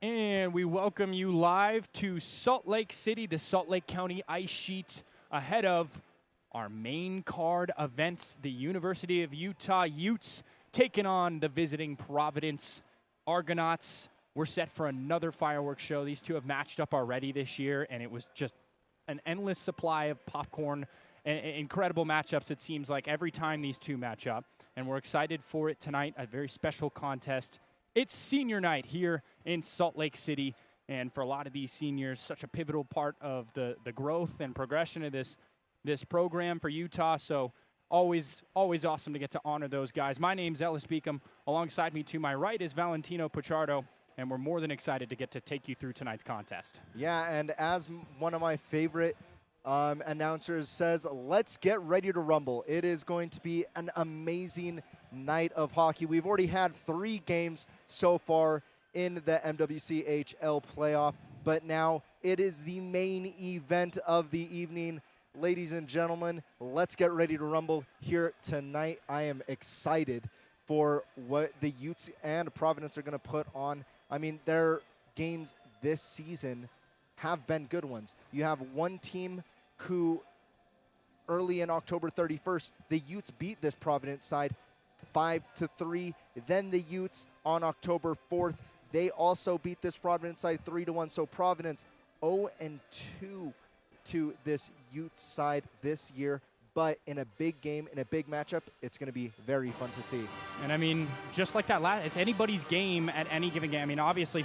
And we welcome you live to Salt Lake City, the Salt Lake County ice sheet, ahead of our main card event, the University of Utah Utes taking on the visiting Providence Argonauts. We're set for another fireworks show. These two have matched up already this year, and it was just an endless supply of popcorn and incredible matchups, it seems like, every time these two match up. And we're excited for it tonight, a very special contest. It's senior night here in Salt Lake City, and for a lot of these seniors, such a pivotal part of the growth and progression of this program for Utah. So always awesome to get to honor those guys. My name's Ellis Beacom. Alongside me to my right is Valentino Pichardo, and we're more than excited to get to take you through tonight's contest. Yeah, and as one of my favorite announcers says, let's get ready to rumble. It is going to be an amazing night of hockey. We've already had 3 games so far in the MWCHL playoff, but now it is the main event of the evening. Ladies and gentlemen, let's get ready to rumble here tonight. I am excited for what the Utes and Providence are going to put on. I mean, their games this season have been good ones. You have one team who early in October 31st, the Utes beat this Providence side 5-3. Then the Utes on October 4th, they also beat this Providence side 3-1. So Providence 0-2 to this Utes side this year. But in a big game, in a big matchup, it's going to be very fun to see. And I mean, just like that, it's anybody's game at any given game. I mean, obviously,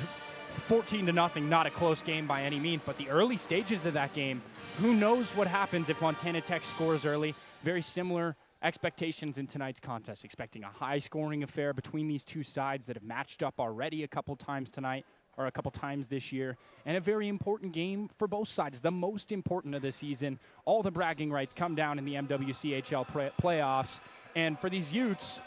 14-0, not a close game by any means, but the early stages of that game, who knows what happens if Montana Tech scores early. Very similar expectations in tonight's contest, expecting a high-scoring affair between these two sides that have matched up already a couple times tonight, or a couple times this year, and a very important game for both sides, the most important of the season. All the bragging rights come down in the MWCHL playoffs, and for these Utes,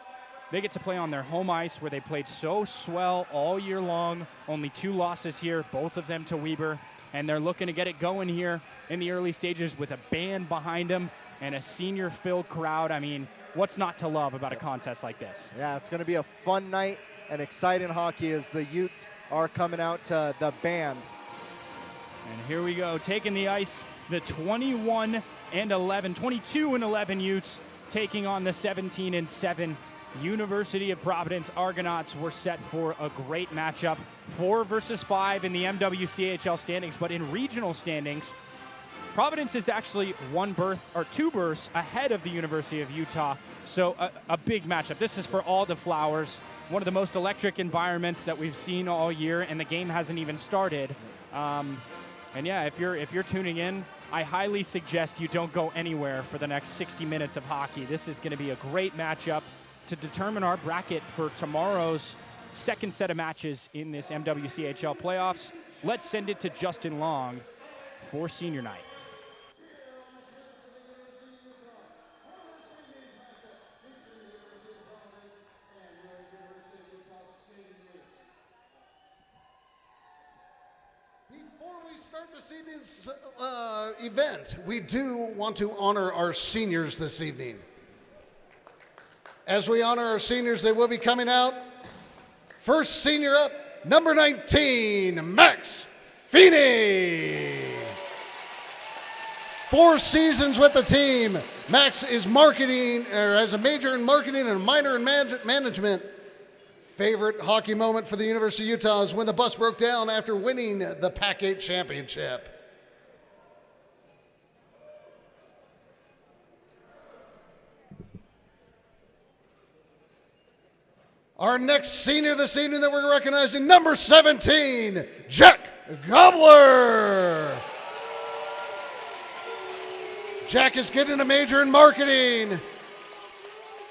they get to play on their home ice where they played so swell all year long. Only 2 losses here, both of them to Weber, and they're looking to get it going here in the early stages with a band behind them and a senior-filled crowd. I mean, what's not to love about a contest like this? Yeah, it's going to be a fun night and exciting hockey as the Utes are coming out to the band. And here we go, taking the ice, the 22-11 Utes taking on the 17-7 University of Providence Argonauts. We're set for a great matchup, 4 versus 5 in the MWCHL standings, but in regional standings, Providence is actually 2 berths ahead of the University of Utah, so a big matchup. This is for all the flowers, one of the most electric environments that we've seen all year, and the game hasn't even started. And yeah, if you're tuning in, I highly suggest you don't go anywhere for the next 60 minutes of hockey. This is going to be a great matchup to determine our bracket for tomorrow's second set of matches in this MWCHL playoffs. Let's send it to Justin Long for senior night. Start this evening's event, we do want to honor our seniors this evening. As we honor our seniors, they will be coming out. First senior up, number 19, Max Feeney. 4 seasons with the team. Max is has a major in marketing and a minor in management. Favorite hockey moment for the University of Utah is when the bus broke down after winning the Pac-8 championship. Our next senior this evening that we're recognizing, number 17, Jack Gobler. Jack is getting a major in marketing.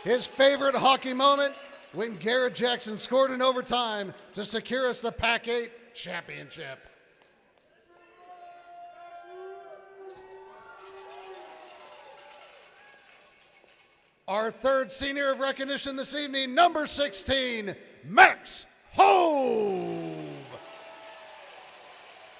His favorite hockey moment, when Garrett Jackson scored in overtime to secure us the Pac-8 championship. Our third senior of recognition this evening, number 16, Max Hove.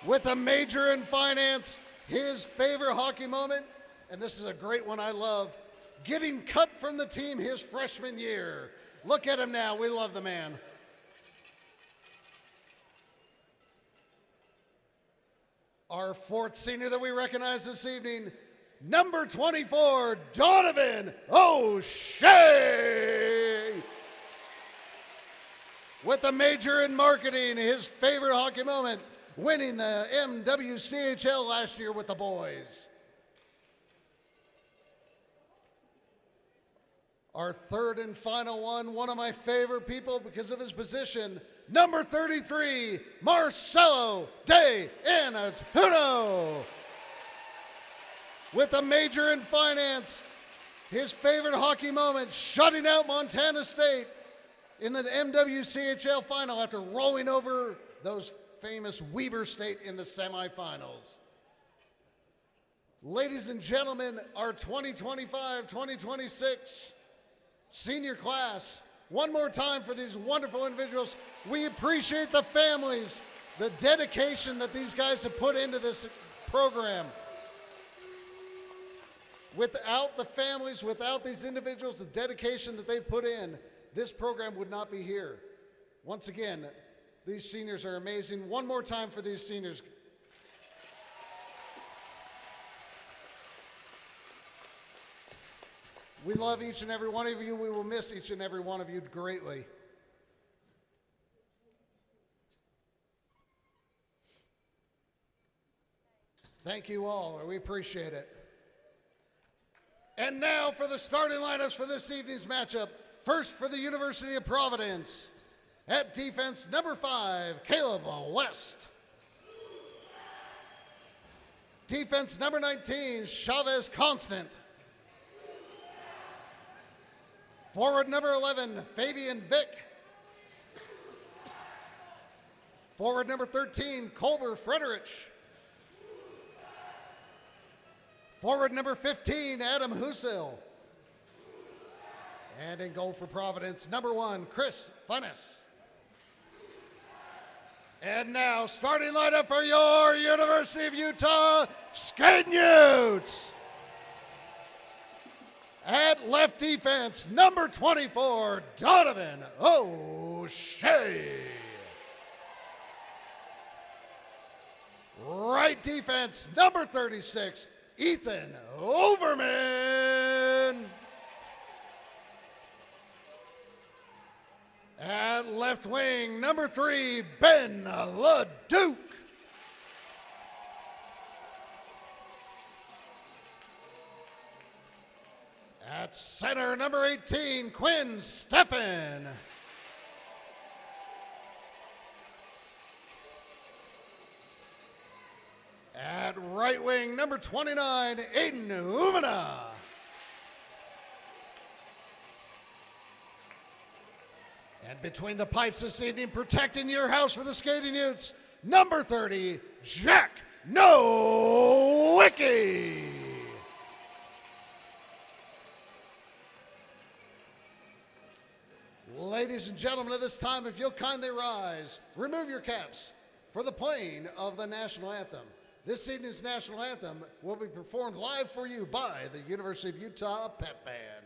With a major in finance, his favorite hockey moment, and this is a great one I love, getting cut from the team his freshman year. Look at him now. We love the man. Our fourth senior that we recognize this evening, number 24, Donovan O'Shea. With a major in marketing, his favorite hockey moment, winning the MWCHL last year with the boys. Our third and final one of my favorite people because of his position, number 33, Marcelo De Anatuno. With a major in finance, his favorite hockey moment, shutting out Montana State in the MWCHL final after rolling over those famous Weber State in the semifinals. Ladies and gentlemen, our 2025-2026 senior class, one more time for these wonderful individuals. We appreciate the families, the dedication that these guys have put into this program. Without the families, without these individuals, the dedication that they've put in, this program would not be here. Once again, these seniors are amazing. One more time for these seniors. We love each and every one of you. We will miss each and every one of you greatly. Thank you all. We appreciate it. And now for the starting lineups for this evening's matchup. First for the University of Providence. At defense, number 5, Caleb West. Defense, number 19, Chavez Constant. Forward, number 11, Fabian Vick. Forward, number 13, Colbert Frederich. Forward, number 15, Adam Husil. And in goal for Providence, number 1, Chris Funes. And now, starting lineup for your University of Utah Skating Utes. At left defense, number 24, Donovan O'Shea. Right defense, number 36, Ethan Overman. At left wing, number 3, Ben LaDuke. At center, number 18, Quinn Steffen. At right wing, number 29, Aiden Umana. And between the pipes this evening, protecting your house for the Skating Utes, number 30, Jack Nowicki. Ladies and gentlemen, at this time, if you'll kindly rise, remove your caps for the playing of the national anthem. This evening's national anthem will be performed live for you by the University of Utah Pep Band.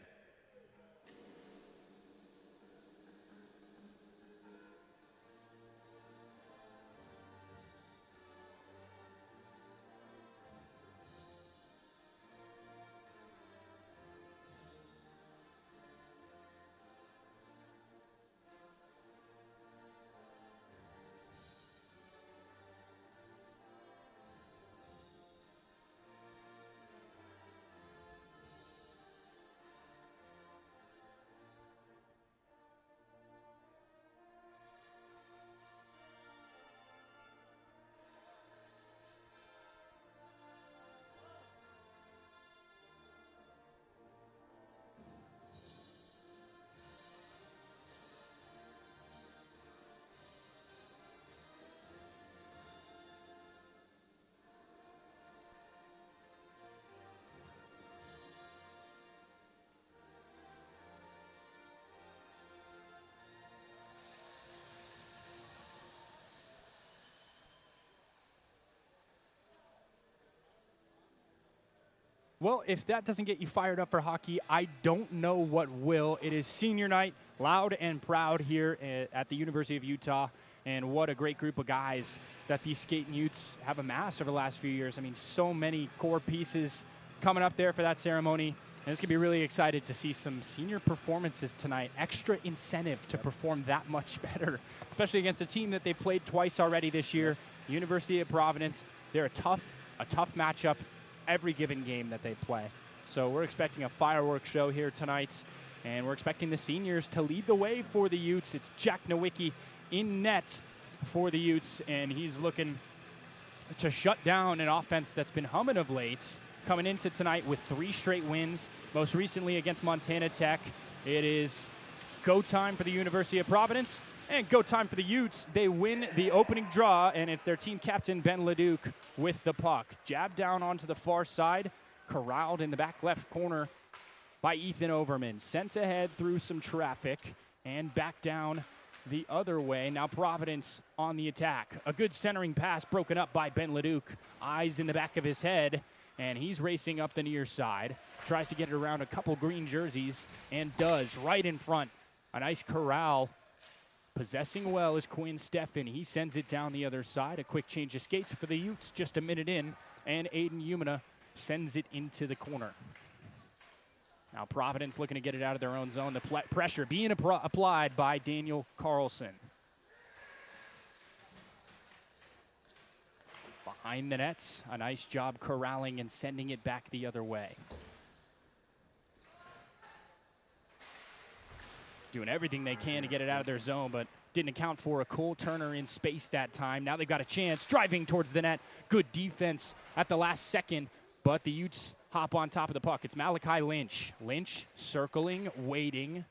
Well, if that doesn't get you fired up for hockey, I don't know what will. It is senior night, loud and proud here at the University of Utah. And what a great group of guys that these skating Utes have amassed over the last few years. I mean, so many core pieces coming up there for that ceremony. And it's going to be really excited to see some senior performances tonight. Extra incentive to perform that much better, especially against a team that they played twice already this year, University of Providence. They're a tough matchup every given game that they play. So we're expecting a fireworks show here tonight, and we're expecting the seniors to lead the way for the Utes. It's Jack Nowicki in net for the Utes, and he's looking to shut down an offense that's been humming of late, coming into tonight with 3 straight wins, most recently against Montana Tech. It is go time for the University of Providence and go time for the Utes. They win the opening draw, and it's their team captain, Ben Leduc, with the puck. Jab down onto the far side, corralled in the back left corner by Ethan Overman. Sent ahead through some traffic and back down the other way. Now Providence on the attack. A good centering pass broken up by Ben Leduc. Eyes in the back of his head, and he's racing up the near side. Tries to get it around a couple green jerseys, and does, right in front. A nice corral. Possessing well is Quinn Steffen. He sends it down the other side. A quick change of skates for the Utes just a minute in, and Aiden Umina sends it into the corner. Now Providence looking to get it out of their own zone. The pressure being applied by Daniel Carlson. Behind the nets, a nice job corralling and sending it back the other way. Doing everything they can to get it out of their zone, but didn't account for a Cole Turner in space that time. Now they've got a chance, driving towards the net. Good defense at the last second, but the Utes hop on top of the puck. It's Malachi Lynch. Lynch circling, waiting,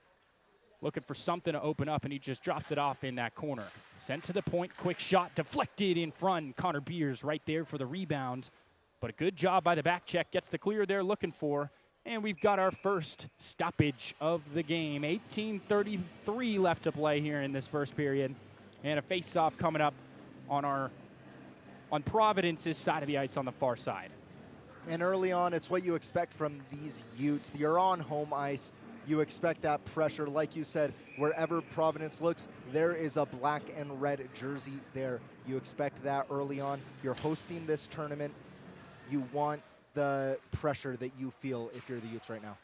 looking for something to open up, and he just drops it off in that corner. Sent to the point, quick shot, deflected in front. Connor Beers right there for the rebound. But a good job by the back check, gets the clear they're looking for. And we've got our first stoppage of the game. 18:33 left to play here in this first period. And a face-off coming up on Providence's side of the ice on the far side. And early on, it's what you expect from these Utes. You're on home ice. You expect that pressure. Like you said, wherever Providence looks, there is a black and red jersey there. You expect that early on. You're hosting this tournament. You want the pressure that you feel if you're the Utes right now.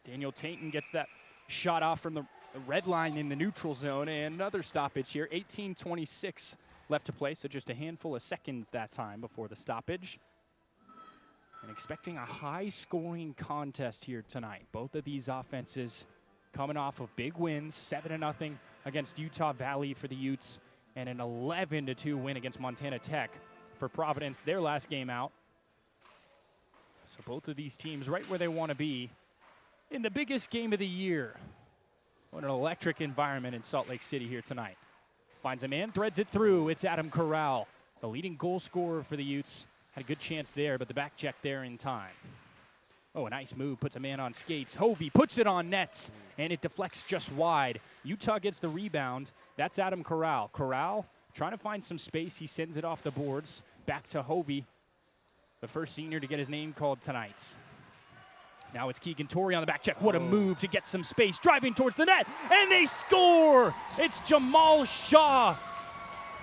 Daniel Tainton gets that shot off from the red line in the neutral zone, and another stoppage here. 18:26 left to play, so just a handful of seconds that time before the stoppage. And expecting a high-scoring contest here tonight. Both of these offenses coming off of big wins, 7-0 against Utah Valley for the Utes, and an 11-2 win against Montana Tech for Providence, their last game out. So both of these teams right where they want to be in the biggest game of the year. What an electric environment in Salt Lake City here tonight. Finds a man, threads it through. It's Adam Corral, the leading goal scorer for the Utes. Had a good chance there, but the back check there in time. Oh, a nice move, puts a man on skates. Hovey puts it on nets, and it deflects just wide. Utah gets the rebound. That's Adam Corral. Corral trying to find some space. He sends it off the boards. Back to Hovey, the first senior to get his name called tonight. Now it's Keegan Torrey on the back check. What a move to get some space. Driving towards the net, and they score! It's Jamal Shaw,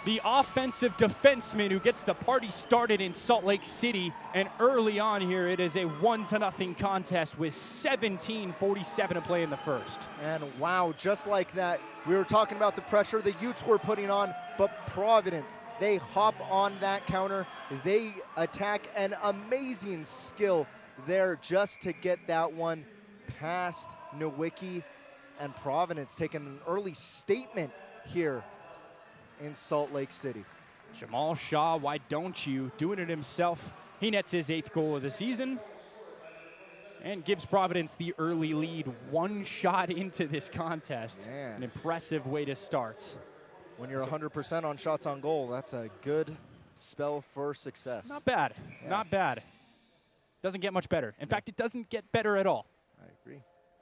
the offensive defenseman, who gets the party started in Salt Lake City. And early on here, it is a 1-0 contest with 17:47 to play in the first. And wow, just like that, we were talking about the pressure the Utes were putting on, but Providence, they hop on that counter. They attack, an amazing skill there just to get that one past Nowicki, and Providence taking an early statement here in Salt Lake City. Jamal Shaw, why don't you? Doing it himself. He nets his 8th goal of the season and gives Providence the early lead. One shot into this contest. Man. An impressive way to start. When you're 100% on shots on goal, that's a good spell for success. Not bad. Yeah. Not bad. Doesn't get much better. In fact, it doesn't get better at all. I agree.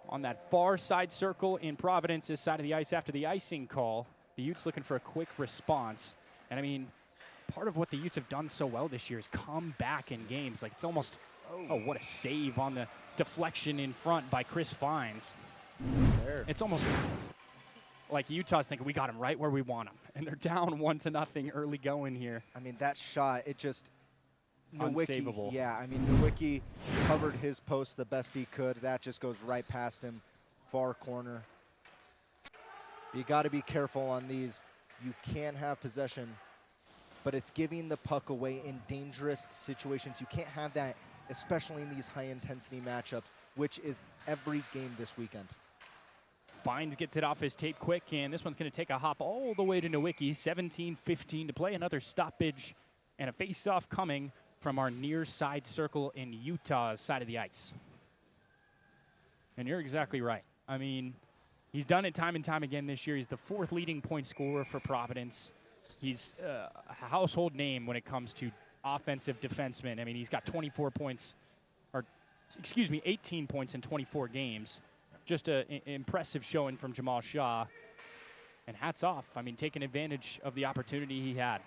On that far side circle in Providence's side of the ice after the icing call, the Utes looking for a quick response. And I mean, part of what the Utes have done so well this year is come back in games. Like, it's almost, oh, what a save on the deflection in front by Chris Fines. There. It's almost like Utah's thinking, we got them right where we want them. And they're down 1-0 early going here. I mean, that shot, it just, Unsavable. Yeah, I mean, Nowicki covered his post the best he could. That just goes right past him, far corner. You got to be careful on these. You can have possession, but it's giving the puck away in dangerous situations. You can't have that, especially in these high-intensity matchups, which is every game this weekend. Fines gets it off his tape quick, and this one's going to take a hop all the way to Nowicki. 17-15 to play. Another stoppage and a face-off coming from our near side circle in Utah's side of the ice. And you're exactly right. I mean, he's done it time and time again this year. He's the 4th leading point scorer for Providence. He's a household name when it comes to offensive defensemen. I mean, he's got 24 points, or excuse me, 18 points in 24 games. Just an impressive showing from Jamal Shaw. And hats off. I mean, taking advantage of the opportunity he had.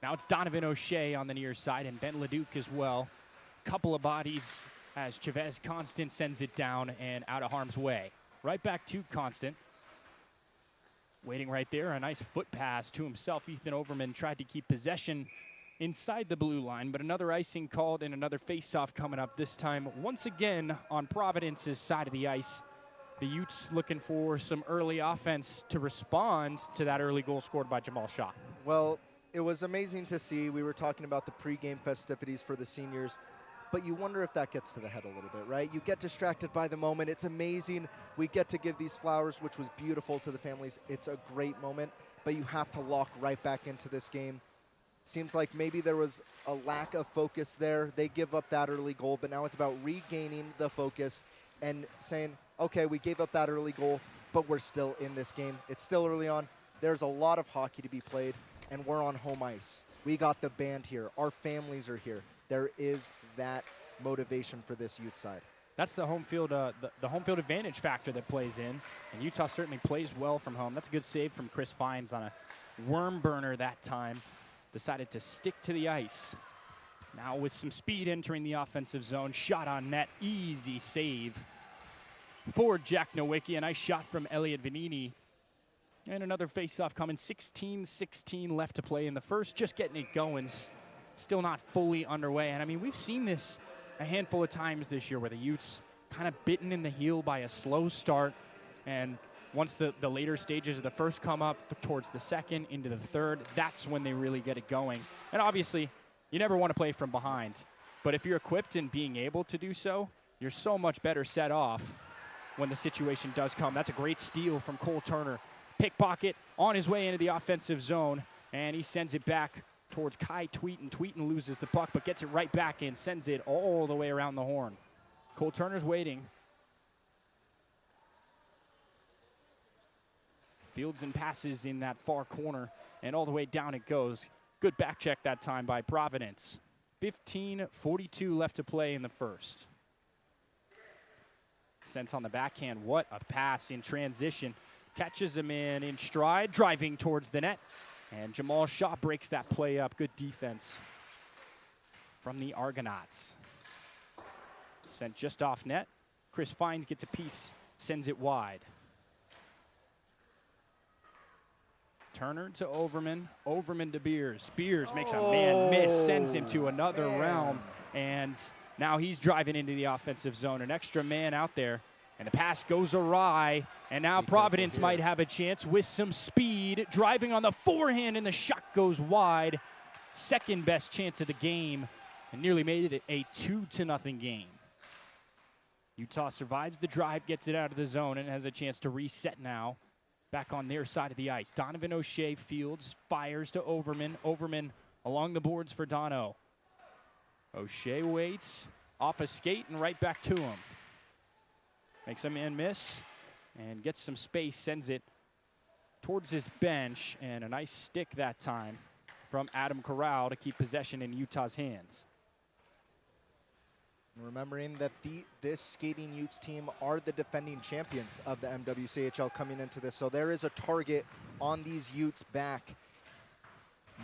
Now it's Donovan O'Shea on the near side and Ben Leduc as well. Couple of bodies as Chavez Constant sends it down and out of harm's way. Right back to Constant. Waiting right there, a nice foot pass to himself. Ethan Overman tried to keep possession inside the blue line, but another icing called and another face-off coming up, this time once again on Providence's side of the ice. The Utes looking for some early offense to respond to that early goal scored by Jamal Shaw. Well, it was amazing to see. We were talking about the pregame festivities for the seniors, but you wonder if that gets to the head a little bit, right? You get distracted by the moment. It's amazing. We get to give these flowers, which was beautiful to the families. It's a great moment, but you have to lock right back into this game. Seems like maybe there was a lack of focus there. They give up that early goal, but now it's about regaining the focus and saying, okay, we gave up that early goal, but we're still in this game. It's still early on. There's a lot of hockey to be played, and we're on home ice. We got the band here. Our families are here. There is that motivation for this Ute side. That's the home field, the home field advantage factor that plays in, and Utah certainly plays well from home. That's a good save from Chris Fines on a worm burner that time. Decided to stick to the ice. Now with some speed entering the offensive zone. Shot on net, easy save for Jack Nowicki. A nice shot from Elliot Vanini. And another face-off coming. 16-16 left to play in the first. Just getting it going. Still not fully underway. And I mean, we've seen this a handful of times this year where the Utes kind of bitten in the heel by a slow start. And once the later stages of the first come up towards the second into the third, that's when they really get it going. And obviously, you never want to play from behind. But if you're equipped and being able to do so, you're so much better set off when the situation does come. That's a great steal from Cole Turner. Pickpocket on his way into the offensive zone, and he sends it back towards Kai Tweeten. Tweeten loses the puck, but gets it right back and sends it all the way around the horn. Cole Turner's waiting. Fields and passes in that far corner, and all the way down it goes. Good back check that time by Providence. 15:42 left to play in the first. Sent on the backhand. What a pass in transition. Catches him in stride, driving towards the net. And Jamal Shaw breaks that play up. Good defense from the Argonauts. Sent just off net. Chris Fines gets a piece, sends it wide. Turner to Overman, Overman to Beers. Beers makes a man miss, sends him to another realm, and now he's driving into the offensive zone. An extra man out there, and the pass goes awry, and now Providence might have a chance with some speed. Driving on the forehand, and the shot goes wide. Second best chance of the game, and nearly made it a 2-0 game. Utah survives the drive, gets it out of the zone, and has a chance to reset now. Back on their side of the ice. Donovan O'Shea fields, fires to Overman. Overman along the boards for Dono. O'Shea waits, off a skate and right back to him. Makes a man miss and gets some space, sends it towards his bench, and a nice stick that time from Adam Corral to keep possession in Utah's hands. Remembering that this skating Utes team are the defending champions of the MWCHL coming into this. So there is a target on these Utes back.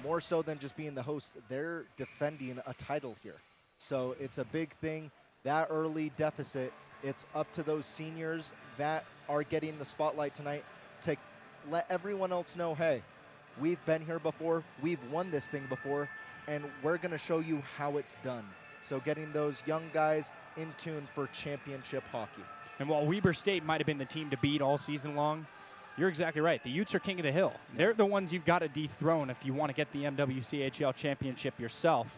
More so than just being the host, they're defending a title here. So it's a big thing. That early deficit, it's up to those seniors that are getting the spotlight tonight to let everyone else know, hey, we've been here before, we've won this thing before, and we're going to show you how it's done. So getting those young guys in tune for championship hockey. And while Weber State might have been the team to beat all season long, you're exactly right. The Utes are king of the hill. They're the ones you've got to dethrone if you want to get the MWCHL championship yourself.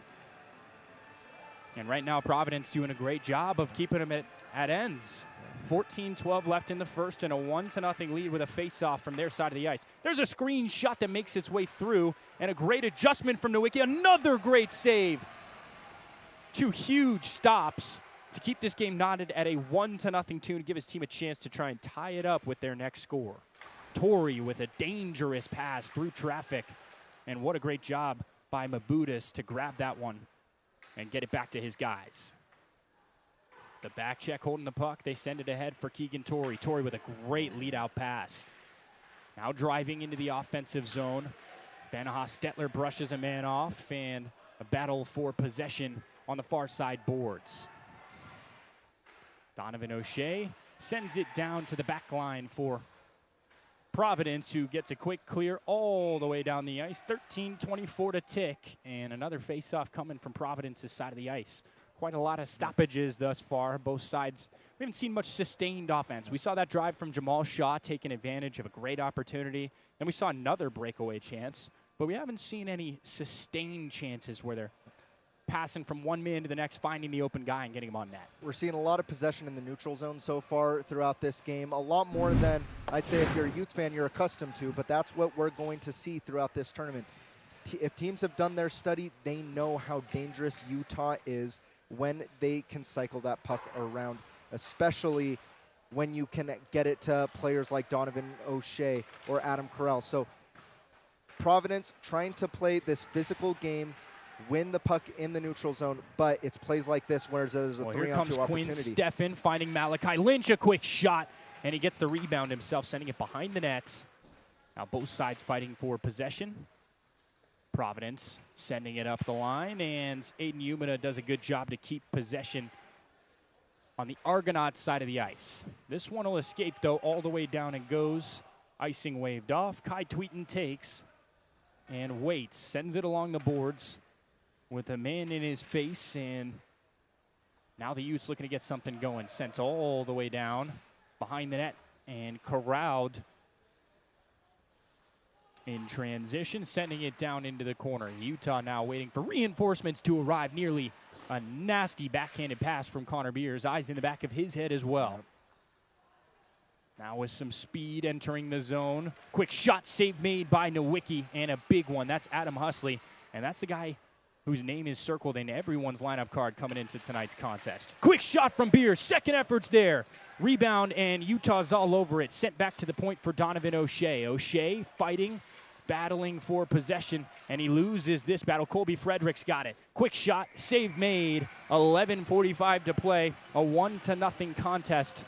And right now, Providence doing a great job of keeping them at ends. 14-12 left in the first and a 1-0 lead with a face-off from their side of the ice. There's a screen shot that makes its way through, and a great adjustment from Nowicki. Another great save. 2 huge stops to keep this game knotted at a 1-0 tune to give his team a chance to try and tie it up with their next score. Torrey with a dangerous pass through traffic. And what a great job by Mabudis to grab that one and get it back to his guys. The back check holding the puck. They send it ahead for Keegan Torrey. Torrey with a great lead-out pass. Now driving into the offensive zone. Banaha Stetler brushes a man off, and a battle for possession on the far side boards. Donovan O'Shea sends it down to the back line for Providence, who gets a quick clear all the way down the ice. 13:24 to tick, and another face-off coming from Providence's side of the ice. Quite a lot of stoppages thus far, both sides. We haven't seen much sustained offense. We saw that drive from Jamal Shaw taking advantage of a great opportunity. Then we saw another breakaway chance, but we haven't seen any sustained chances where they're passing from one man to the next, finding the open guy and getting him on net. We're seeing a lot of possession in the neutral zone so far throughout this game. A lot more than I'd say if you're a Utes fan you're accustomed to, but that's what we're going to see throughout this tournament. If teams have done their study, they know how dangerous Utah is when they can cycle that puck around, especially when you can get it to players like Donovan O'Shea or Adam Carell. So Providence trying to play this physical game, win the puck in the neutral zone, but it's plays like this where there's a 3-on-2 opportunity. Here comes Quinn Steffen finding Malachi Lynch, a quick shot, and he gets the rebound himself, sending it behind the nets. Now both sides fighting for possession. Providence sending it up the line, and Aiden Umina does a good job to keep possession on the Argonaut side of the ice. This one will escape, though, all the way down and goes. Icing waved off. Kai Tweeten takes and waits, sends it along the boards with a man in his face, and now the Utes looking to get something going. Sent all the way down behind the net and corralled in transition, sending it down into the corner. Utah now waiting for reinforcements to arrive. Nearly a nasty backhanded pass from Connor Beers. Eyes in the back of his head as well. Now with some speed entering the zone. Quick shot save made by Nowicki, and a big one. That's Adam Husley, and that's the guy whose name is circled in everyone's lineup card coming into tonight's contest. Quick shot from Beers. Second effort's there. Rebound, and Utah's all over it. Sent back to the point for Donovan O'Shea. O'Shea fighting, battling for possession, and he loses this battle. Colby Fredericks got it. Quick shot, save made. 11:45 to play. A 1-0 contest.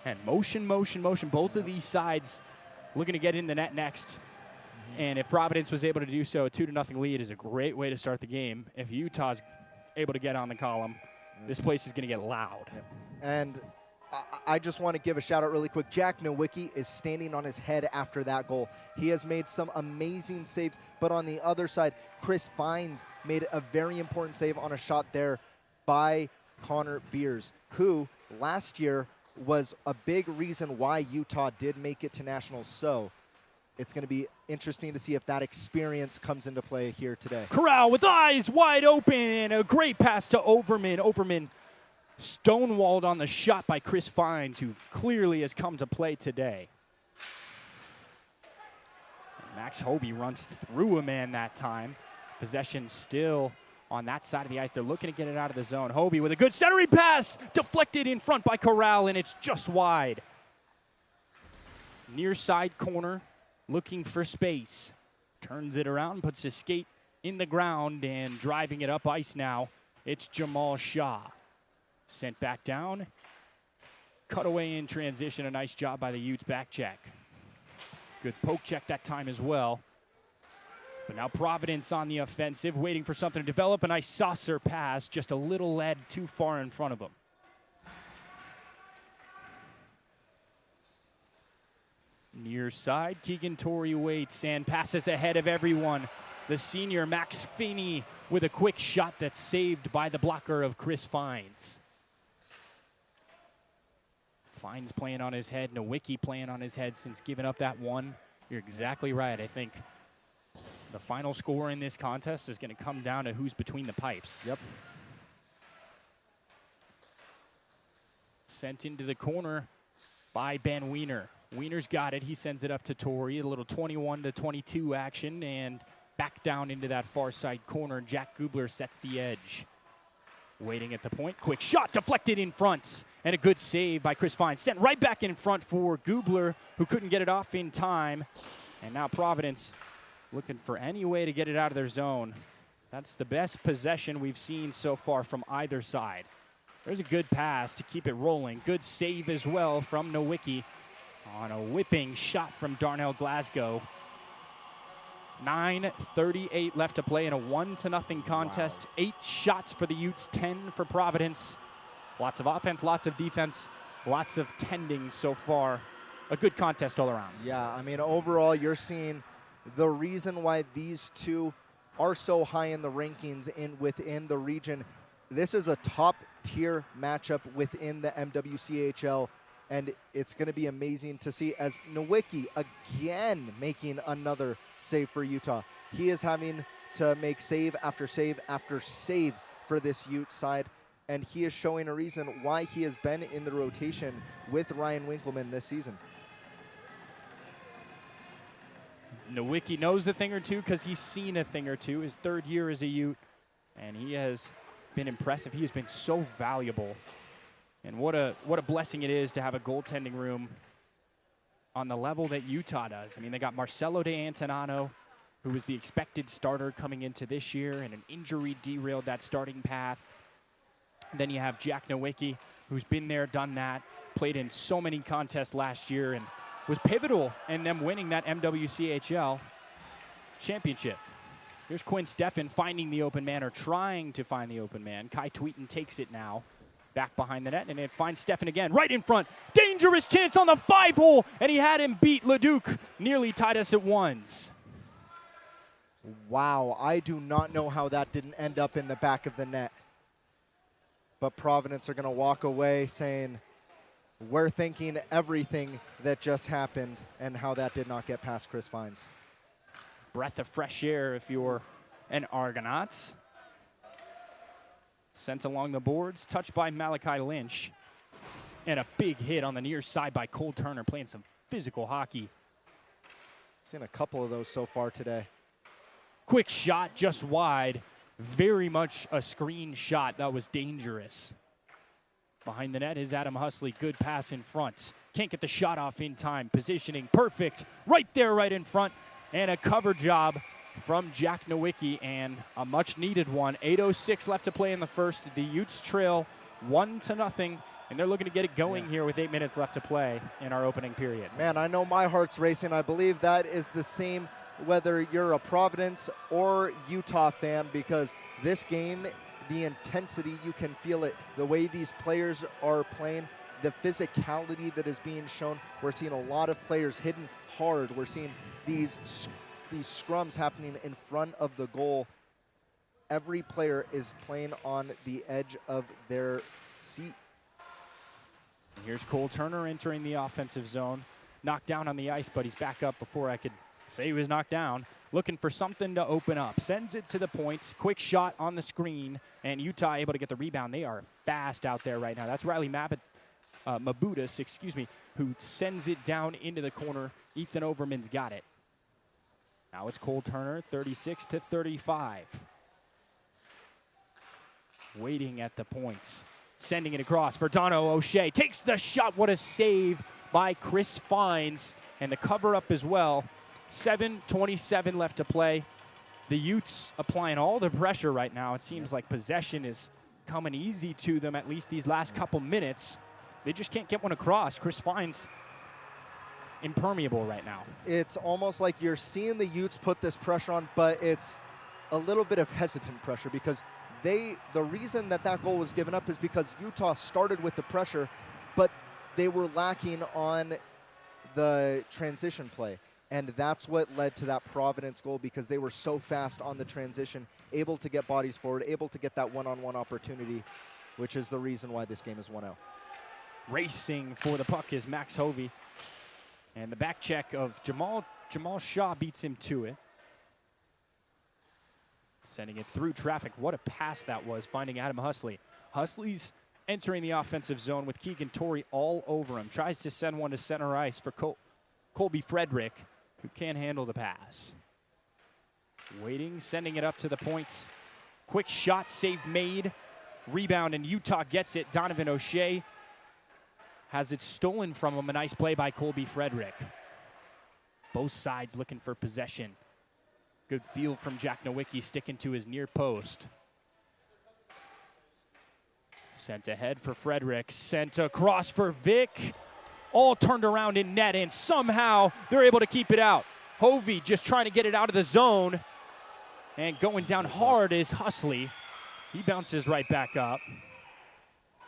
And motion. Both of these sides looking to get in the net next. And if Providence was able to do so, a 2-0 lead is a great way to start the game. If Utah's able to get on the column, this place is going to get loud. Yep. And I just want to give a shout out really quick. Jack Nowicki is standing on his head after that goal. He has made some amazing saves, but on the other side, Chris Fines made a very important save on a shot there by Connor Beers, who last year was a big reason why Utah did make it to nationals. So it's going to be interesting to see if that experience comes into play here today. Corral with eyes wide open, and a great pass to Overman. Overman stonewalled on the shot by Chris Fines, who clearly has come to play today. And Max Hovey runs through a man that time. Possession still on that side of the ice. They're looking to get it out of the zone. Hovey with a good centering pass, deflected in front by Corral, and it's just wide. Near side corner, looking for space. Turns it around, puts his skate in the ground, and driving it up ice now, it's Jamal Shaw. Sent back down. Cut away in transition. A nice job by the Utes back check. Good poke check that time as well. But now Providence on the offensive, waiting for something to develop. A nice saucer pass, just a little led too far in front of him. Near side, Keegan Torrey waits and passes ahead of everyone. The senior Max Finney with a quick shot that's saved by the blocker of Chris Fines. Fines playing on his head, Nowicki playing on his head since giving up that one. You're exactly right. I think the final score in this contest is going to come down to who's between the pipes. Yep. Sent into the corner by Ben Wiener. Wiener's got it. He sends it up to Torrey. A little 21-22 action, and back down into that far side corner. Jack Gubler sets the edge. Waiting at the point. Quick shot deflected in front. And a good save by Chris Fines. Sent right back in front for Gubler, who couldn't get it off in time. And now Providence looking for any way to get it out of their zone. That's the best possession we've seen so far from either side. There's a good pass to keep it rolling. Good save as well from Nowicki on a whipping shot from Darnell Glasgow. 9:38 left to play in a 1-0 contest. Wow. 8 shots for the Utes, 10 for Providence. Lots of offense, lots of defense, lots of tending so far. A good contest all around. Yeah, I mean, overall, you're seeing the reason why these two are so high in the rankings within the region. This is a top-tier matchup within the MWCHL, and it's going to be amazing to see as Nowicki again making another save for Utah. He is having to make save after save after save for this Utes side, and he is showing a reason why he has been in the rotation with Ryan Winkleman this season. Nowicki knows a thing or two because he's seen a thing or two. His 3rd year as a Ute, and he has been impressive. He has been so valuable. And what a blessing it is to have a goaltending room on the level that Utah does. I mean, they got Marcelo de Antonano, who was the expected starter coming into this year, and an injury derailed that starting path. And then you have Jack Nowicki, who's been there, done that, played in so many contests last year, and was pivotal in them winning that MWCHL championship. Here's Quinn Steffen finding the open man, or trying to find the open man. Kai Tweeten takes it now. Back behind the net, and it finds Steffen again. Right in front. Dangerous chance on the 5-hole, and he had him beat. Leduc nearly tied us at ones. Wow, I do not know how that didn't end up in the back of the net. But Providence are going to walk away saying, we're thinking everything that just happened and how that did not get past Chris Fines. Breath of fresh air if you're an Argonauts. Sent along the boards, touched by Malachi Lynch. And a big hit on the near side by Cole Turner, playing some physical hockey. Seen a couple of those so far today. Quick shot just wide. Very much a screen shot that was dangerous. Behind the net is Adam Husley. Good pass in front. Can't get the shot off in time. Positioning perfect. Right there, right in front. And a cover job from Jack Nowicki, and a much-needed one. 8:06 left to play in the first. The Utes trail 1-0, and they're looking to get it going here with 8 minutes left to play in our opening period. Man, I know my heart's racing. I believe that is the same whether you're a Providence or Utah fan, because this game, the intensity, you can feel it. The way these players are playing, the physicality that is being shown. We're seeing a lot of players hitting hard. We're seeing these scrums happening in front of the goal. Every player is playing on the edge of their seat. Here's Cole Turner entering the offensive zone. Knocked down on the ice, but he's back up before I could say he was knocked down. Looking for something to open up. Sends it to the points. Quick shot on the screen, and Utah able to get the rebound. They are fast out there right now. That's Riley Mabudas, who sends it down into the corner. Ethan Overman's got it. Now it's Cole Turner, 36-35. Waiting at the points. Sending it across for Dono O'Shea. Takes the shot. What a save by Chris Fines. And the cover up as well. 7:27 left to play. The Utes applying all the pressure right now. It seems like possession is coming easy to them, at least these last couple minutes. They just can't get one across. Chris Fines impermeable right now. It's almost like you're seeing the Utes put this pressure on, but it's a little bit of hesitant pressure, because the reason that goal was given up is because Utah started with the pressure, but they were lacking on the transition play. And that's what led to that Providence goal, because they were so fast on the transition, able to get bodies forward, able to get that one-on-one opportunity, which is the reason why this game is 1-0. Racing for the puck is Max Hovey. And the back check of Jamal Shaw beats him to it. Sending it through traffic. What a pass that was, finding Adam Husley. Husley's entering the offensive zone with Keegan Torrey all over him. Tries to send one to center ice for Colby Frederick, who can't handle the pass. Waiting, sending it up to the points. Quick shot, save made. Rebound, and Utah gets it. Donovan O'Shea has it stolen from him. A nice play by Colby Frederick. Both sides looking for possession. Good field from Jack Nowicki, sticking to his near post. Sent ahead for Frederick. Sent across for Vic. All turned around in net, and somehow they're able to keep it out. Hovey just trying to get it out of the zone. And going down hard is Husley. He bounces right back up.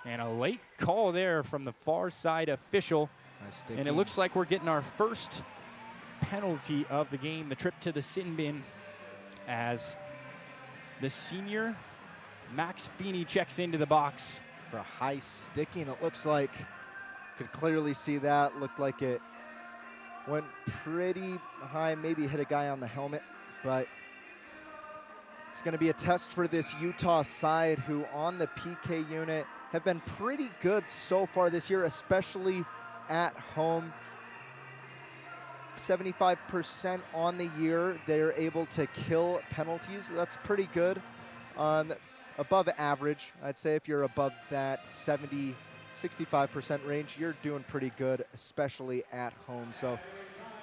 And a late call there from the far side official. Nice, and it looks like we're getting our first penalty of the game, the trip to the sin bin, as the senior Max Feeney checks into the box. For a high sticking, it looks like. Could clearly see that. Looked like it went pretty high, maybe hit a guy on the helmet, but it's going to be a test for this Utah side, who on the PK unit have been pretty good so far this year, especially at home. 75% on the year. They're able to kill penalties. That's pretty good. Above average, I'd say. If you're above that 65% range, you're doing pretty good, especially at home. So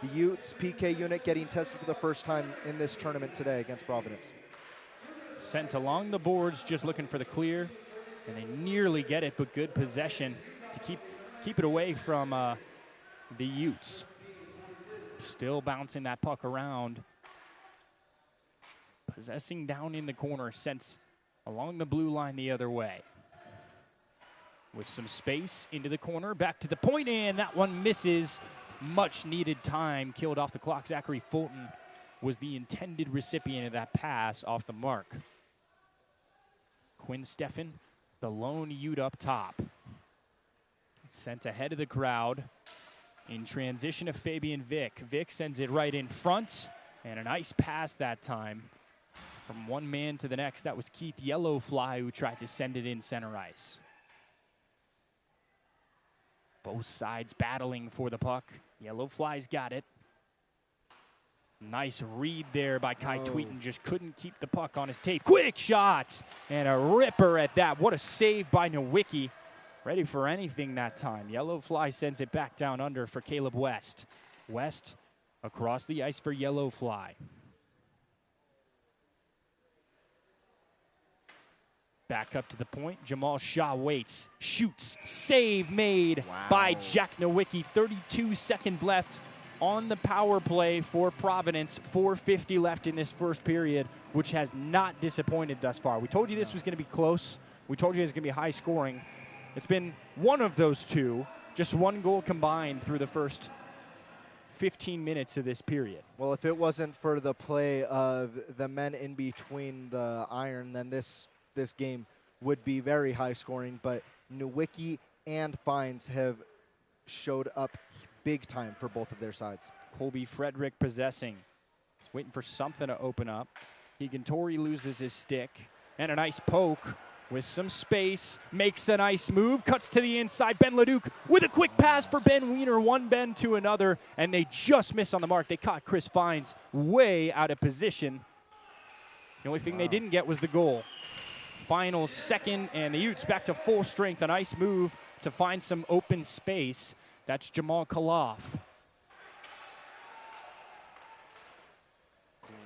the Utes PK unit getting tested for the first time in this tournament today against Providence. Sent along the boards, just looking for the clear, and they nearly get it, but good possession to keep it away from the Utes. Still bouncing that puck around. Possessing down in the corner, sent along the blue line the other way. With some space into the corner, back to the point, and that one misses. Much needed time, killed off the clock. Zachary Fulton was the intended recipient of that pass off the mark. Quinn Steffen, the lone Ute up top. Sent ahead of the crowd. In transition of Fabian Vick. Vick sends it right in front, and a nice pass that time from one man to the next. That was Keith Yellowfly who tried to send it in center ice. Both sides battling for the puck. Yellowfly's got it. Nice read there by Kai Tweeten. Just couldn't keep the puck on his tape. Quick shots, and a ripper at that. What a save by Nowicki. Ready for anything that time. Yellowfly sends it back down under for Caleb West. West across the ice for Yellowfly. Back up to the point. Jamal Shaw waits, shoots, save made by Jack Nowicki. 32 seconds left on the power play for Providence. 4:50 left in this first period, which has not disappointed thus far. We told you this was going to be close. We told you it was going to be high scoring. It's been one of those two, just one goal combined through the first 15 minutes of this period. Well, if it wasn't for the play of the men in between the iron, then this game would be very high scoring. But Nowicki and Fines have showed up big time for both of their sides. Colby Frederick possessing. Waiting for something to open up. Keegan Torrey loses his stick. And a nice poke with some space. Makes a nice move. Cuts to the inside. Ben Leduc with a quick pass for Ben Wiener. One Ben to another. And they just miss on the mark. They caught Chris Fines way out of position. The only thing they didn't get was the goal. Final second, and the Utes back to full strength. A nice move to find some open space. That's Jamal Kaloff.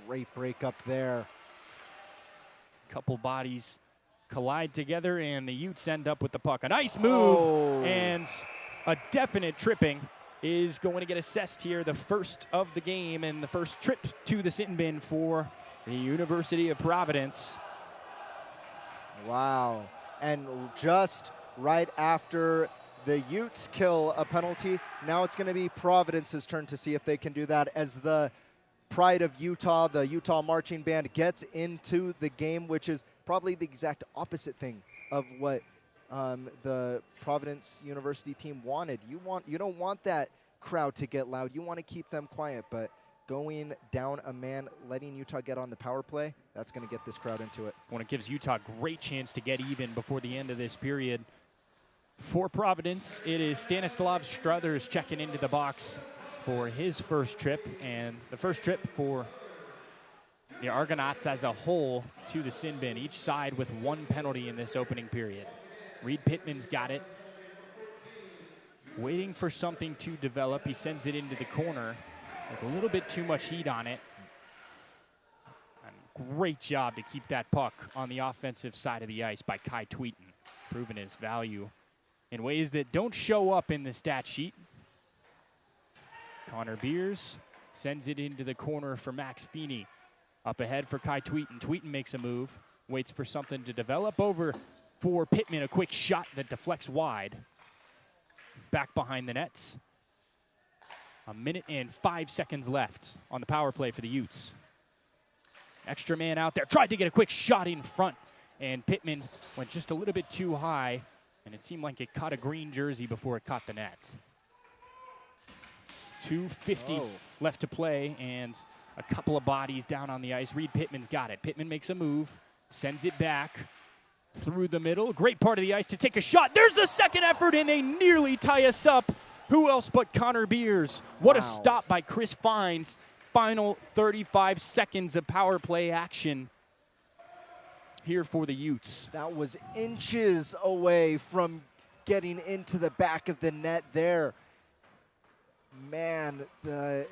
Great break up there. Couple bodies collide together, and the Utes end up with the puck. A nice move, and a definite tripping is going to get assessed here. The first of the game, and the first trip to the sin bin for the University of Providence. Wow. And just right after The Utes kill a penalty. Now it's going to be Providence's turn to see if they can do that as the pride of Utah, the Utah marching band, gets into the game, which is probably the exact opposite thing of what the Providence University team wanted. You don't want that crowd to get loud. You want to keep them quiet, but going down a man, letting Utah get on the power play, that's going to get this crowd into it. When it gives Utah a great chance to get even before the end of this period. For Providence, it is Stanislav Struthers checking into the box for his first trip, and the first trip for the Argonauts as a whole to the sin bin, each side with one penalty in this opening period. Reed Pittman's got it. Waiting for something to develop. He sends it into the corner with a little bit too much heat on it. And great job to keep that puck on the offensive side of the ice by Kai Tweeten, proving his value in ways that don't show up in the stat sheet. Connor Beers sends it into the corner for Max Feeney. Up ahead for Kai Tweeten. Tweeten makes a move, waits for something to develop. Over for Pittman, a quick shot that deflects wide. Back behind the nets. 1 minute and 5 seconds left on the power play for the Utes. Extra man out there, tried to get a quick shot in front, and Pittman went just a little bit too high, and it seemed like it caught a green jersey before it caught the net. 2:50 left to play, and a couple of bodies down on the ice. Reed Pittman's got it. Pittman makes a move, sends it back through the middle. Great part of the ice to take a shot. There's the second effort, and they nearly tie us up. Who else but Connor Beers? What a stop by Chris Fines. Final 35 seconds of power play action here for the Utes. That was inches away from getting into the back of the net there. Man, the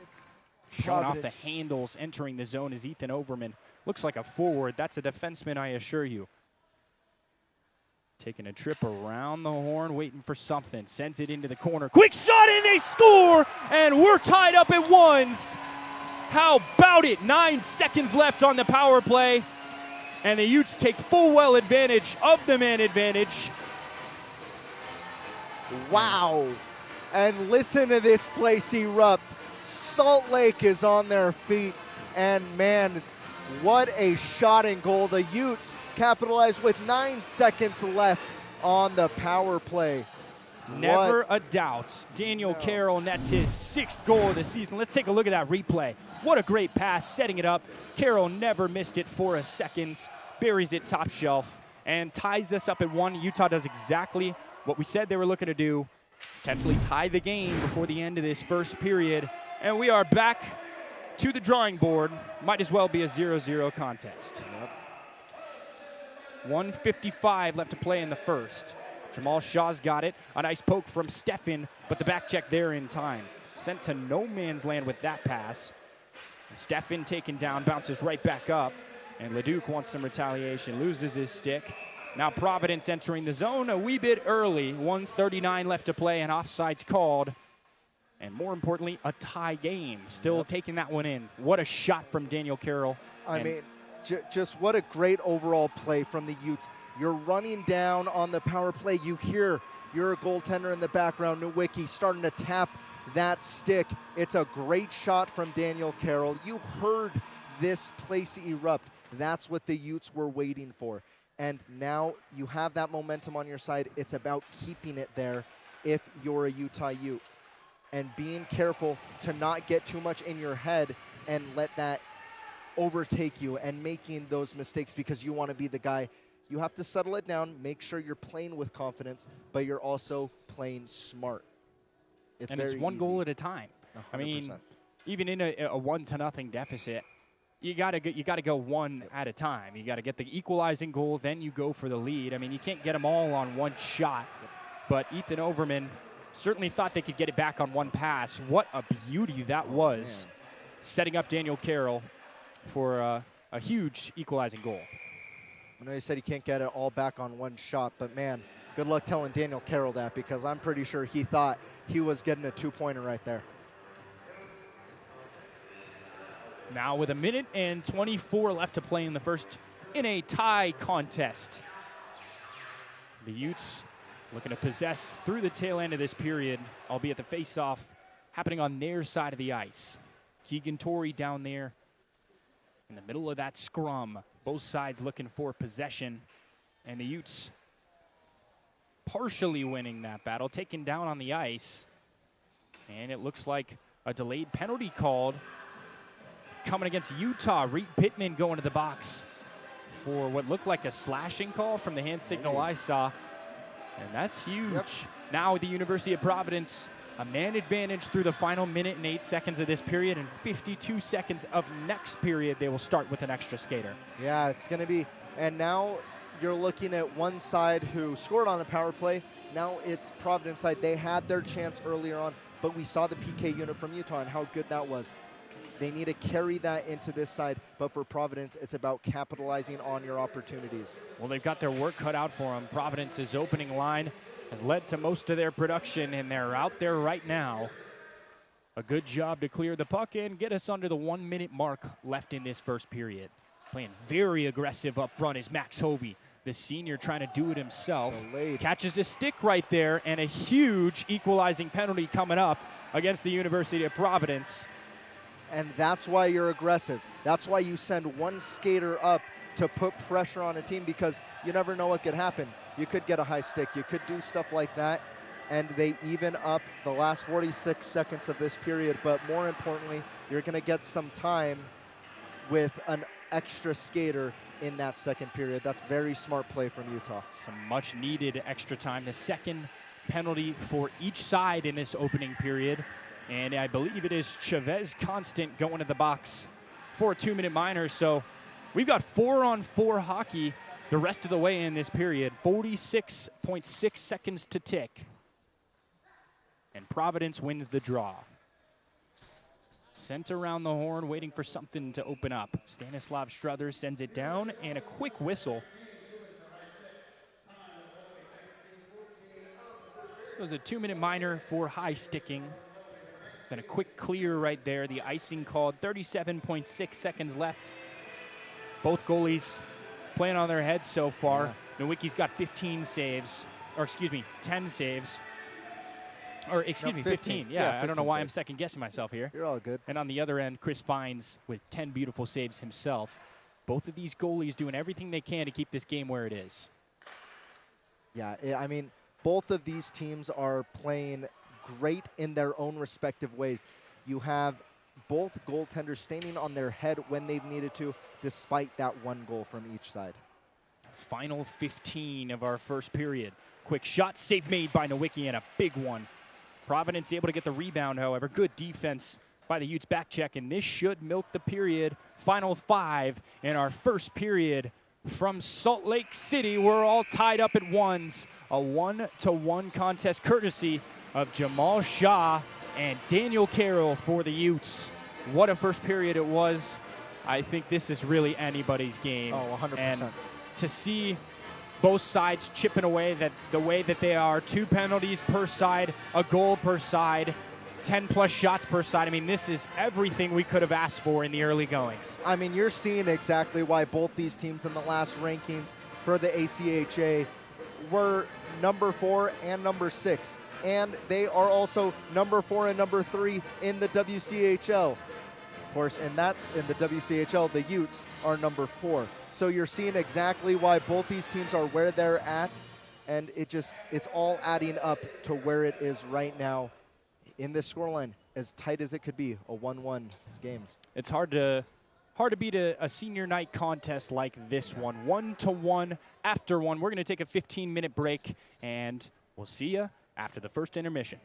showing off the handles, entering the zone is Ethan Overman. Looks like a forward. That's a defenseman, I assure you. Taking a trip around the horn, waiting for something. Sends it into the corner. Quick shot, and they score! And we're tied up at ones. How about it? 9 seconds left on the power play. And the Utes take full well advantage of the man advantage. Wow. And listen to this place erupt. Salt Lake is on their feet. And man, what a shot and goal. The Utes capitalized with 9 seconds left on the power play. Never a doubt. Daniel Carroll nets his 6th goal of the season. Let's take a look at that replay. What a great pass, setting it up. Carroll never missed it for a second. Buries it top shelf and ties us up at 1. Utah does exactly what we said they were looking to do. Potentially tie the game before the end of this first period. And we are back to the drawing board. Might as well be a 0-0 contest. 1:55 left to play in the first. Jamal Shaw's got it. A nice poke from Stefan, but the back check there in time. Sent to no man's land with that pass. And Stefan taken down, bounces right back up. And Leduc wants some retaliation, loses his stick. Now Providence entering the zone a wee bit early. 1:39 left to play, and offsides called. And more importantly, a tie game. Still taking that one in. What a shot from Daniel Carroll. I mean, just what a great overall play from the Utes. You're running down on the power play. You hear your goaltender in the background, Nowicki, starting to tap that stick. It's a great shot from Daniel Carroll. You heard this place erupt. That's what the Utes were waiting for. And now you have that momentum on your side. It's about keeping it there if you're a Utah Ute. And being careful to not get too much in your head and let that overtake you and making those mistakes because you want to be the guy. You have to settle it down, make sure you're playing with confidence, but you're also playing smart. It's one goal at a time. 100%. I mean, even in a 1-0 deficit, you gotta go one at a time. You gotta get the equalizing goal, then you go for the lead. I mean, you can't get them all on one shot. But Ethan Overman certainly thought they could get it back on one pass. What a beauty that was, setting up Daniel Carroll for a huge equalizing goal. I know you said he can't get it all back on one shot, but man, good luck telling Daniel Carroll that, because I'm pretty sure he thought he was getting a 2-pointer right there. Now with 1 minute and 24 left to play in the first in a tie contest. The Utes looking to possess through the tail end of this period, albeit the face-off happening on their side of the ice. Keegan Torrey down there in the middle of that scrum. Both sides looking for possession, and the Utes partially winning that battle, taken down on the ice. And it looks like a delayed penalty called coming against Utah. Reed Pittman going to the box for what looked like a slashing call from the hand signal I saw. And that's huge. Yep. Now the University of Providence, a man advantage through the final minute and 8 seconds of this period, and 52 seconds of next period, they will start with an extra skater. Yeah, it's going to be, and now you're looking at one side who scored on a power play. Now it's Providence side. They had their chance earlier on, but we saw the PK unit from Utah and how good that was. They need to carry that into this side, but for Providence, it's about capitalizing on your opportunities. Well, they've got their work cut out for them. Providence's opening line has led to most of their production, and they're out there right now. A good job to clear the puck and get us under the 1 minute mark left in this first period. Playing very aggressive up front is Max Hovey, the senior, trying to do it himself. Delayed. Catches a stick right there, and a huge equalizing penalty coming up against the University of Providence. And that's why you're aggressive. That's why you send one skater up to put pressure on a team, because you never know what could happen. You could get a high stick. You could do stuff like that. And they even up the last 46 seconds of this period. But more importantly, you're going to get some time with an extra skater in that second period. That's very smart play from Utah. Some much needed extra time. The second penalty for each side in this opening period. And I believe it is Chavez Constant going to the box for a 2 minute minor. So we've got 4-on-4 hockey the rest of the way in this period. 46.6 seconds to tick. And Providence wins the draw. Sent around the horn, waiting for something to open up. Stanislav Struther sends it down, and a quick whistle. So it was a 2 minute minor for high sticking. Then a quick clear right there. The icing called. 37.6 seconds left. Both goalies playing on their heads so far. Yeah. Nowicki's got 15 saves, or excuse me, 10 saves. Or excuse me, 15. Yeah, 15 I don't know why saves. I'm second guessing myself here. You're all good. And on the other end, Chris Fines with 10 beautiful saves himself. Both of these goalies doing everything they can to keep this game where it is. Yeah, I mean, both of these teams are playing great in their own respective ways. You have both goaltenders standing on their head when they've needed to, despite that one goal from each side. Final 15 of our first period. Quick shot, save made by Nowicki, and a big one. Providence able to get the rebound, however. Good defense by the Utes back check, and this should milk the period. Final 5 in our first period from Salt Lake City. We're all tied up at ones. A 1-1 contest courtesy of Jamal Shaw and Daniel Carroll for the Utes. What a first period it was. I think this is really anybody's game. Oh, 100%. And to see both sides chipping away the way that they are, 2 penalties per side, a goal per side, 10-plus shots per side. I mean, this is everything we could have asked for in the early goings. I mean, you're seeing exactly why both these teams in the last rankings for the ACHA were number 4 and number 6. And they are also number 4 and number 3 in the WCHL. Of course, and that's in the WCHL, the Utes are number 4. So you're seeing exactly why both these teams are where they're at, and it's all adding up to where it is right now in this scoreline, as tight as it could be, a 1-1 game. It's hard to beat a senior night contest like this one. 1-1 after one. We're going to take a 15-minute break, and we'll see you after the first intermission.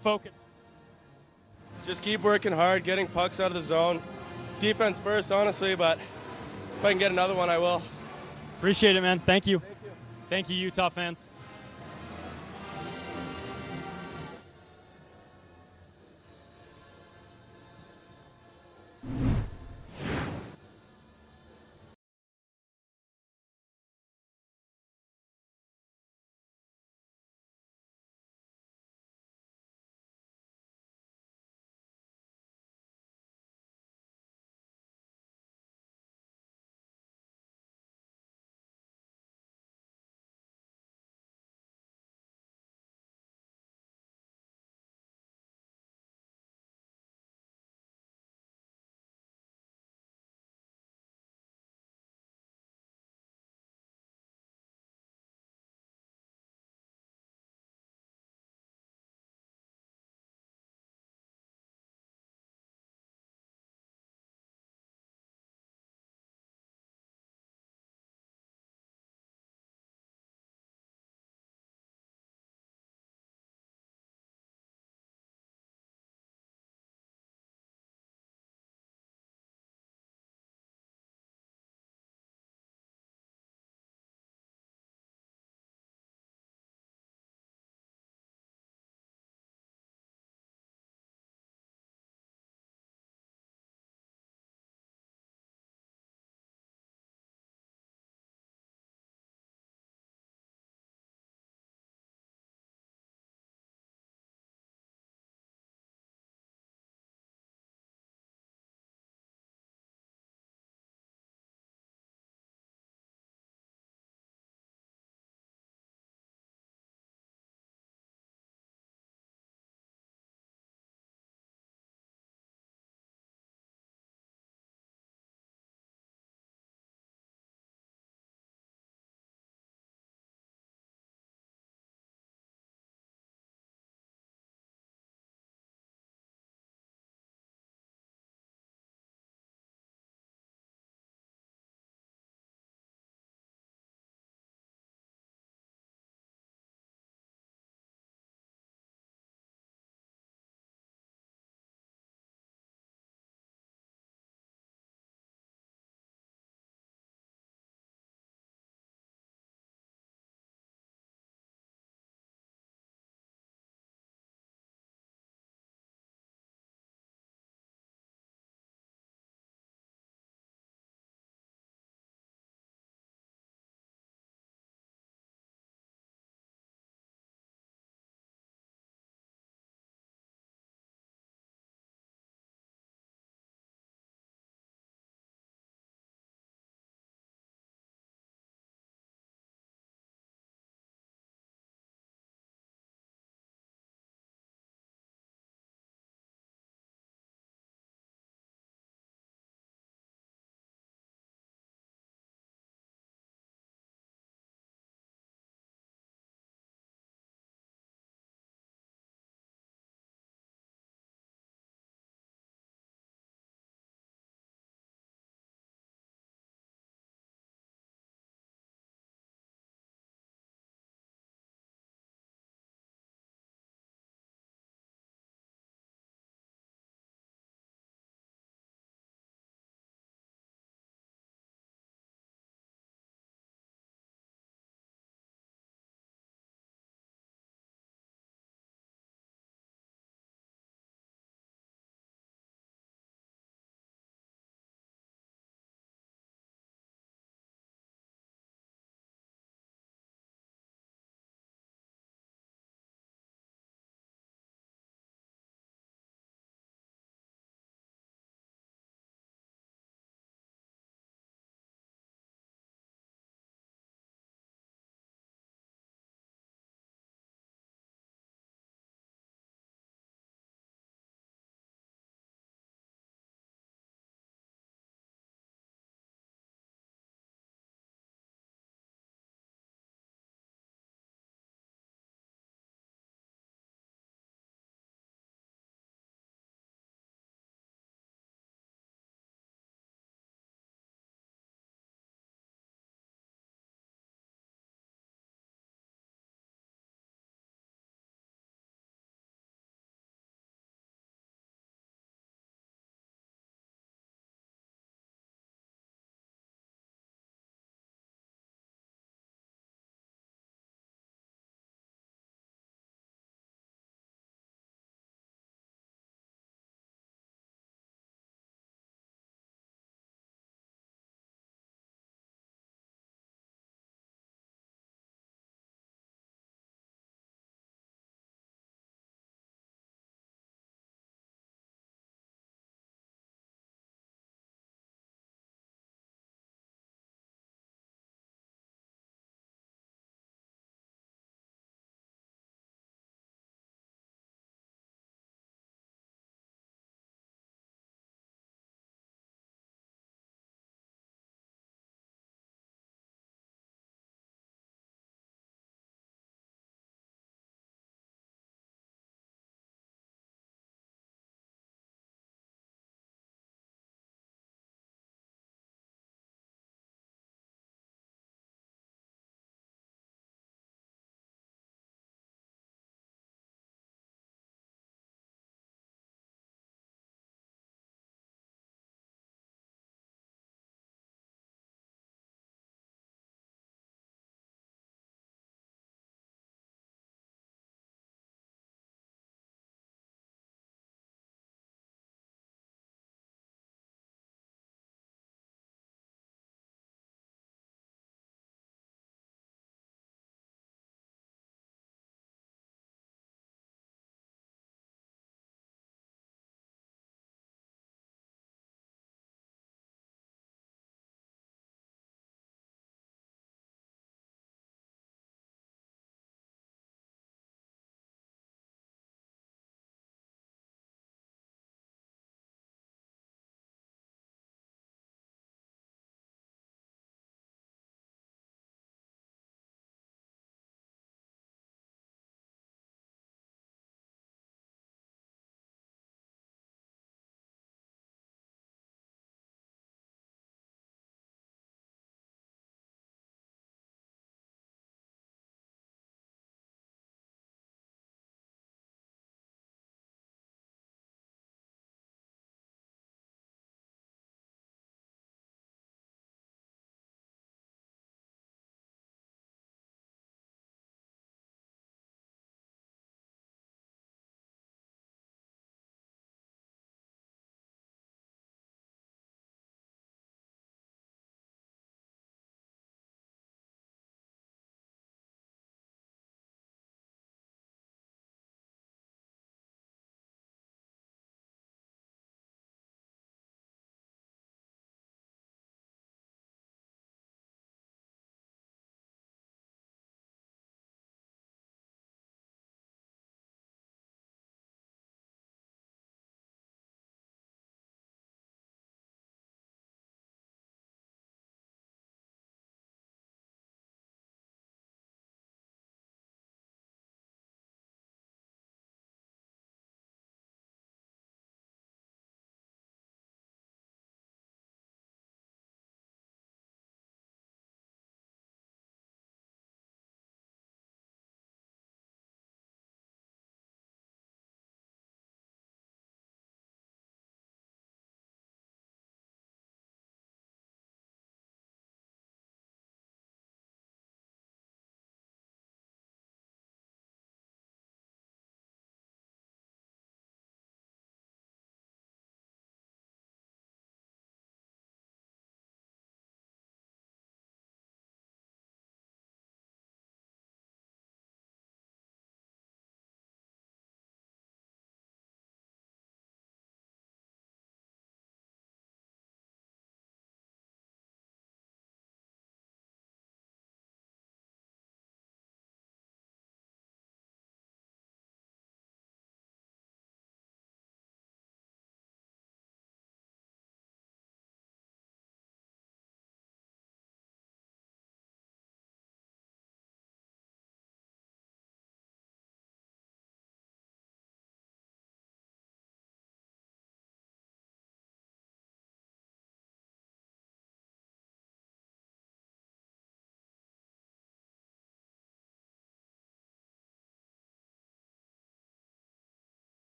Focus. Just keep working hard, getting pucks out of the zone. Defense first, honestly, but if I can get another one, I will. Appreciate it, man. Thank you. Thank you, Utah fans.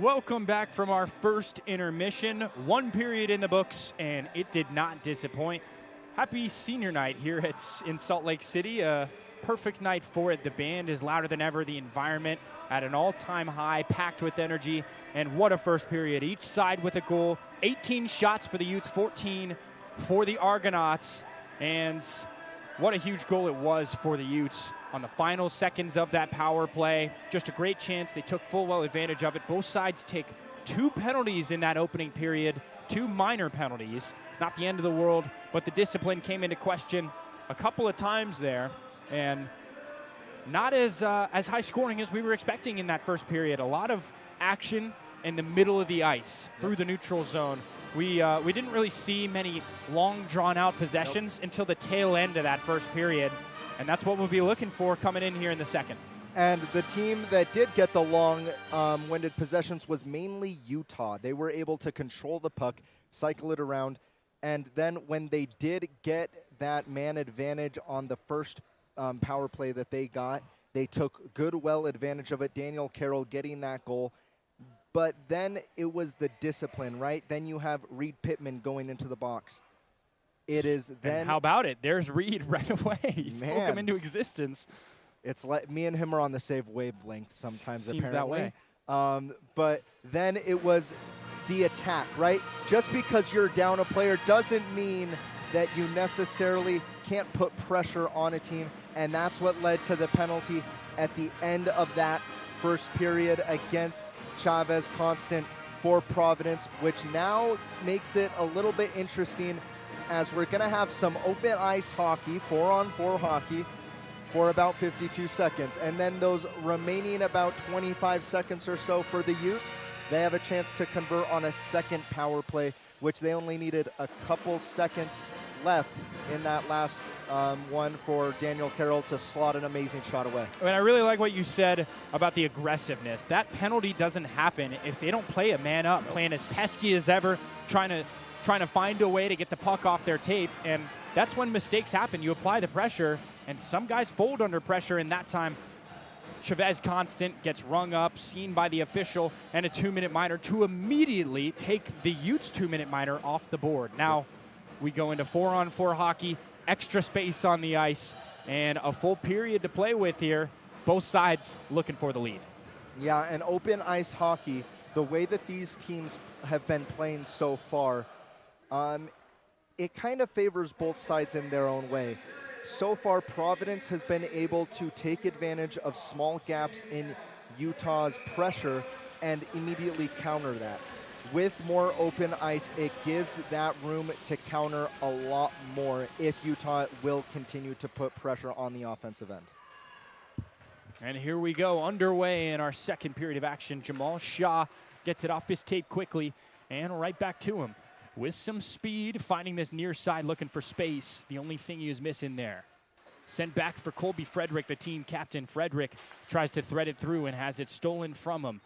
Welcome back from our first intermission. One period in the books, and it did not disappoint. Happy senior night here in Salt Lake City. A perfect night for it. The band is louder than ever. The environment at an all-time high, packed with energy. And what a first period. Each side with a goal. 18 shots for the Utes, 14 for the Argonauts. And what a huge goal it was for the Utes on the final seconds of that power play. Just a great chance. They took full well advantage of it. Both sides take 2 penalties in that opening period, 2 minor penalties. Not the end of the world, but the discipline came into question a couple of times there, and not as high scoring as we were expecting in that first period. A lot of action in the middle of the ice through the neutral zone. We didn't really see many long, drawn-out possessions until the tail end of that first period, and that's what we'll be looking for coming in here in the second. And the team that did get the long-winded possessions was mainly Utah. They were able to control the puck, cycle it around, and then when they did get that man advantage on the first power play that they got, they took good, well advantage of it. Daniel Carroll getting that goal. But then it was the discipline, right? Then you have Reed Pittman going into the box. It is then. And how about it? There's Reed right away. He spoke him into existence. It's like me and him are on the same wavelength sometimes. Seems apparently that way. But then it was the attack, right? Just because you're down a player doesn't mean that you necessarily can't put pressure on a team, and that's what led to the penalty at the end of that first period against Chavez Constant for Providence, which now makes it a little bit interesting as we're going to have some open ice hockey, 4-on-4 hockey, for about 52 seconds. And then those remaining about 25 seconds or so for the Utes, they have a chance to convert on a second power play, which they only needed a couple seconds left in that last one for Daniel Carroll to slot an amazing shot away. I mean, I really like what you said about the aggressiveness. That penalty doesn't happen if they don't play a man up, playing as pesky as ever, trying to find a way to get the puck off their tape, and that's when mistakes happen. You apply the pressure, and some guys fold under pressure, and that time Chavez Constant gets rung up, seen by the official, and a 2-minute minor to immediately take the Utes 2-minute minor off the board. Now we go into 4-on-4 hockey, extra space on the ice, and a full period to play with here. Both sides looking for the lead. Yeah, and open ice hockey, the way that these teams have been playing so far, it kind of favors both sides in their own way. So far, Providence has been able to take advantage of small gaps in Utah's pressure and immediately counter that. With more open ice, it gives that room to counter a lot more if Utah will continue to put pressure on the offensive end. And here we go, underway in our second period of action. Jamal Shaw gets it off his tape quickly and right back to him. With some speed, finding this near side, looking for space. The only thing he was missing there. Sent back for Colby Frederick, the team captain. Frederick tries to thread it through and has it stolen from him.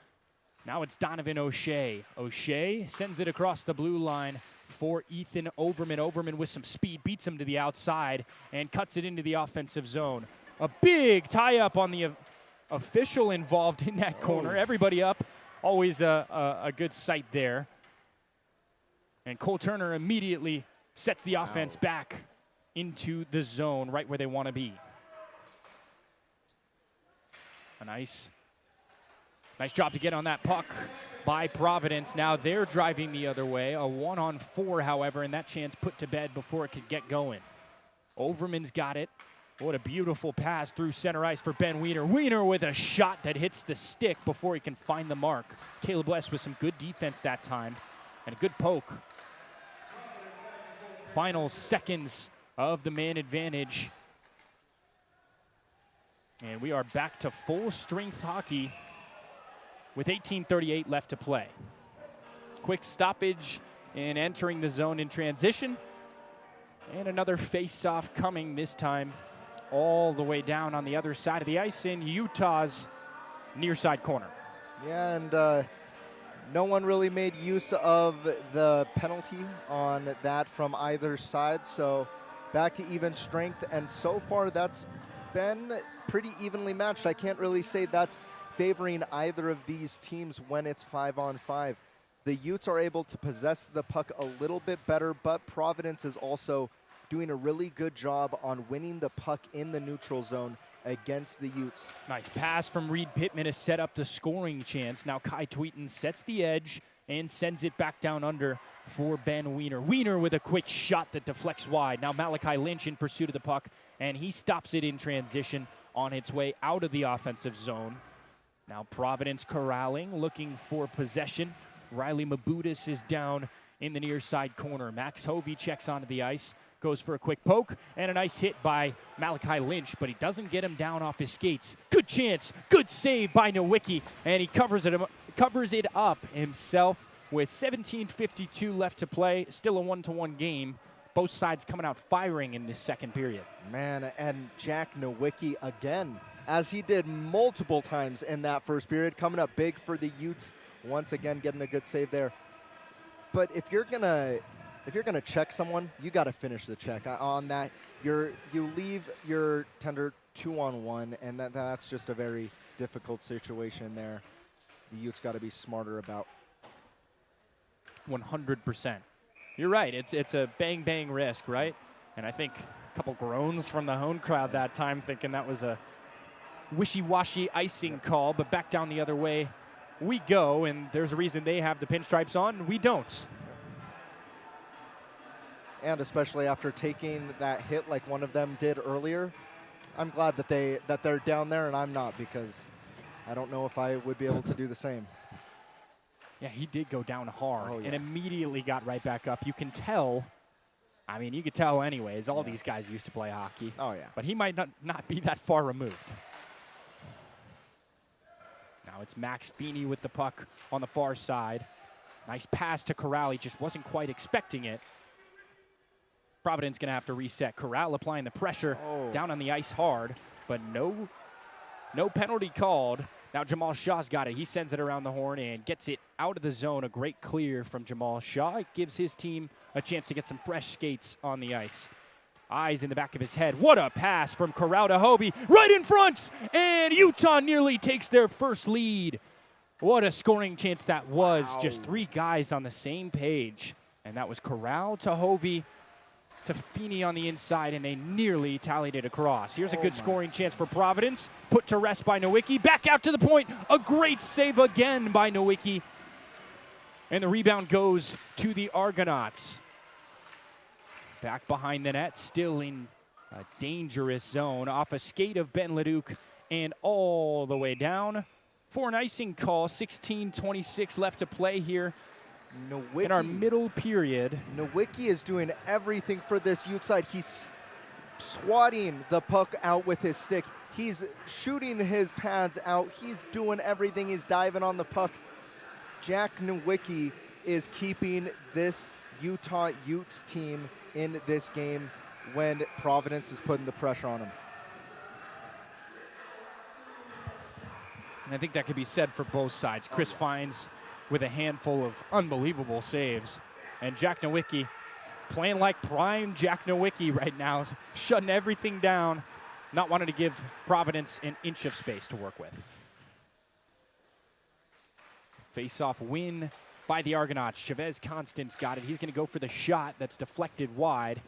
Now it's Donovan O'Shea. O'Shea sends it across the blue line for Ethan Overman. Overman with some speed, beats him to the outside and cuts it into the offensive zone. A big tie-up on the official involved in that corner. Everybody up. Always a good sight there. And Cole Turner immediately sets the offense back into the zone right where they want to be. A nice job to get on that puck by Providence. Now they're driving the other way. A 1-on-4, however, and that chance put to bed before it could get going. Overman's got it. What a beautiful pass through center ice for Ben Wiener. Wiener with a shot that hits the stick before he can find the mark. Caleb West with some good defense that time and a good poke. Final seconds of the man advantage. And we are back to full strength hockey with 18:38 left to play. Quick stoppage in entering the zone in transition. And another face-off coming, this time all the way down on the other side of the ice in Utah's near side corner. Yeah, and no one really made use of the penalty on that from either side, so back to even strength, and so far that's been pretty evenly matched. I can't really say that's favoring either of these teams when it's 5-on-5. The Utes are able to possess the puck a little bit better, but Providence is also doing a really good job on winning the puck in the neutral zone against the Utes. Nice pass from Reed Pittman to set up the scoring chance. Now Kai Tweeten sets the edge and sends it back down under for Ben Wiener. Wiener with a quick shot that deflects wide. Now Malachi Lynch in pursuit of the puck, and he stops it in transition on its way out of the offensive zone. Now Providence corralling, looking for possession. Riley Mabudis is down in the near side corner. Max Hovey checks onto the ice, goes for a quick poke, and a nice hit by Malachi Lynch, but he doesn't get him down off his skates. Good chance, good save by Nowicki, and he covers it up himself with 17:52 left to play. Still a 1-1 game. Both sides coming out firing in this second period. Man, and Jack Nowicki again, as he did multiple times in that first period, coming up big for the Utes. Once again, getting a good save there. But if you're gonna check someone, you got to finish the check on that. You leave your tender 2-on-1, and that's just a very difficult situation there. The Utes got to be smarter about. 100%. You're right. It's a bang risk, right? And I think a couple groans from the home crowd that time, thinking that was a wishy-washy icing call. But back down the other way we go, and there's a reason they have the pinstripes on. We don't. And especially after taking that hit like one of them did earlier, I'm glad that they're down there and I'm not, because I don't know if I would be able to do the same. Yeah, he did go down hard and yeah. immediately got right back up. You can tell. I mean, you could tell anyways. All these guys used to play hockey. Oh, yeah. But he might not be that far removed. Now it's Max Feeney with the puck on the far side. Nice pass to Corral. He just wasn't quite expecting it. Providence going to have to reset. Corral applying the pressure down on the ice hard, but no penalty called. Now Jamal Shaw's got it. He sends it around the horn and gets it out of the zone. A great clear from Jamal Shaw. It gives his team a chance to get some fresh skates on the ice. Eyes in the back of his head. What a pass from Corral to Hovey. Right in front! And Utah nearly takes their first lead. What a scoring chance that was. Wow. Just three guys on the same page. And that was Corral to Hovey to Feeney on the inside, and they nearly tallied it across. Here's a good scoring chance for Providence. Put to rest by Nowicki. Back out to the point. A great save again by Nowicki. And the rebound goes to the Argonauts. Back behind the net, still in a dangerous zone. Off a skate of Ben Leduc and all the way down. For an icing call, 16:26 left to play here. Nowicki, in our middle period. Nowicki is doing everything for this Ute side. He's swatting the puck out with his stick. He's shooting his pads out. He's doing everything. He's diving on the puck. Jack Nowicki is keeping this Utah Utes team in this game when Providence is putting the pressure on him. I think that could be said for both sides. Chris Fines with a handful of unbelievable saves. And Jack Nowicki playing like prime Jack Nowicki right now, shutting everything down, not wanting to give Providence an inch of space to work with. Face-off win by the Argonauts. Chavez Constance got it. He's going to go for the shot that's deflected wide.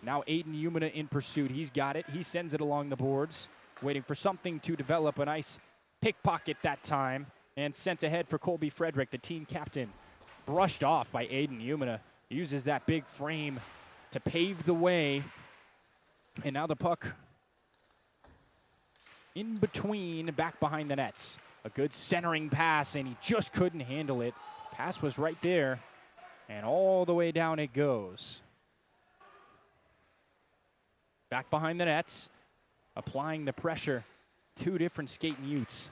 Now Aiden Umina in pursuit. He's got it. He sends it along the boards, waiting for something to develop. A nice pickpocket that time. And sent ahead for Colby Frederick, the team captain. Brushed off by Aiden Umina. Uses that big frame to pave the way. And now the puck in between, back behind the nets. A good centering pass, and he just couldn't handle it. Pass was right there, and all the way down it goes. Back behind the nets, applying the pressure. Two different skating Utes.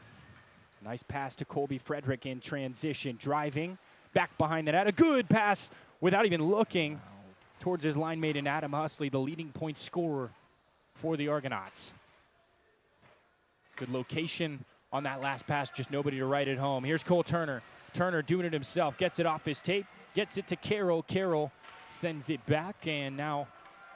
Nice pass to Colby Frederick in transition, driving back behind the net. A good pass without even looking towards his line mate in Adam Husley, the leading point scorer for the Argonauts. Good location on that last pass, just nobody to write it home. Here's Cole Turner. Turner doing it himself, gets it off his tape, gets it to Carroll. Carroll sends it back, and now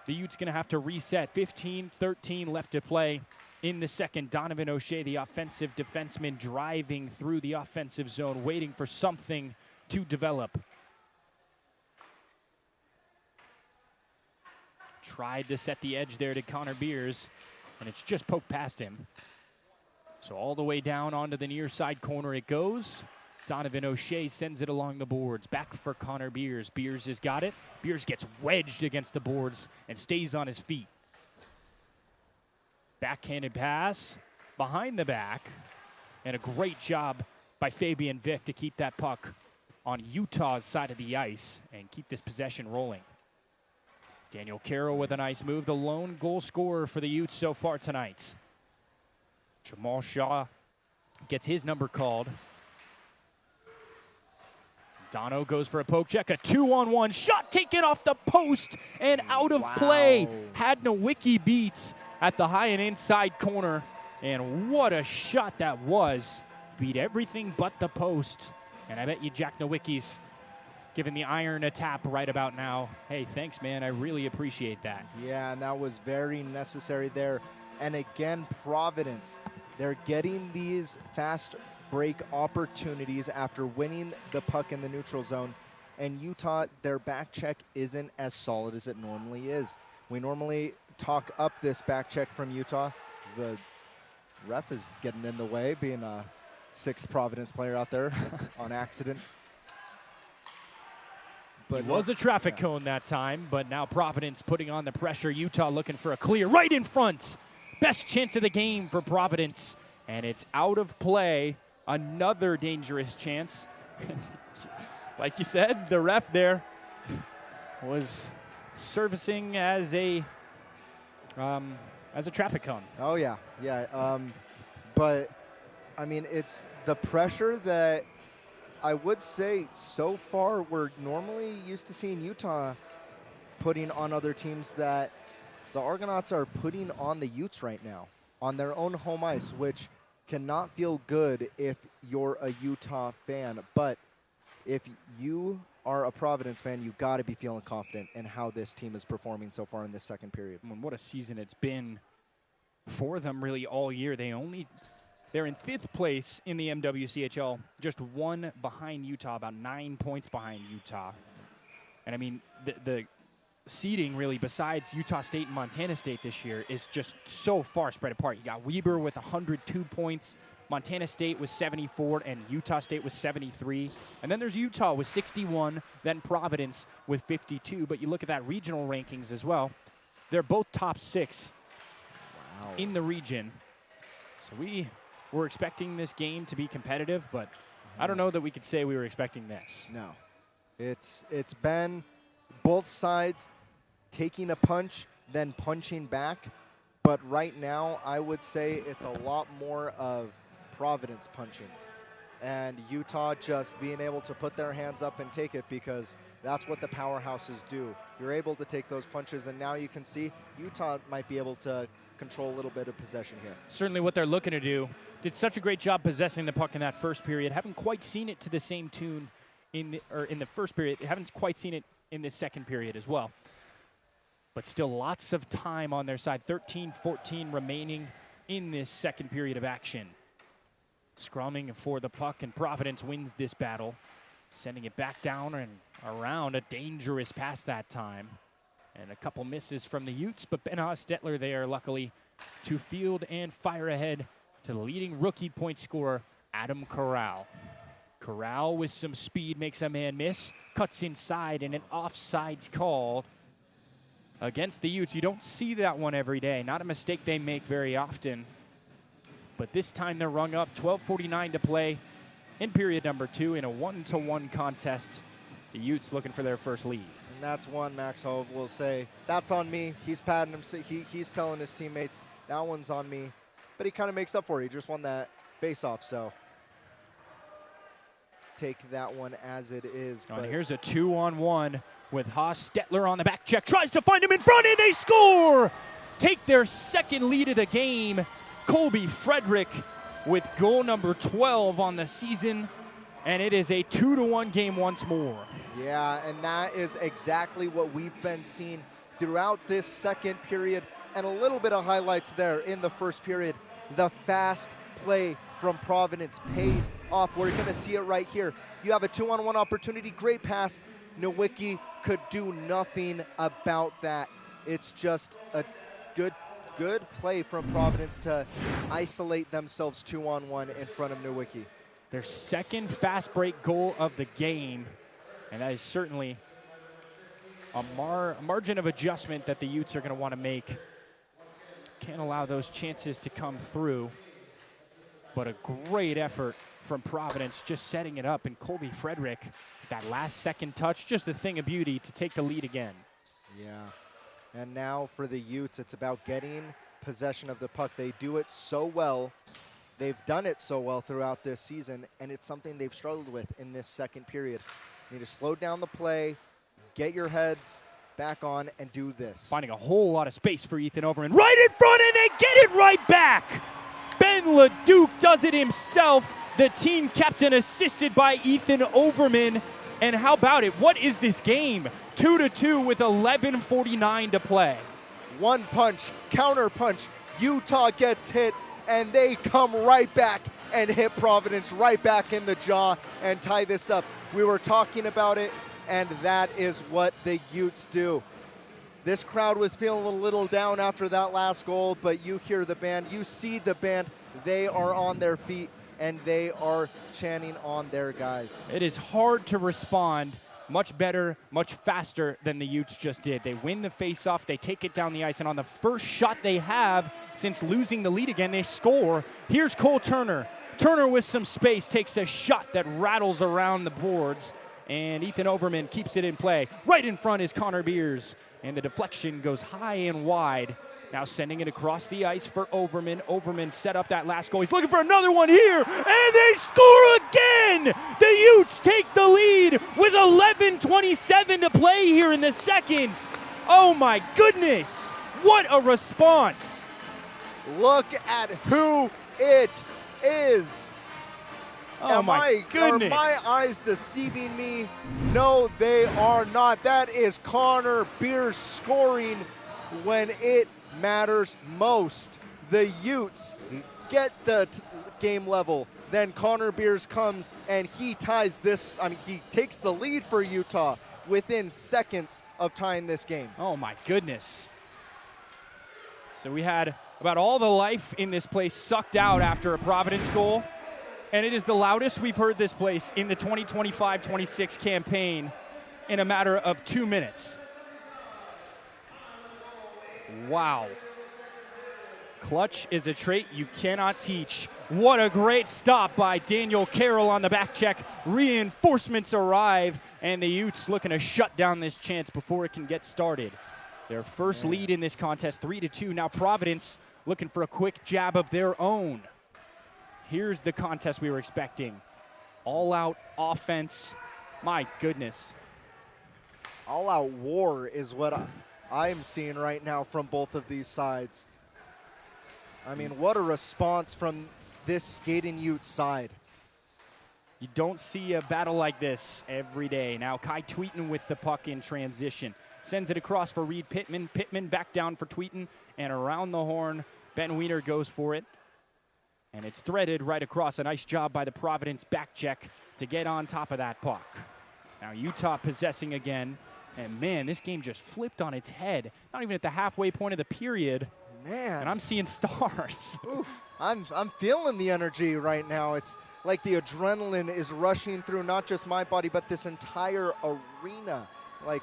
the Utes going to have to reset. 15-13 left to play in the second. Donovan O'Shea, the offensive defenseman, driving through the offensive zone, waiting for something to develop. Tried to set the edge there to Connor Beers, and it's just poked past him. So all the way down onto the near side corner it goes. Donovan O'Shea sends it along the boards. Back for Connor Beers. Beers has got it. Beers gets wedged against the boards and stays on his feet. Backhanded pass behind the back. And a great job by Fabian Vick to keep that puck on Utah's side of the ice and keep this possession rolling. Daniel Carroll with a nice move, the lone goal scorer for the Utes so far tonight. Jamal Shaw gets his number called. Dono goes for a poke check, a 2-on-1 shot taken off the post and out of play. Had Nowicki beat at the high and inside corner, and what a shot that was. Beat everything but the post, and I bet you Jack Nowicki's giving the iron a tap right about now. Hey, thanks, man. I really appreciate that. Yeah, and that was very necessary there. And again, Providence, they're getting these fast break opportunities after winning the puck in the neutral zone. And Utah, their back check isn't as solid as it normally is. We normally talk up this back check from Utah. The ref is getting in the way, being a sixth Providence player out there on accident. But it was a traffic cone that time, but now Providence putting on the pressure. Utah looking for a clear right in front. Best chance of the game for Providence, and it's out of play. Another dangerous chance. Like you said, the ref there was servicing as a traffic cone. Oh, yeah, yeah. But, I mean, it's the pressure that I would say so far we're normally used to seeing Utah putting on other teams that the Argonauts are putting on the Utes right now on their own home ice, which cannot feel good if you're a Utah fan. But if you are a Providence fan, you got to be feeling confident in how this team is performing so far in this second period. What a season it's been for them really all year. They're in 5th place in the MWCHL, just one behind Utah, about 9 points behind Utah. And I mean, the seeding really, besides Utah State and Montana State this year, is just so far spread apart. You got Weber with 102 points, Montana State with 74, and Utah State with 73. And then there's Utah with 61, then Providence with 52. But you look at that regional rankings as well. They're both top 6 in the region. So we're expecting this game to be competitive, but I don't know that we could say we were expecting this. No. It's been both sides taking a punch, then punching back. But right now, I would say it's a lot more of Providence punching. And Utah just being able to put their hands up and take it, because that's what the powerhouses do. You're able to take those punches, and now you can see Utah might be able to control a little bit of possession here. Certainly what they're looking to do. Did such a great job possessing the puck in that first period. Haven't quite seen it to the same tune in the first period. Haven't quite seen it in this second period as well. But still lots of time on their side. 13-14 remaining in this second period of action. Scrumming for the puck, and Providence wins this battle. Sending it back down and around. A dangerous pass that time. And a couple misses from the Utes, but Ben Hostetler there, luckily, to field and fire ahead to the leading rookie point scorer, Adam Corral. Corral with some speed makes a man miss, cuts inside, and an offsides call against the Utes. You don't see that one every day. Not a mistake they make very often. But this time they're rung up. 12:49 to play in period number 2 in a 1-to-1 contest. The Utes looking for their first lead. And that's one Max Hove will say, that's on me. He's patting him. He's telling his teammates, that one's on me. But he kind of makes up for it. He just won that face-off, so take that one as it is. And here's a 2-on-1 with Hostetler on the back check. Tries to find him in front, and they score! Take their second lead of the game. Colby Frederick with goal number 12 on the season. And it is a 2-to-1 game once more. Yeah, and that is exactly what we've been seeing throughout this second period, and a little bit of highlights there in the first period. The fast play from Providence pays off. We're going to see it right here. You have a 2-on-1 opportunity, great pass. Nowicki could do nothing about that. It's just a good play from Providence to isolate themselves 2-on-1 in front of Nowicki. Their second fast break goal of the game, and that is certainly a margin of adjustment that the Utes are going to want to make. Can't allow those chances to come through, but a great effort from Providence just setting it up, and Colby Frederick, that last second touch, just a thing of beauty to take the lead again. Yeah, and now for the Utes, it's about getting possession of the puck. They do it so well. They've done it so well throughout this season, and it's something they've struggled with in this second period. You need to slow down the play, get your heads back on, and do this. Finding a whole lot of space for Ethan Overman. Right in front, and they get it right back. Ben LeDuc does it himself. The team captain assisted by Ethan Overman. And how about it? What is this game? 2-2 with 11:49 to play. One punch, counter punch. Utah gets hit, and they come right back and hit Providence right back in the jaw and tie this up. We were talking about it, and that is what the Utes do. This crowd was feeling a little down after that last goal, but you hear the band, you see the band. They are on their feet, and they are chanting on their guys. It is hard to respond much better, much faster than the Utes just did. They win the faceoff, they take it down the ice, and on the first shot they have since losing the lead again, they score. Here's Cole Turner. Turner with some space takes a shot that rattles around the boards, and Ethan Overman keeps it in play. Right in front is Connor Beers, and the deflection goes high and wide. Now sending it across the ice for Overman. Overman set up that last goal. He's looking for another one here, and they score again! The Utes take the lead with 11:27 to play here in the second. Oh my goodness, what a response. Look at who it is. Oh my goodness. Are my eyes deceiving me? No, they are not. That is Connor Beers scoring when it matters most. The Utes get the game level. Then Connor Beers comes and he ties this. He takes the lead for Utah within seconds of tying this game. Oh my goodness. So we had about all the life in this place sucked out after a Providence goal, and it is the loudest we've heard this place in the 2025-26 campaign in a matter of 2 minutes. Wow. Clutch is a trait you cannot teach. What a great stop by Daniel Carroll on the back check. Reinforcements arrive, and the Utes looking to shut down this chance before it can get started. Their first lead in this contest, 3-2. Now Providence looking for a quick jab of their own. Here's the contest we were expecting. All-out offense. My goodness. All-out war is what I'm seeing right now from both of these sides. I mean, what a response from this skating Ute side. You don't see a battle like this every day. Now Kai Tweeten with the puck in transition. Sends it across for Reed Pittman. Pittman back down for Tweeten, and around the horn, Ben Wiener goes for it. And it's threaded right across. A nice job by the Providence back check to get on top of that puck. Now Utah possessing again. And man, this game just flipped on its head. Not even at the halfway point of the period. Man. And I'm seeing stars. Ooh, I'm feeling the energy right now. It's like the adrenaline is rushing through not just my body, but this entire arena. Like,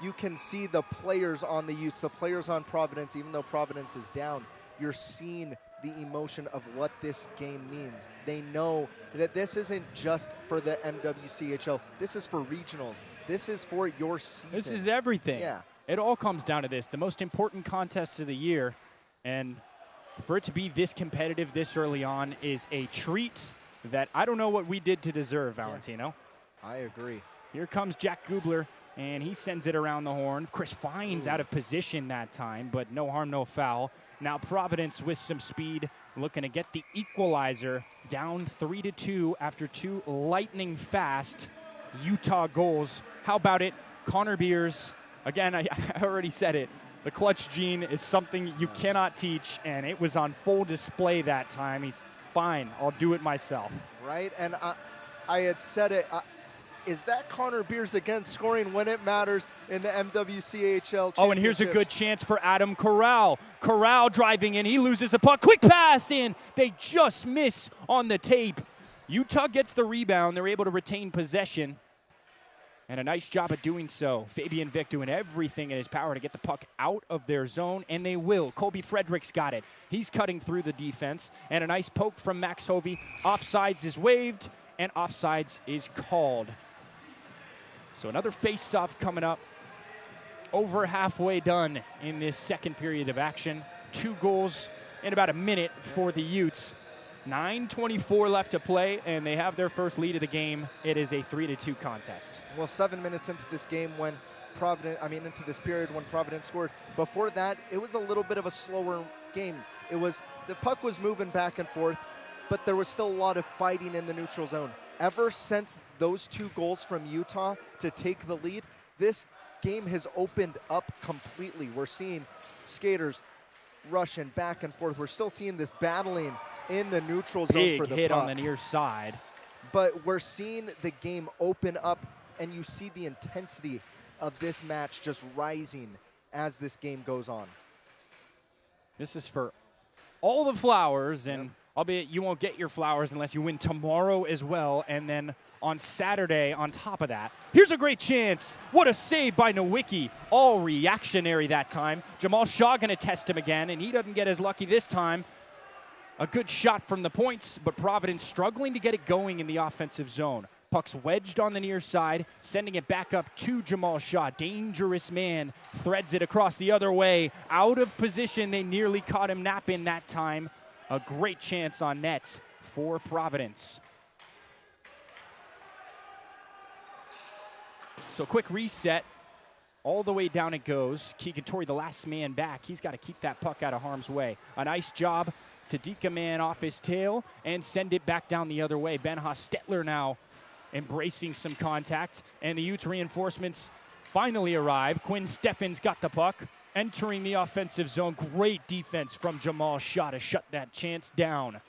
you can see the players on the Utes, the players on Providence, even though Providence is down, you're seeing the emotion of what this game means. They know that this isn't just for the MWCHL. This is for regionals. This is for your season. This is everything. Yeah. It all comes down to this, the most important contest of the year. And for it to be this competitive this early on is a treat that I don't know what we did to deserve, Valentino. Yeah, I agree. Here comes Jack Gubler, and he sends it around the horn. Chris Fines out of position that time, but no harm, no foul. Now Providence with some speed, looking to get the equalizer, down 3-2 after two lightning fast Utah goals. How about it? Connor Beers Again, I already said it. The clutch gene is something you cannot teach, and it was on full display that time. He's fine. I'll do it myself. Right, and I had said it. Is that Connor Beers again scoring when it matters in the MWCHL? Oh, and here's a good chance for Adam Corral. Corral driving in. He loses the puck. Quick pass in. They just miss on the tape. Utah gets the rebound. They're able to retain possession. And a nice job at doing so. Fabian Vick doing everything in his power to get the puck out of their zone, and they will. Colby Fredericks got it. He's cutting through the defense. And a nice poke from Max Hovey. Offsides is waved, and offsides is called. So another face-off coming up. Over halfway done in this second period of action. 2 goals in about a minute for the Utes. 9:24 left to play, and they have their first lead of the game. It is a 3-2 contest. Well, 7 minutes into this game when into this period when Providence scored. Before that, it was a little bit of a slower game. The puck was moving back and forth, but there was still a lot of fighting in the neutral zone. Ever since those 2 goals from Utah to take the lead, this game has opened up completely. We're seeing skaters rushing back and forth. We're still seeing this battling in the neutral zone for the puck. Big hit on the near side. But we're seeing the game open up, and you see the intensity of this match just rising as this game goes on. This is for all the flowers, and albeit you won't get your flowers unless you win tomorrow as well, and then on Saturday on top of that. Here's a great chance. What a save by Nowicki. All reactionary that time. Jamal Shaw going to test him again, and he doesn't get as lucky this time. A good shot from the points, but Providence struggling to get it going in the offensive zone. Puck's wedged on the near side, sending it back up to Jamal Shaw. Dangerous man, threads it across the other way. Out of position, they nearly caught him napping that time. A great chance on nets for Providence. So quick reset. All the way down it goes. Keegan Torrey, the last man back. He's got to keep that puck out of harm's way. A nice job to deke a man off his tail and send it back down the other way. Ben Hostetler now embracing some contact, and the Utes reinforcements finally arrive. Quinn Steffens got the puck, entering the offensive zone. Great defense from Jamal Shaw to shut that chance down.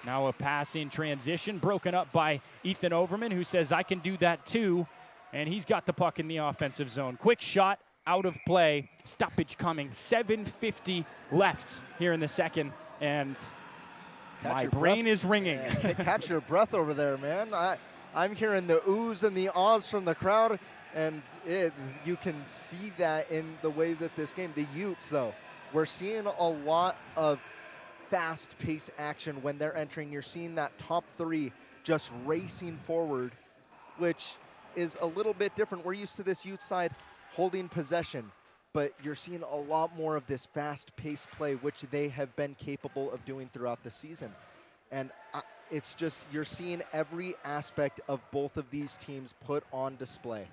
Now a pass in transition, broken up by Ethan Overman, who says, I can do that too, and he's got the puck in the offensive zone. Quick shot, out of play, stoppage coming. 7:50 left here in the second. And my brain is ringing. Yeah, catch your breath over there, man. I'm hearing the oohs and the ahs from the crowd, and you can see that in the way that this game, the Utes, though, we're seeing a lot of fast-paced action when they're entering. You're seeing that top 3 just racing forward, which is a little bit different. We're used to this Ute side holding possession, but you're seeing a lot more of this fast-paced play, which they have been capable of doing throughout the season. And it's just, you're seeing every aspect of both of these teams put on display.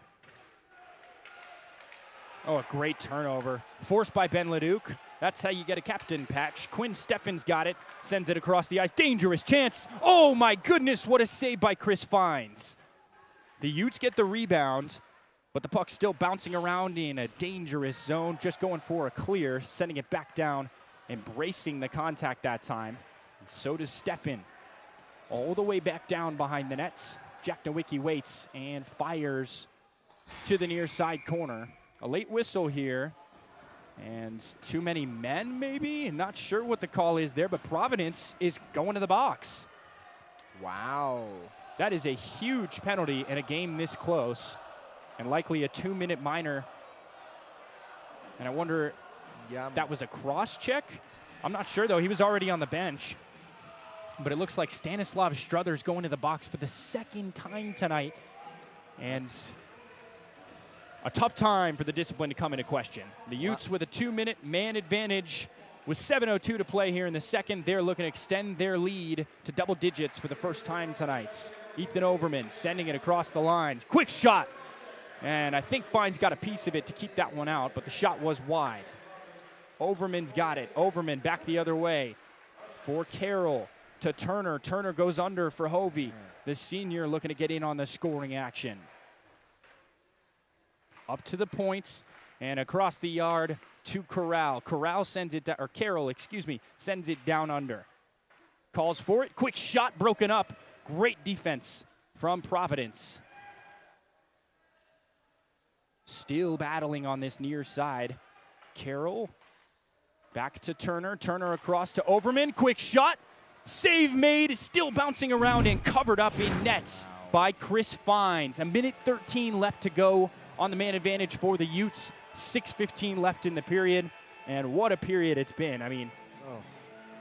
Oh, a great turnover. Forced by Ben Leduc. That's how you get a captain patch. Quinn Steffens got it, sends it across the ice. Dangerous chance. Oh, my goodness, what a save by Chris Fines. The Utes get the rebound, but the puck's still bouncing around in a dangerous zone, just going for a clear, sending it back down, embracing the contact that time. And so does Steffen. All the way back down behind the nets. Jack Nowicki waits and fires to the near side corner. A late whistle here, and too many men maybe? Not sure what the call is there, but Providence is going to the box. Wow. That is a huge penalty in a game this close, and likely a 2-minute minor. And I wonder if that was a cross check? I'm not sure, though. He was already on the bench. But it looks like Stanislav Struther's going to the box for the second time tonight. And a tough time for the discipline to come into question. The Utes with a 2-minute man advantage with 7:02 to play here in the second. They're looking to extend their lead to double digits for the first time tonight. Ethan Overman sending it across the line. Quick shot. And I think Fines got a piece of it to keep that one out, but the shot was wide. Overman's got it. Overman back the other way for Carroll to Turner. Turner goes under for Hovey. The senior looking to get in on the scoring action. Up to the points. And across the yard to Corral. Corral sends it, or Carroll, excuse me, sends it down under. Calls for it. Quick shot broken up. Great defense from Providence. Still battling on this near side. Carroll back to Turner. Turner across to Overman. Quick shot. Save made. Still bouncing around and covered up in nets by Chris Fines. A minute 13 left to go on the man advantage for the Utes. 6:15 left in the period. And what a period it's been. I mean,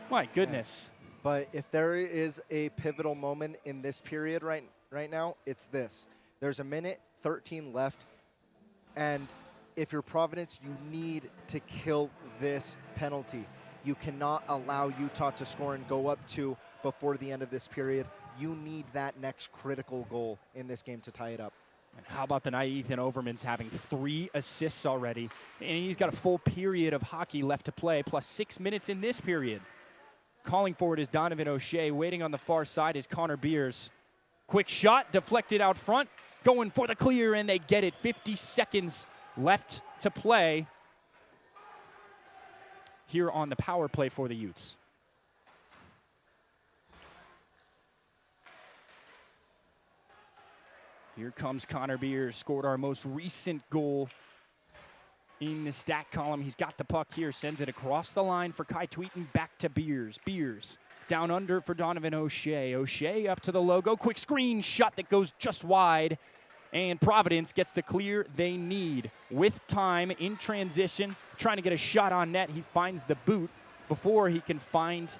my goodness. Man. But if there is a pivotal moment in this period right now, it's this. There's a minute 13 left. And if you're Providence, you need to kill this penalty. You cannot allow Utah to score and go up 2 before the end of this period. You need that next critical goal in this game to tie it up. And how about the night Ethan Overman's having 3 assists already. And he's got a full period of hockey left to play, plus 6 minutes in this period. Calling for it is Donovan O'Shea. Waiting on the far side is Connor Beers. Quick shot, deflected out front. Going for the clear, and they get it. 50 seconds left to play here on the power play for the Utes. Here comes Connor Beers, scored our most recent goal in the stat column. He's got the puck here, sends it across the line for Kai Tweeten, back to Beers. Beers down under for Donovan O'Shea. O'Shea up to the logo, quick screen shot that goes just wide. And Providence gets the clear they need. With time in transition, trying to get a shot on net. He finds the boot before he can find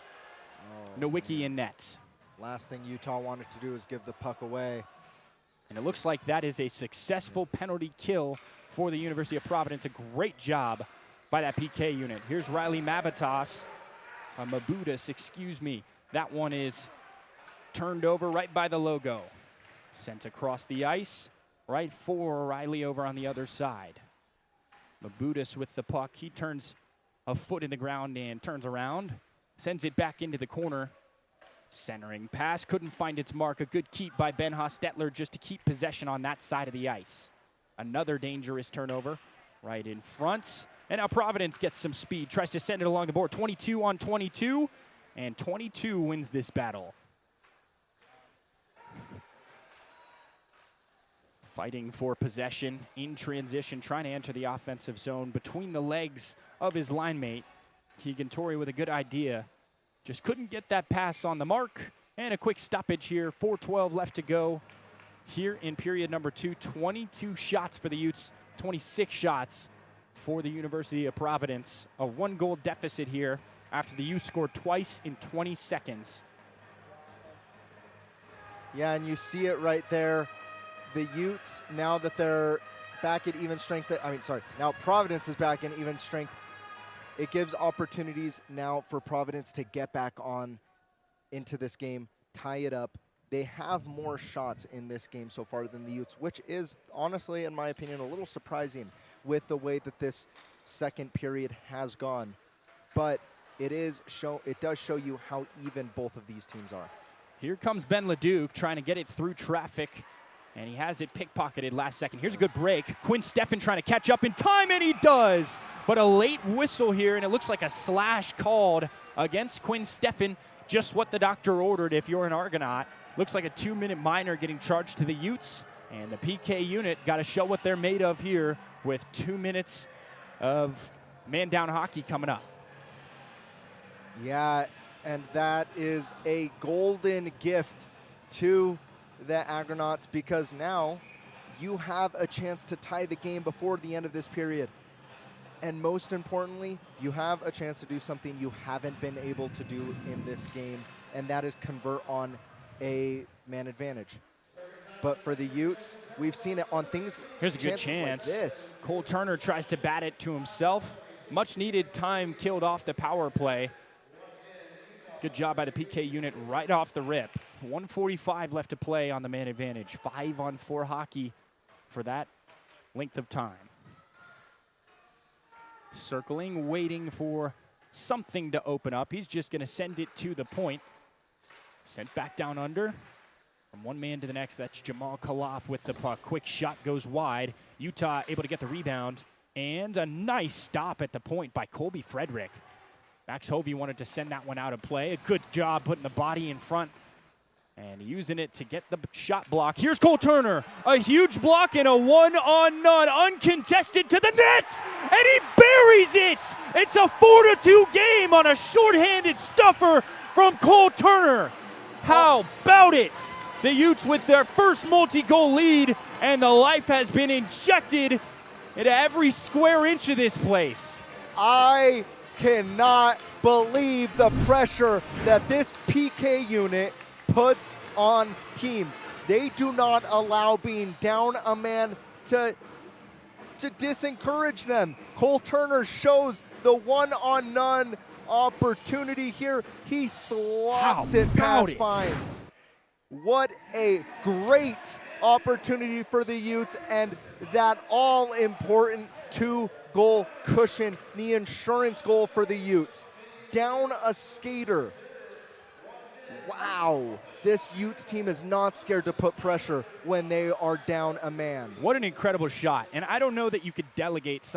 Nowicki in net. Last thing Utah wanted to do is give the puck away. And it looks like that is a successful penalty kill for the University of Providence. A great job by that PK unit. Here's Riley Mabutas, excuse me. That one is turned over right by the logo. Sent across the ice. Right for Riley over on the other side. Mabutas with the puck. He turns a foot in the ground and turns around. Sends it back into the corner. Centering pass. Couldn't find its mark. A good keep by Ben Hostetler just to keep possession on that side of the ice. Another dangerous turnover right in front. And now Providence gets some speed. Tries to send it along the board. 22 on 22. And 22 wins this battle. Fighting for possession in transition, trying to enter the offensive zone between the legs of his line mate. Keegan Torrey with a good idea. Just couldn't get that pass on the mark. And a quick stoppage here. 4:12 left to go here in period number 2. 22 shots for the Utes, 26 shots for the University of Providence. A 1-goal deficit here after the Utes scored twice in 20 seconds. Yeah, and you see it right there. The Utes, now that they're back at even strength, now Providence is back in even strength. It gives opportunities now for Providence to get back on into this game, tie it up. They have more shots in this game so far than the Utes, which is honestly, in my opinion, a little surprising with the way that this second period has gone. But it does show you how even both of these teams are. Here comes Ben Leduc trying to get it through traffic. And he has it pickpocketed last second. Here's a good break. Quinn Steffen trying to catch up in time, and he does. But a late whistle here, and it looks like a slash called against Quinn Steffen. Just what the doctor ordered if you're an Argonaut. Looks like a 2-minute minor getting charged to the Utes. And the PK unit got to show what they're made of here with 2 minutes of man-down hockey coming up. Yeah, and that is a golden gift to the Argonauts, because now you have a chance to tie the game before the end of this period. And most importantly, you have a chance to do something you haven't been able to do in this game, and that is convert on a man advantage. But for the Utes, we've seen it on things. Here's a good chance. Like this. Cole Turner tries to bat it to himself. Much needed time killed off the power play. Good job by the PK unit right off the rip. 1:45 left to play on the man advantage. 5-on-4 hockey for that length of time. Circling, waiting for something to open up. He's just going to send it to the point. Sent back down under. From one man to the next, that's Jamal Kaloff with the puck. Quick shot goes wide. Utah able to get the rebound. And a nice stop at the point by Colby Frederick. Max Hovey wanted to send that one out of play. A good job putting the body in front and using it to get the shot block. Here's Cole Turner, a huge block and a one-on-none, uncontested to the net, and he buries it. It's a 4-2 game on a shorthanded stuffer from Cole Turner. How about it? The Utes with their first multi-goal lead, and the life has been injected into every square inch of this place. I cannot believe the pressure that this PK unit puts on teams. They do not allow being down a man to disencourage them. Cole Turner shows the one-on-none opportunity here. He slots it past Fines. What a great opportunity for the Utes, and that all-important 2-goal cushion, the insurance goal for the Utes. Down a skater. Wow, this Utes team is not scared to put pressure when they are down a man. What an incredible shot. And I don't know that you could delegate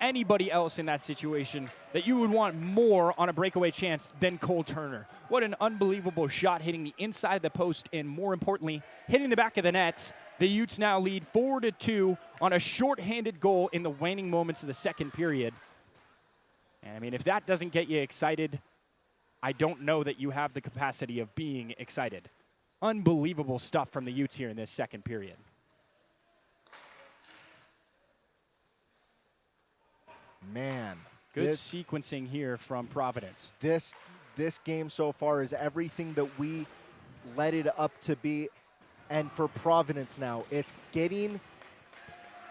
anybody else in that situation that you would want more on a breakaway chance than Cole Turner. What an unbelievable shot, hitting the inside of the post and, more importantly, hitting the back of the net. The Utes now lead 4-2 on a shorthanded goal in the waning moments of the second period. And I mean, if that doesn't get you excited, I don't know that you have the capacity of being excited. Unbelievable stuff from the Utes here in this second period. Man. Good sequencing here from Providence. This game so far is everything that we led it up to be. And for Providence now, it's getting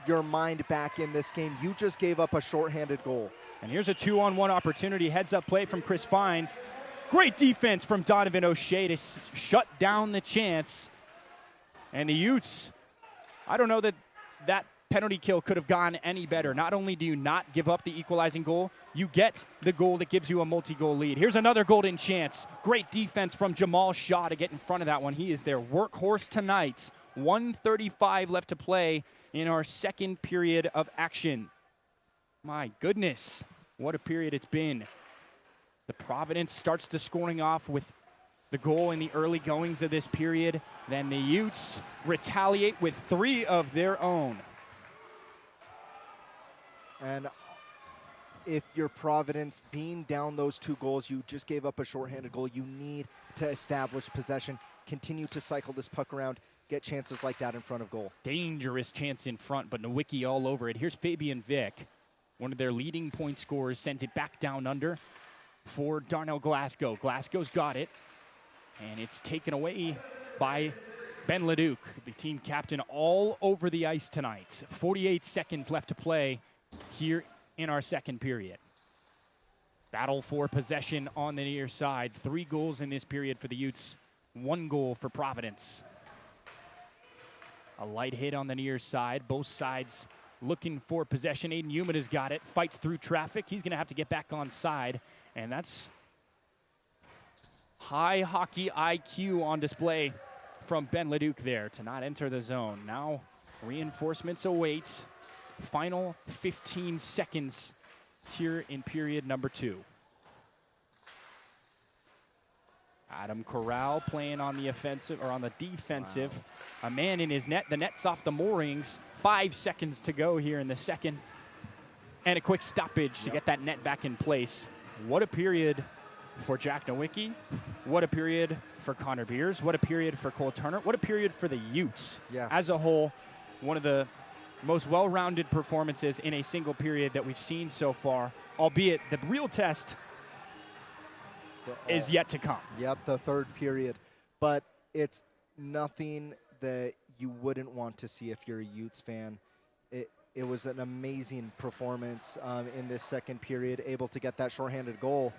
your mind back in this game. You just gave up a shorthanded goal. And here's a 2-on-1 opportunity. Heads-up play from Chris Fines. Great defense from Donovan O'Shea to shut down the chance. And the Utes, I don't know that penalty kill could have gone any better. Not only do you not give up the equalizing goal, you get the goal that gives you a multi-goal lead. Here's another golden chance. Great defense from Jamal Shaw to get in front of that one. He is their workhorse tonight. 1:35 left to play in our second period of action. My goodness, what a period it's been. The Providence starts the scoring off with the goal in the early goings of this period. Then the Utes retaliate with 3 of their own. And if you're Providence, being down those 2 goals, you just gave up a shorthanded goal. You need to establish possession, continue to cycle this puck around, get chances like that in front of goal. Dangerous chance in front, but Nowicki all over it. Here's Fabian Vick, one of their leading point scorers, sends it back down under for Darnell Glasgow. Glasgow's got it, and it's taken away by Ben Leduc, the team captain, all over the ice tonight. 48 seconds left to play here in our second period. Battle for possession on the near side. 3 goals in this period for the Utes, 1 goal for Providence. A light hit on the near side. Both sides looking for possession. Aiden Heumann has got it, fights through traffic. He's going to have to get back on side, and that's high hockey IQ on display from Ben Leduc there to not enter the zone. Now reinforcements await. Final 15 seconds here in period number 2. Adam Corral playing on the offensive, or on the defensive. Wow. A man in his net. The net's off the moorings. 5 seconds to go here in the second. And a quick stoppage to get that net back in place. What a period for Jack Nowicki. What a period for Connor Beers. What a period for Cole Turner. What a period for the Utes. Yes. As a whole, one of the most well-rounded performances in a single period that we've seen so far, albeit the real test is yet to come. Yep, the third period. But it's nothing that you wouldn't want to see if you're a Utes fan. It was an amazing performance in this second period, able to get that shorthanded goal.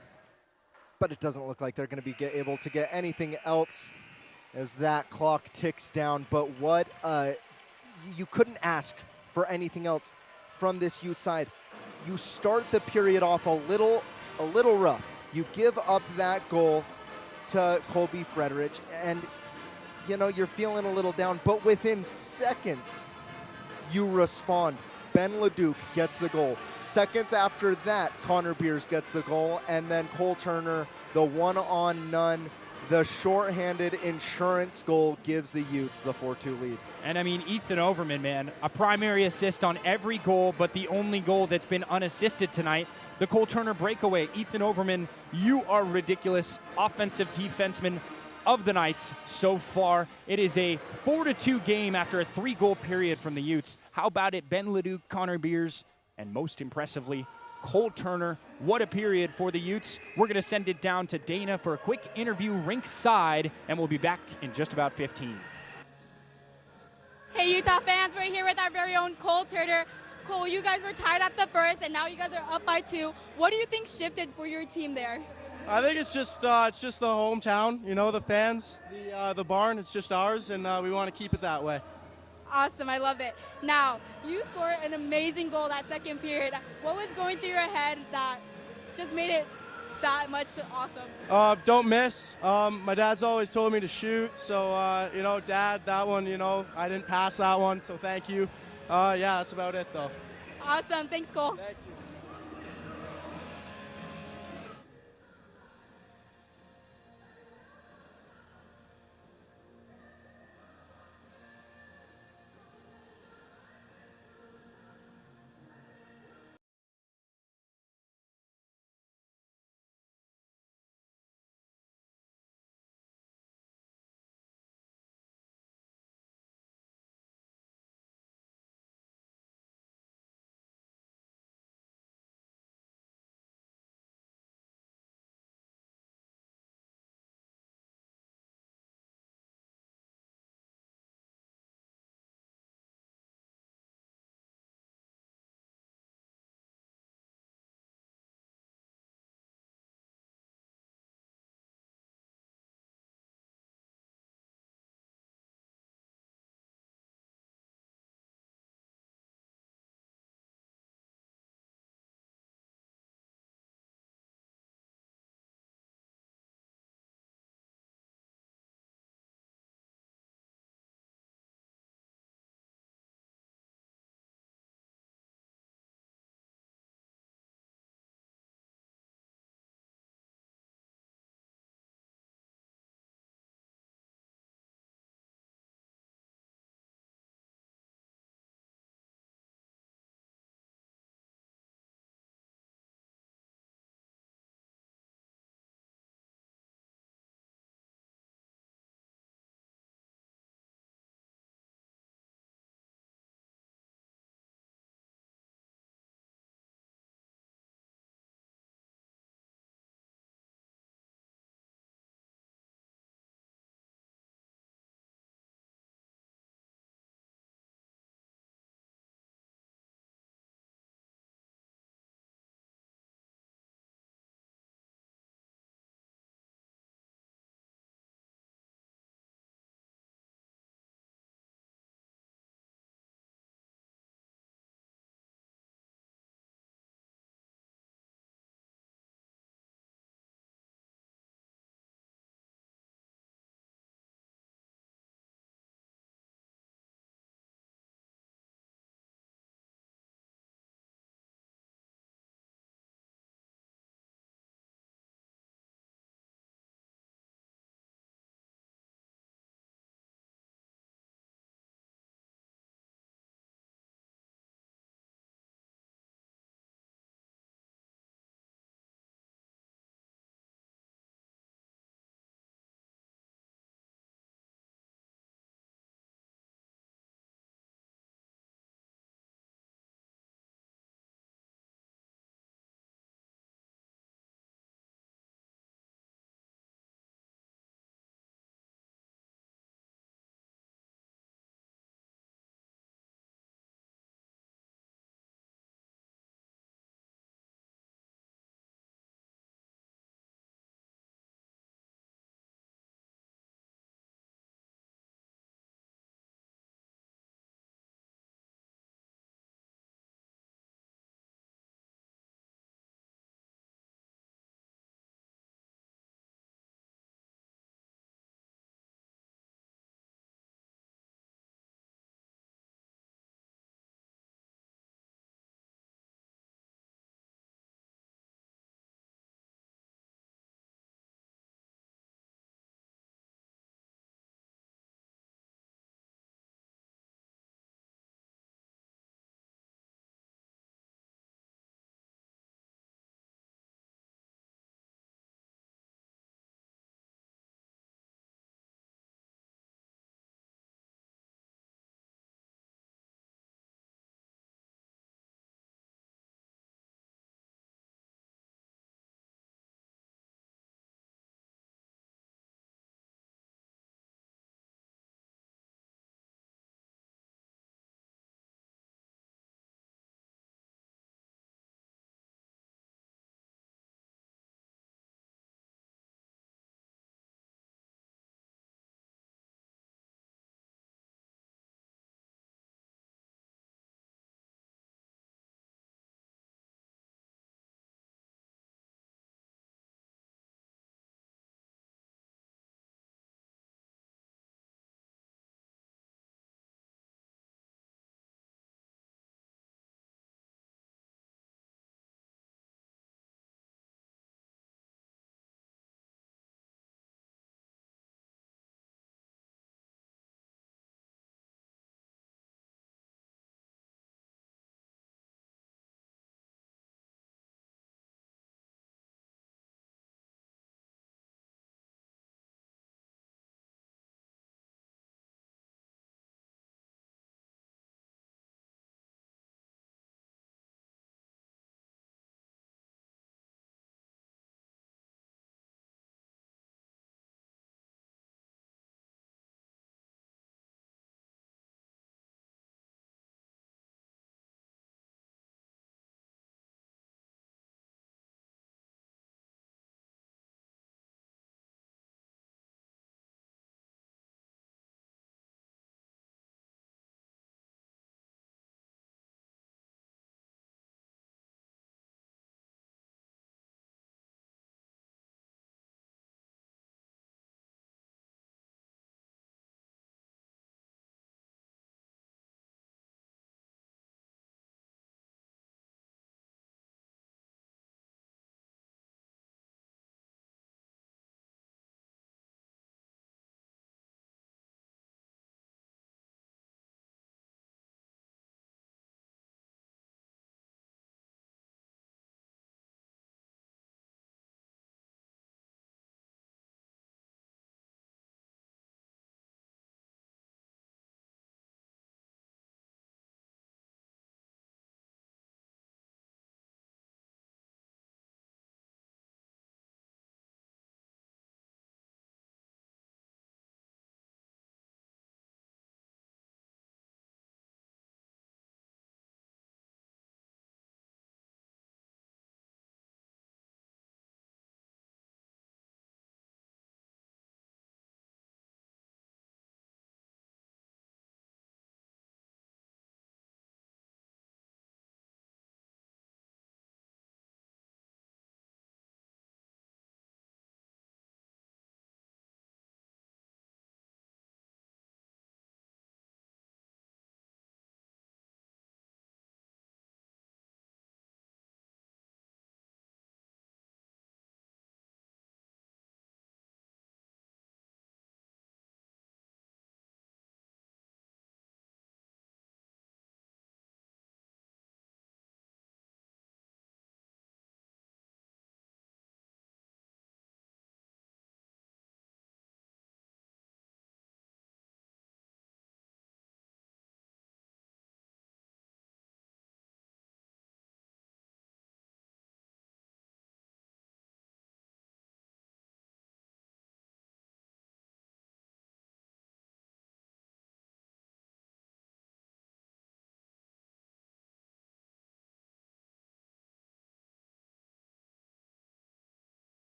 But it doesn't look like they're going to be able to get anything else as that clock ticks down. But what you couldn't ask for anything else from this Utes side. You start the period off a little rough. You give up that goal to Colby Frederick, and you know you're feeling a little down, but within seconds you respond. Ben Leduc gets the goal. Seconds after that, Connor Beers gets the goal, and then Cole Turner, the one-on-none, the shorthanded insurance goal gives the Utes the 4-2 lead. And I mean, Ethan Overman, man, a primary assist on every goal, but the only goal that's been unassisted tonight, the Cole Turner breakaway. Ethan Overman, you are ridiculous offensive defenseman of the Knights so far. It is a 4-2 game after a 3-goal period from the Utes. How about it, Ben Leduc, Connor Beers, and most impressively, Cole Turner. What a period for the Utes. We're going to send it down to Dana for a quick interview rinkside, and we'll be back in just about 15. Hey, Utah fans, we're here with our very own Cole Turner. Cole, you guys were tied at the first, and now you guys are up by 2. What do you think shifted for your team there? I think it's just the hometown, you know, the fans, the barn. It's just ours, and we want to keep it that way. Awesome, I love it. Now, you scored an amazing goal that second period. What was going through your head that just made it that much awesome? Don't miss. My dad's always told me to shoot, so, you know, Dad, that one, you know, I didn't pass that one, so thank you. Yeah, that's about it, though. Awesome, thanks, Cole. Thank you.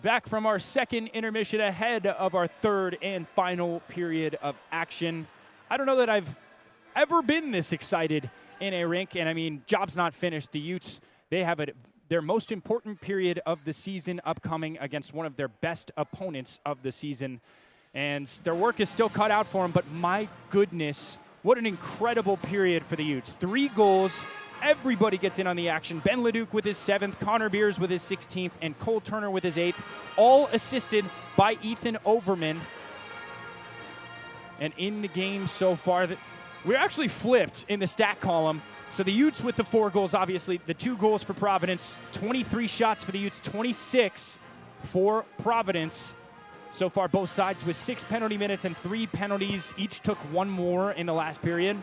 Back from our second intermission ahead of our third and final period of action. I don't know that I've ever been this excited in a rink, and I mean, job's not finished. The Utes, they have their most important period of the season upcoming against one of their best opponents of the season, and their work is still cut out for them, but my goodness, what an incredible period for the Utes. 3 goals. Everybody gets in on the action. Ben Leduc with his 7th, Connor Beers with his 16th, and Cole Turner with his 8th, all assisted by Ethan Overman. And in the game so far, we're actually flipped in the stat column. So the Utes with the 4 goals, obviously. The 2 goals for Providence, 23 shots for the Utes, 26 for Providence. So far, both sides with 6 penalty minutes and 3 penalties. Each took 1 more in the last period.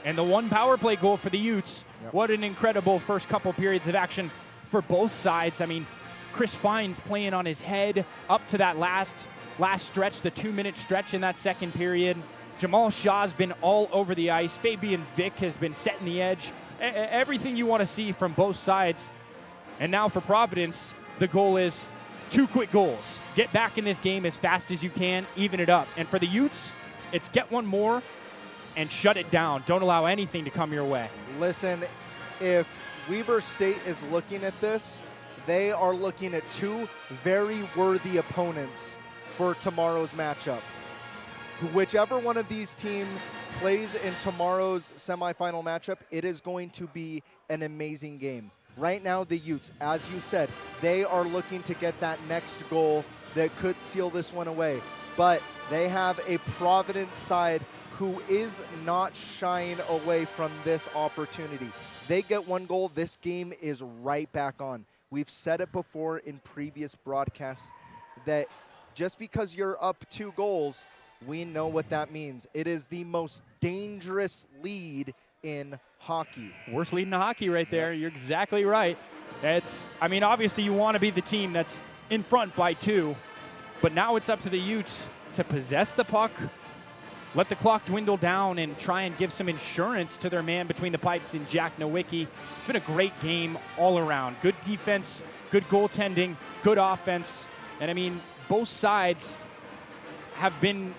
And the 1 power play goal for the Utes. Yep. What an incredible first couple periods of action for both sides. I mean, Chris Fiennes playing on his head up to that last stretch, the 2-minute stretch in that second period. Jamal Shaw's been all over the ice. Fabian Vick has been setting the edge. Everything you want to see from both sides. And now for Providence, the goal is 2 quick goals. Get back in this game as fast as you can, even it up. And for the Utes, it's get 1 more and shut it down. Don't allow anything to come your way. Listen, if Weber State is looking at this, they are looking at 2 very worthy opponents for tomorrow's matchup. Whichever one of these teams plays in tomorrow's semifinal matchup, it is going to be an amazing game. Right now, the Utes, as you said, they are looking to get that next goal that could seal this one away. But they have a Providence side who is not shying away from this opportunity. They get 1 goal, this game is right back on. We've said it before in previous broadcasts that just because you're up 2 goals, we know what that means. It is the most dangerous lead in hockey. Worst lead in hockey right there. You're exactly right. I mean, obviously you want to be the team that's in front by 2, but now it's up to the Utes to possess the puck, let the clock dwindle down, and try and give some insurance to their man between the pipes in Jack Nowicki. It's been a great game all around. Good defense, good goaltending, good offense. And I mean, both sides have been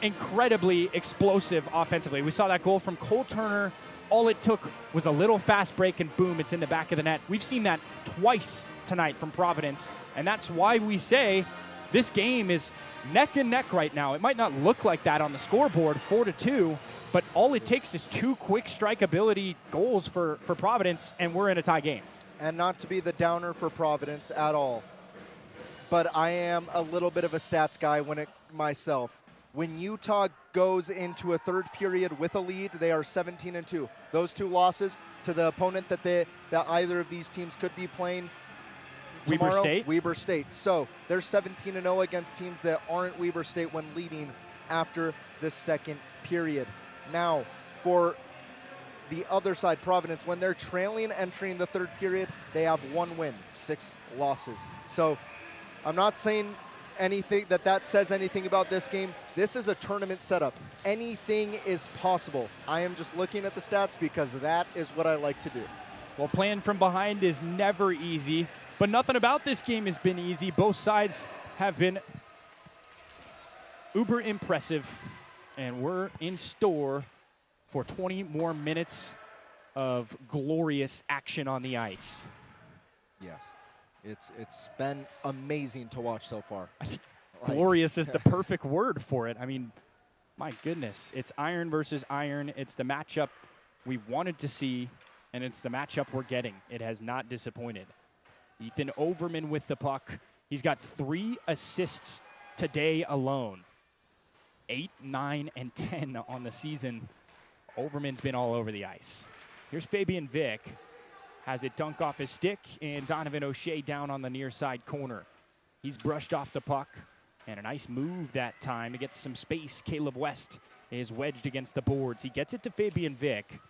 incredibly explosive offensively. We saw that goal from Cole Turner. All it took was a little fast break and boom, it's in the back of the net. We've seen that twice tonight from Providence, and that's why we say this game is neck and neck right now. It might not look like that on the scoreboard, 4-2, but all it takes is 2 quick strikeability goals for Providence, and we're in a tie game. And not to be the downer for Providence at all, but I am a little bit of a stats guy myself. When Utah goes into a 3rd period with a lead, they are 17-2. Those 2 losses to the opponent that either of these teams could be playing tomorrow, Weber State. Weber State. So they're 17-0 against teams that aren't Weber State when leading after the 2nd period. Now, for the other side, Providence, when they're trailing entering the 3rd period, they have 1 win, 6 losses. So I'm not saying anything that says anything about this game. This is a tournament setup. Anything is possible. I am just looking at the stats because that is what I like to do. Well, playing from behind is never easy, but nothing about this game has been easy. Both sides have been uber impressive, and we're in store for 20 more minutes of glorious action on the ice. Yes. It's been amazing to watch so far. Glorious is the perfect word for it. I mean, my goodness. It's iron versus iron. It's the matchup we wanted to see, and it's the matchup we're getting. It has not disappointed. Ethan Overman with the puck. He's got 3 assists today alone. 8, 9, and 10 on the season. Overman's been all over the ice. Here's Fabian Vick. Has it dunk off his stick, and Donovan O'Shea down on the near side corner. He's brushed off the puck, and a nice move that time to get some space. Caleb West is wedged against the boards. He gets it to Fabian Vick.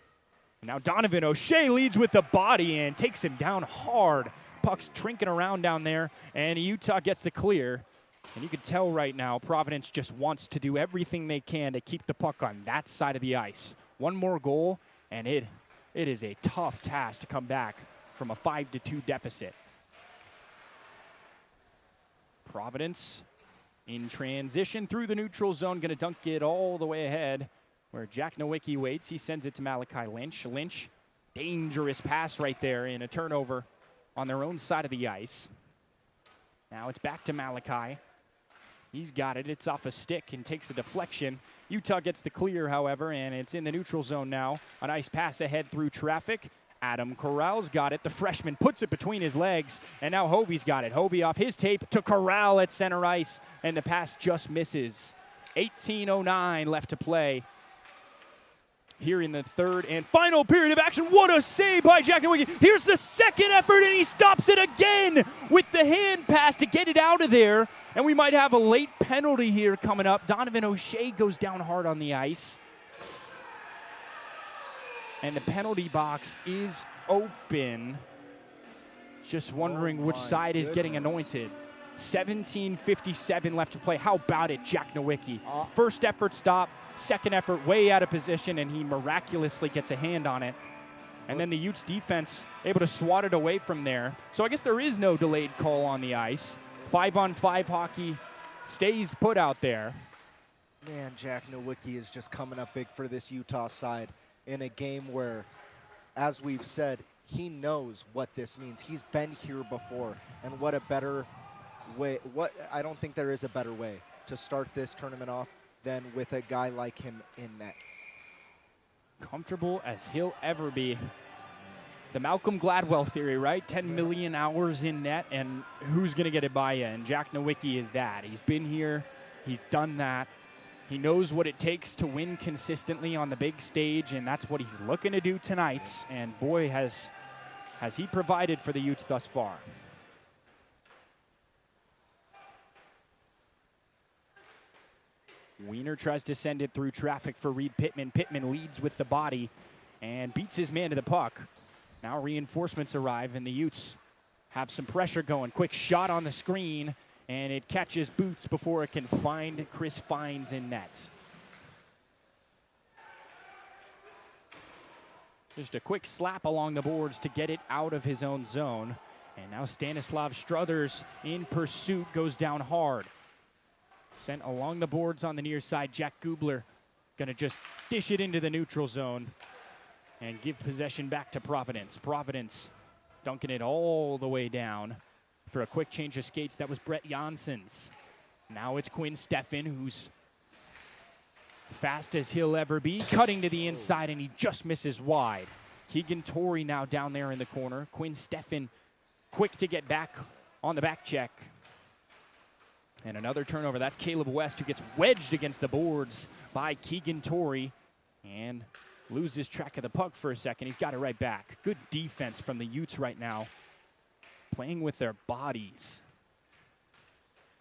Now Donovan O'Shea leads with the body and takes him down hard. Puck's trinking around down there, and Utah gets the clear. And you can tell right now Providence just wants to do everything they can to keep the puck on that side of the ice. 1 more goal, and it is a tough task to come back from a 5-2 deficit. Providence in transition through the neutral zone, going to dunk it all the way ahead where Jack Nowicki waits. He sends it to Malachi Lynch. Lynch, dangerous pass right there in a turnover on their own side of the ice. Now it's back to Malachi. He's got it. It's off a stick and takes a deflection. Utah gets the clear, however, and it's in the neutral zone now. A nice pass ahead through traffic. Adam Corral's got it. The freshman puts it between his legs, and now Hovey's got it. Hovey off his tape to Corral at center ice, and the pass just misses. 18:09 left to play here in the third and final period of action. What a save by Jack Nowicki. Here's the second effort, and he stops it again with the hand pass to get it out of there. And we might have a late penalty here coming up. Donovan O'Shea goes down hard on the ice. And the penalty box is open. Just wondering which side is getting anointed. 17:57 left to play. How about it, Jack Nowicki? First effort stop, second effort way out of position, and he miraculously gets a hand on it. And then the Utes defense able to swat it away from there. So I guess there is no delayed call on the ice. 5-on-5 hockey stays put out there. Man, Jack Nowicki is just coming up big for this Utah side in a game where, as we've said, he knows what this means. He's been here before, and what a better way. I don't think there is a better way to start this tournament off than with a guy like him in net. Comfortable as he'll ever be. The Malcolm Gladwell theory, right? 10 million hours in net, and who's going to get it by you? And Jack Nowicki is that. He's been here. He's done that. He knows what it takes to win consistently on the big stage, and that's what he's looking to do tonight. And boy, has he provided for the Utes thus far. Wiener tries to send it through traffic for Reed Pittman. Pittman leads with the body and beats his man to the puck. Now reinforcements arrive, and the Utes have some pressure going. Quick shot on the screen, and it catches Boots before it can find Chris Fines in net. Just a quick slap along the boards to get it out of his own zone. And now Stanislav Struthers in pursuit goes down hard. Sent along the boards on the near side. Jack Gubler gonna just dish it into the neutral zone and give possession back to Providence. Providence dunking it all the way down for a quick change of skates. That was Brett Janssens. Now it's Quinn Steffen, who's fast as he'll ever be, cutting to the inside, and he just misses wide. Keegan Torrey now down there in the corner. Quinn Steffen quick to get back on the back check. And another turnover. That's Caleb West, who gets wedged against the boards by Keegan Torrey and loses track of the puck for a second. He's got it right back. Good defense from the Utes right now, playing with their bodies.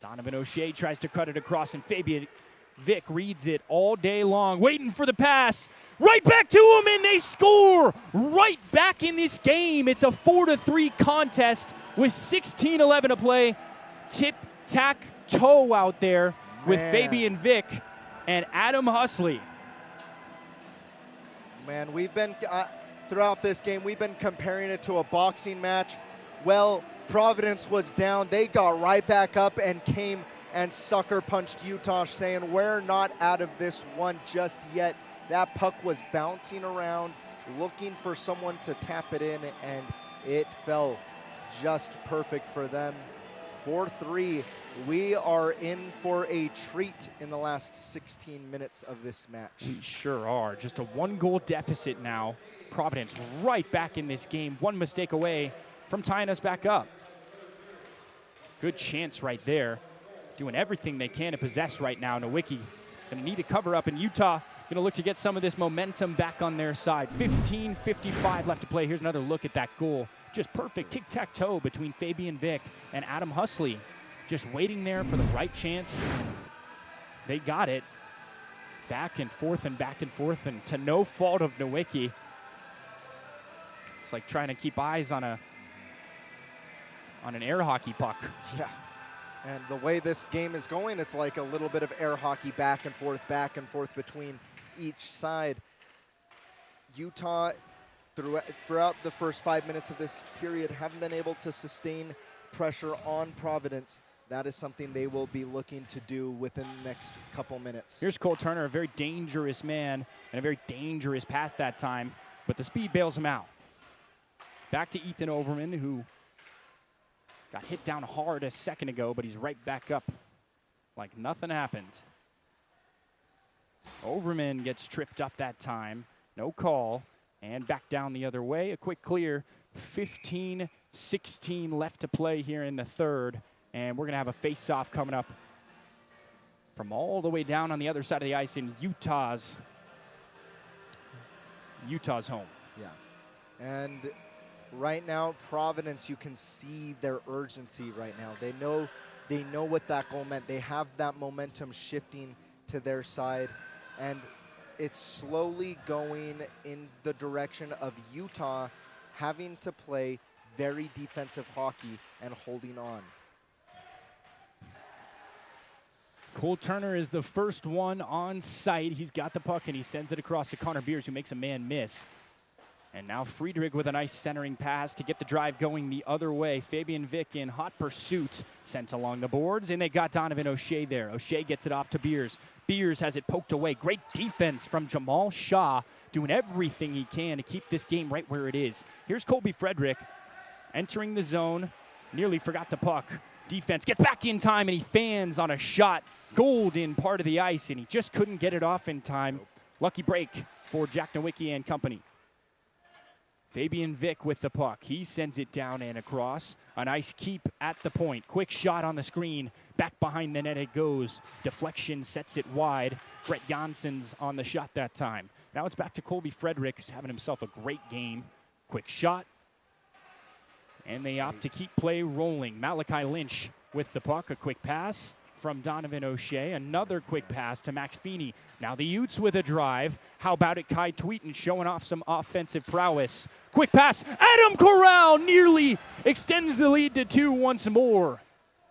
Donovan O'Shea tries to cut it across, and Fabian Vick reads it all day long, waiting for the pass. Right back to him, and they score right back in this game. It's a 4-3 contest with 16:11 to play. Tic-tac-toe out there with Fabian Vick and Adam Husley. Man, we've been, throughout this game, we've been comparing it to a boxing match. Well, Providence was down. They got right back up and came and sucker punched Utah, saying, we're not out of this one just yet. That puck was bouncing around, looking for someone to tap it in, and it fell just perfect for them. 4-3. We are in for a treat in the last 16 minutes of this match. We sure are. Just a 1-goal deficit now. Providence right back in this game. One mistake away from tying us back up. Good chance right there. Doing everything they can to possess right now. Nowicki gonna need a cover up, and Utah gonna look to get some of this momentum back on their side. 15:55 left to play. Here's another look at that goal. Just perfect tic-tac-toe between Fabian Vick and Adam Husley. Just waiting there for the right chance. They got it. Back and forth, and to no fault of Nowicki. It's like trying to keep eyes on an air hockey puck. Yeah, and the way this game is going, it's like a little bit of air hockey back and forth between each side. Utah, throughout the first 5 minutes of this period, haven't been able to sustain pressure on Providence. that is something they will be looking to do within the next couple minutes. Here's Cole Turner, a very dangerous man, and a very dangerous pass that time, but the speed bails him out. Back to Ethan Overman, who got hit down hard a second ago, but he's right back up like nothing happened. Overman gets tripped up that time, no call, and back down the other way. A quick clear, 15-16 left to play here in the third. And we're going to have a face-off coming up from all the way down on the other side of the ice in Utah's home. Yeah. And right now, Providence, you can see their urgency right now. They know what that goal meant. They have that momentum shifting to their side. And it's slowly going in the direction of Utah having to play very defensive hockey and holding on. Cole Turner is the first one on site. He's got the puck, and he sends it across to Connor Beers, who makes a man miss. And now Friedrich with a nice centering pass to get the drive going the other way. Fabian Vick in hot pursuit, sent along the boards, and they got Donovan O'Shea there. O'Shea gets it off to Beers. Beers has it poked away. Great defense from Jamal Shaw, doing everything he can to keep this game right where it is. Here's Colby Frederick entering the zone, nearly forgot the puck. Defense gets back in time, and he fans on a shot. Gold in part of the ice, and he just couldn't get it off in time. Lucky break for Jack Nowicki and company. Fabian Vick with the puck. He sends it down and across. A nice keep at the point. Quick shot on the screen. Back behind the net it goes. Deflection sets it wide. Brett Jansson's on the shot that time. Now it's back to Colby Frederick, who's having himself a great game. Quick shot. And they opt to keep play rolling. Malachi Lynch with the puck. A quick pass from Donovan O'Shea. Another quick pass to Max Feeney. Now the Utes with a drive. How about it, Kai Tweeten showing off some offensive prowess. Quick pass. Adam Corral nearly extends the lead to 2 once more.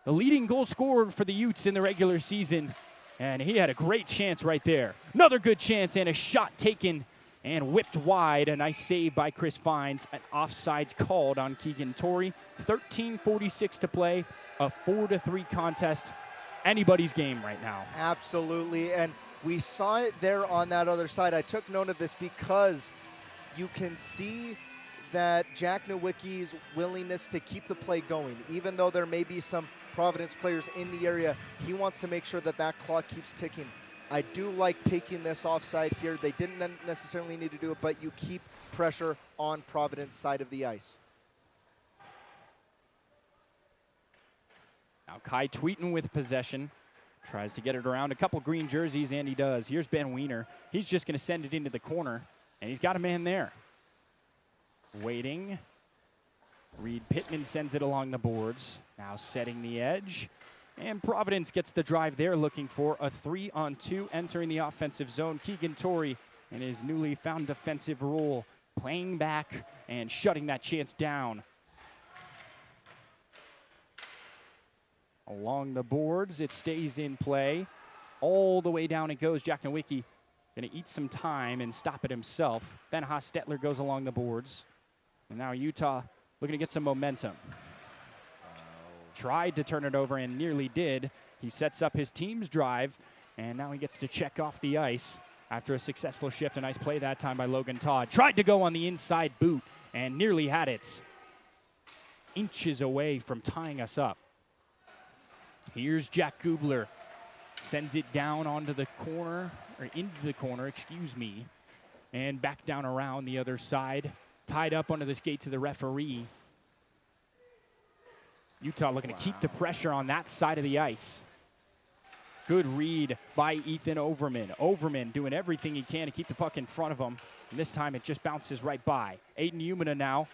The leading goal scorer for the Utes in the regular season. And he had a great chance right there. Another good chance and a shot taken and whipped wide. A nice save by Chris Fines. An offsides called on Keegan Torrey. 13:46 to play. A 4-3 contest. Anybody's game right now. Absolutely, and we saw it there on that other side. I took note of this because you can see that Jack Nowicki's willingness to keep the play going. Even though there may be some Providence players in the area, he wants to make sure that that clock keeps ticking. I do like taking this offside here. They didn't necessarily need to do it, but you keep pressure on Providence side of the ice. Now Kai Tweeten with possession. Tries to get it around a couple green jerseys, and he does. Here's Ben Wiener. He's just going to send it into the corner, and he's got a man there. Waiting. Reed Pittman sends it along the boards. Now setting the edge. And Providence gets the drive there, looking for a 3-on-2 entering the offensive zone. Keegan Torrey in his newly found defensive role, playing back and shutting that chance down. Along the boards, it stays in play. All the way down it goes. Jack Nowicki going to eat some time and stop it himself. Ben Hostetler goes along the boards. And now Utah looking to get some momentum. Tried to turn it over and nearly did. He sets up his team's drive, and now he gets to check off the ice after a successful shift. A nice play that time by Logan Todd. Tried to go on the inside boot and nearly had it. Inches away from tying us up. Here's Jack Gubler. Sends it down onto the corner, or into the corner, excuse me. And back down around the other side. Tied up under the skates of the referee. Utah looking to keep the pressure on that side of the ice. Good read by Ethan Overman. Overman doing everything he can to keep the puck in front of him. And this time it just bounces right by. Aiden Umina now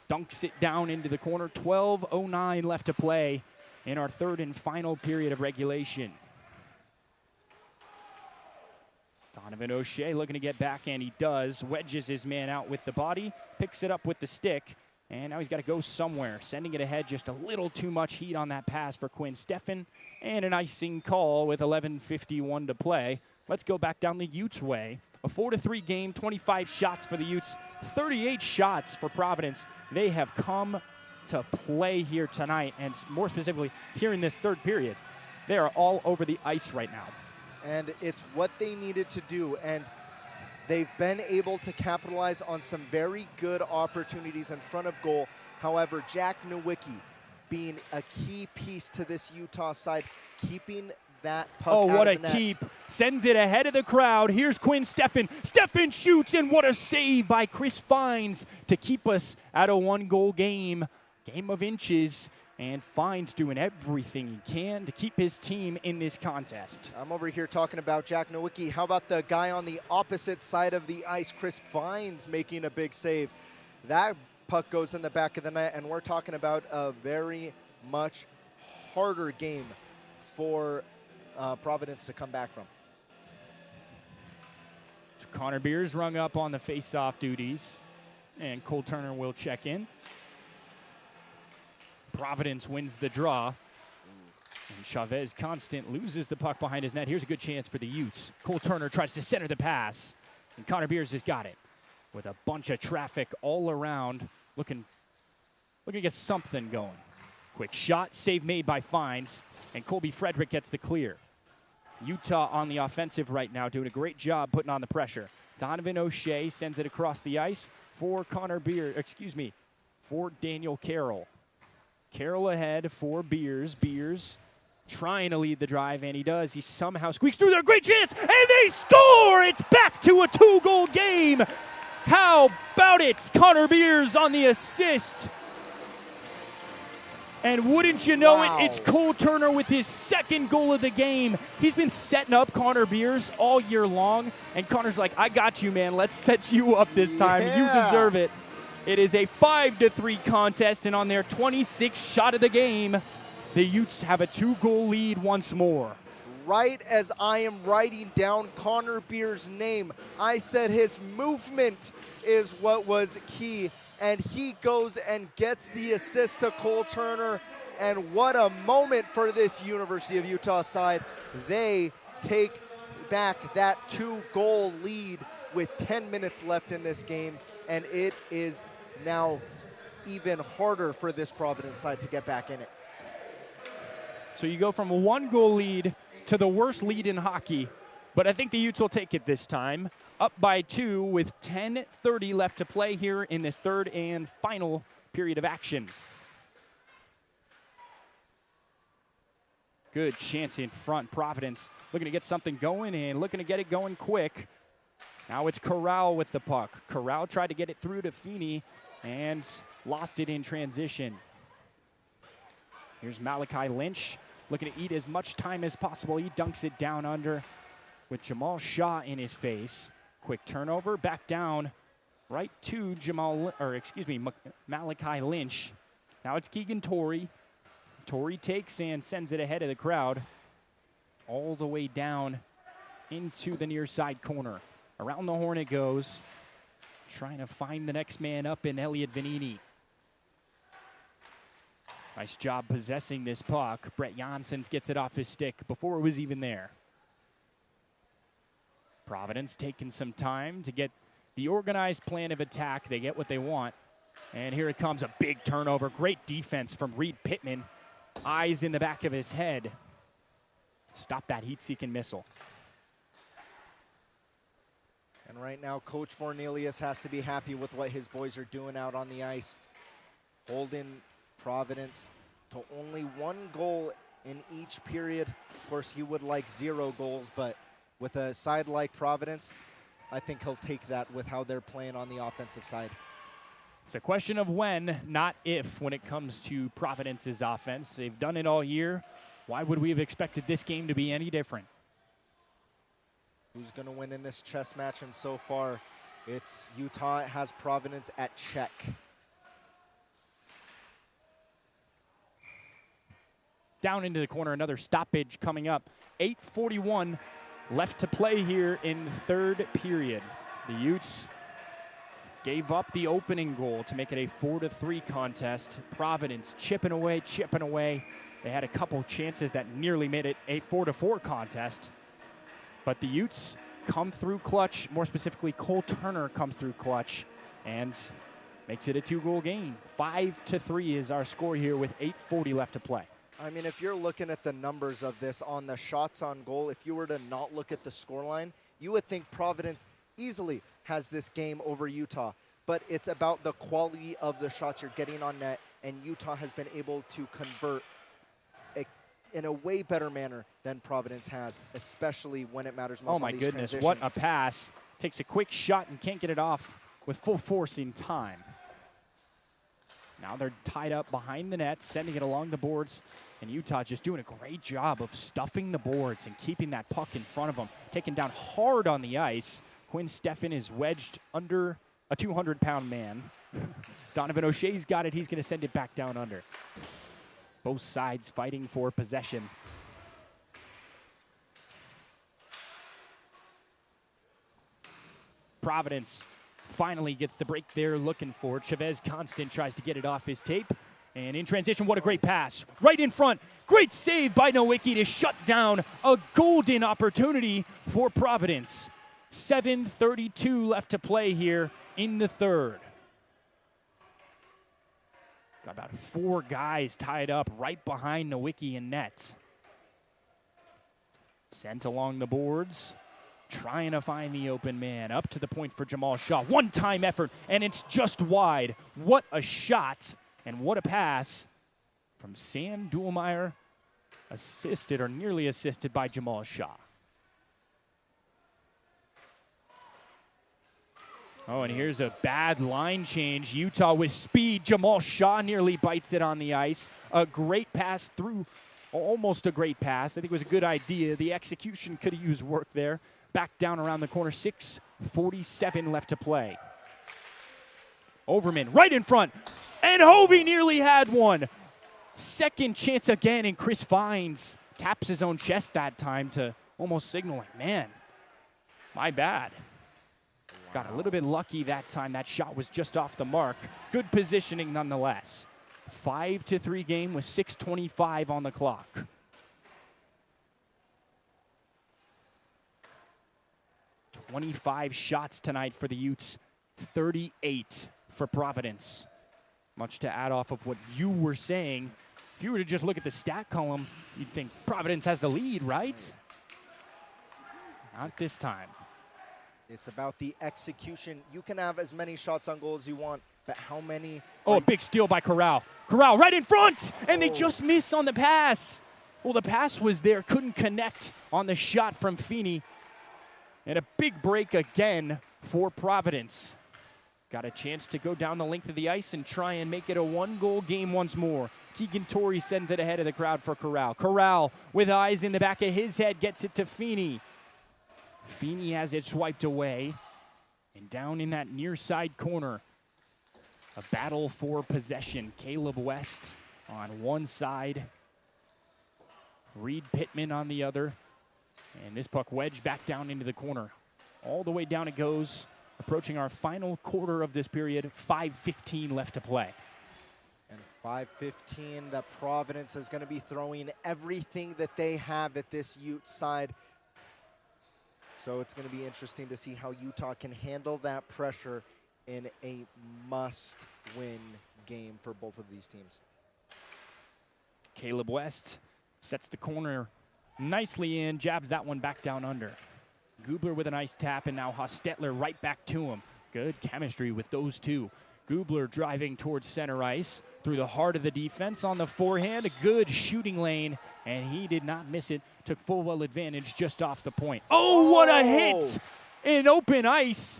dunks it down into the corner. 12:09 left to play in our third and final period of regulation. Donovan O'Shea looking to get back, and he does. Wedges his man out with the body, picks it up with the stick, and now he's got to go somewhere. Sending it ahead, just a little too much heat on that pass for Quinn Steffen, and an icing call with 11:51 to play. Let's go back down the Utes way. A 4-3 game, 25 shots for the Utes, 38 shots for Providence. They have come to play here tonight, and more specifically here in this third period. They are all over the ice right now. And it's what they needed to do, and they've been able to capitalize on some very good opportunities in front of goal. However, Jack Nowicki being a key piece to this Utah side, keeping that puck out what of a the nets. keep. Sends it ahead of the crowd. Here's Quinn Steffen. Steffen shoots, and what a save by Chris Fines to keep us at a one-goal game. Game of inches, and Fines doing everything he can to keep his team in this contest. I'm over here talking about Jack Nowicki. How about the guy on the opposite side of the ice, Chris Fines, making a big save? That puck goes in the back of the net, and we're talking about a very much harder game for Providence to come back from. So Connor Beers rung up on the face-off duties, and Cole Turner will check in. Providence wins the draw, and Chavez Constant loses the puck behind his net. Here's a good chance for the Utes. Cole Turner tries to center the pass, and Connor Beers has got it with a bunch of traffic all around, looking to get something going. Quick shot, save made by Fines, and Colby Frederick gets the clear. Utah on the offensive right now, doing a great job putting on the pressure. Donovan O'Shea sends it across the ice for for Daniel Carroll. Carroll ahead for Beers. Beers trying to lead the drive, and he does. He somehow squeaks through there. Great chance, and they score! It's back to a 2-goal game. How about it? Connor Beers on the assist. And wouldn't you know it, it's Cole Turner with his second goal of the game. He's been setting up Connor Beers all year long, and Connor's like, I got you, man. Let's set you up this time. You deserve it. It is a 5-3 contest, and on their 26th shot of the game, the Utes have a 2-goal lead once more. Right as I am writing down Connor Beers' name, I said his movement is what was key. And he goes and gets the assist to Cole Turner. And what a moment for this University of Utah side. They take back that 2-goal lead with 10 minutes left in this game. And it is now even harder for this Providence side to get back in it. So you go from a 1-goal lead to the worst lead in hockey. But I think the Utes will take it this time. Up by 2 with 10:30 left to play here in this third and final period of action. Good chance in front. Providence looking to get something going and looking to get it going quick. Now it's Corral with the puck. Corral tried to get it through to Feeney and lost it in transition. Here's Malachi Lynch looking to eat as much time as possible. He dunks it down under with Jamal Shaw in his face. Quick turnover, back down, right to Malachi Lynch. Now it's Keegan Torrey. Torrey takes and sends it ahead of the crowd, all the way down into the near side corner. Around the horn it goes, trying to find the next man up in Elliot Vanini. Nice job possessing this puck. Brett Janssens gets it off his stick before it was even there. Providence taking some time to get the organized plan of attack. They get what they want. And here it comes, a big turnover. Great defense from Reed Pittman. Eyes in the back of his head. Stop that heat-seeking missile. And right now, Coach Fornelius has to be happy with what his boys are doing out on the ice. Holding Providence to only 1 goal in each period. Of course, he would like 0 goals, but with a side like Providence, I think he'll take that with how they're playing on the offensive side. It's a question of when, not if, when it comes to Providence's offense. They've done it all year. Why would we have expected this game to be any different? Who's going to win in this chess match? And so far, it's Utah has Providence at check. Down into the corner, another stoppage coming up. 8:41 left to play here in the third period. The Utes gave up the opening goal to make it a 4-3 contest. Providence chipping away, chipping away. They had a couple chances that nearly made it a 4-4 contest. But the Utes come through clutch, more specifically Cole Turner comes through clutch. And Makes it a 2-goal game. 5-3 is our score here with 8:40 left to play. I mean, if you're looking at the numbers of this on the shots on goal, if you were to not look at the scoreline, you would think Providence easily has this game over Utah. But it's about the quality of the shots you're getting on net, and Utah has been able to convert in a way better manner than Providence has, especially when it matters most. Oh my goodness, what a pass. Takes a quick shot and can't get it off with full force in time. Now they're tied up behind the net, sending it along the boards, and Utah just doing a great job of stuffing the boards and keeping that puck in front of them. Taken down hard on the ice. Quinn Steffen is wedged under a 200-pound man. Donovan O'Shea's got it. He's going to send it back down under. Both sides fighting for possession. Providence finally gets the break they're looking for. Chavez Constant tries to get it off his tape. And in transition, what a great pass. Right in front. Great save by Nowicki to shut down a golden opportunity for Providence. 7:32 left to play here in the third. Got about 4 guys tied up right behind Nowicki in net. Sent along the boards. Trying to find the open man. Up to the point for Jamal Shaw. One-time effort, and it's just wide. What a shot, and what a pass from Sam Duhlmeyer. Assisted, or nearly assisted, by Jamal Shaw. Oh, and here's a bad line change. Utah with speed. Jamal Shaw nearly bites it on the ice. A great pass through, almost a great pass. I think it was a good idea. The execution could have used work there. Back down around the corner. 6:47 left to play. Overman right in front. And Hovey nearly had one. Second chance again, and Chris Fines taps his own chest that time to almost signal like, man, my bad. Got a little bit lucky that time. That shot was just off the mark. Good positioning nonetheless. 5-3 game with 6:25 on the clock. "25 shots tonight for the Utes, 38 for Providence. Much to add off of what you were saying. If you were to just look at the stat column, you'd think Providence has the lead, right? Not this time. It's about the execution. You can have as many shots on goal as you want, but how many? Oh, a big steal by Corral. Corral right in front, and they just miss on the pass. Well, the pass was there, couldn't connect on the shot from Feeney. And a big break again for Providence. Got a chance to go down the length of the ice and try and make it a 1-goal game once more. Keegan Torrey sends it ahead of the crowd for Corral. Corral, with eyes in the back of his head, gets it to Feeney. Feeney has it swiped away. And down in that near side corner, a battle for possession. Caleb West on one side. Reed Pittman on the other. And this puck wedged back down into the corner. All the way down it goes. Approaching our final quarter of this period. 5:15 left to play. And 5:15, that Providence is going to be throwing everything that they have at this Ute side. So it's going to be interesting to see how Utah can handle that pressure in a must-win game for both of these teams. Caleb West sets the corner nicely in, jabs that one back down under. Gubler with a nice tap, and now Hostetler right back to him. Good chemistry with those two. Gubler driving towards center ice through the heart of the defense on the forehand. A good shooting lane, and he did not miss it. Took full well advantage just off the point. Oh, what a hit in open ice.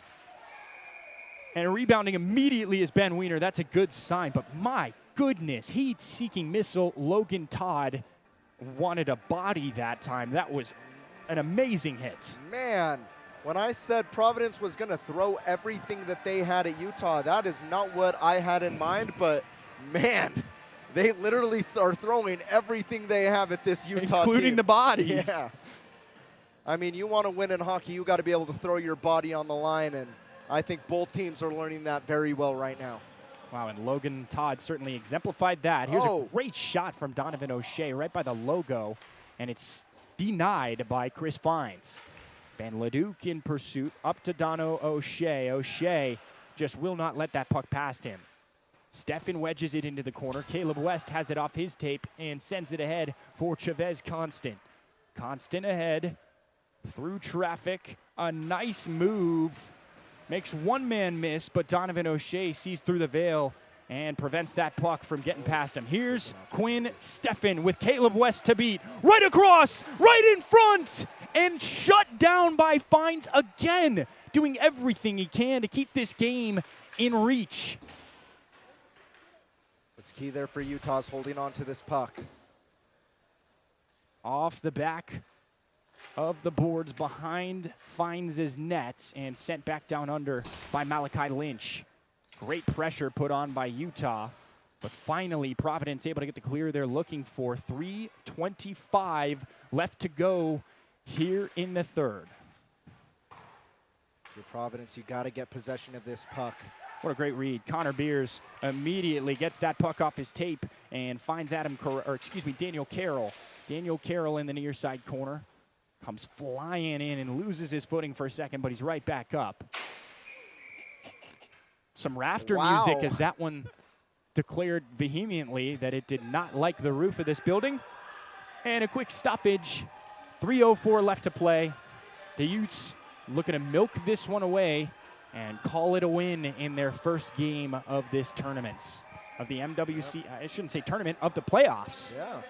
And rebounding immediately is Ben Wiener. That's a good sign, but my goodness, heat-seeking missile. Logan Todd wanted a body that time. That was an amazing hit. Man, when I said Providence was going to throw everything that they had at Utah, that is not what I had in mind, but man, they literally are throwing everything they have at this Utah team. Including the bodies. Yeah. I mean, you want to win in hockey, you got to be able to throw your body on the line, and I think both teams are learning that very well right now. Wow, and Logan Todd certainly exemplified that. Here's a great shot from Donovan O'Shea right by the logo, and it's denied by Chris Fines. Ben Leduc in pursuit, up to Dono O'Shea. O'Shea just will not let that puck past him. Stefan wedges it into the corner. Caleb West has it off his tape and sends it ahead for Chavez Constant. Constant ahead through traffic. A nice move. Makes one man miss, but Donovan O'Shea sees through the veil and prevents that puck from getting past him. Here's Quinn Stefan with Caleb West to beat. Right across, right in front, and shut down by Fines again, doing everything he can to keep this game in reach. It's key there for Utah's holding on to this puck. Off the back of the boards behind Fines' nets and sent back down under by Malachi Lynch. Great pressure put on by Utah, but finally Providence able to get the clear they're looking for. 3:25 left to go here in the third. For Providence, you got to get possession of this puck. What a great read. Connor Beers immediately gets that puck off his tape and finds Daniel Carroll. Daniel Carroll in the near side corner. Comes flying in and loses his footing for a second, but he's right back up. Some rafter music as that one declared vehemently that it did not like the roof of this building. And a quick stoppage. 3:04 left to play. The Utes looking to milk this one away and call it a win in their first game of this tournament. Of the MWC, I shouldn't say tournament, of the playoffs. Yeah.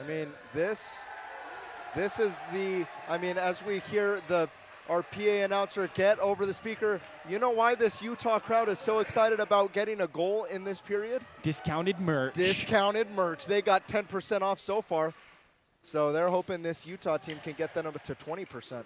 I mean, this is the, as we hear our PA announcer get over the speaker, you know why this Utah crowd is so excited about getting a goal in this period? Discounted merch. Discounted merch. They got 10% off so far. So they're hoping this Utah team can get them up to 20%.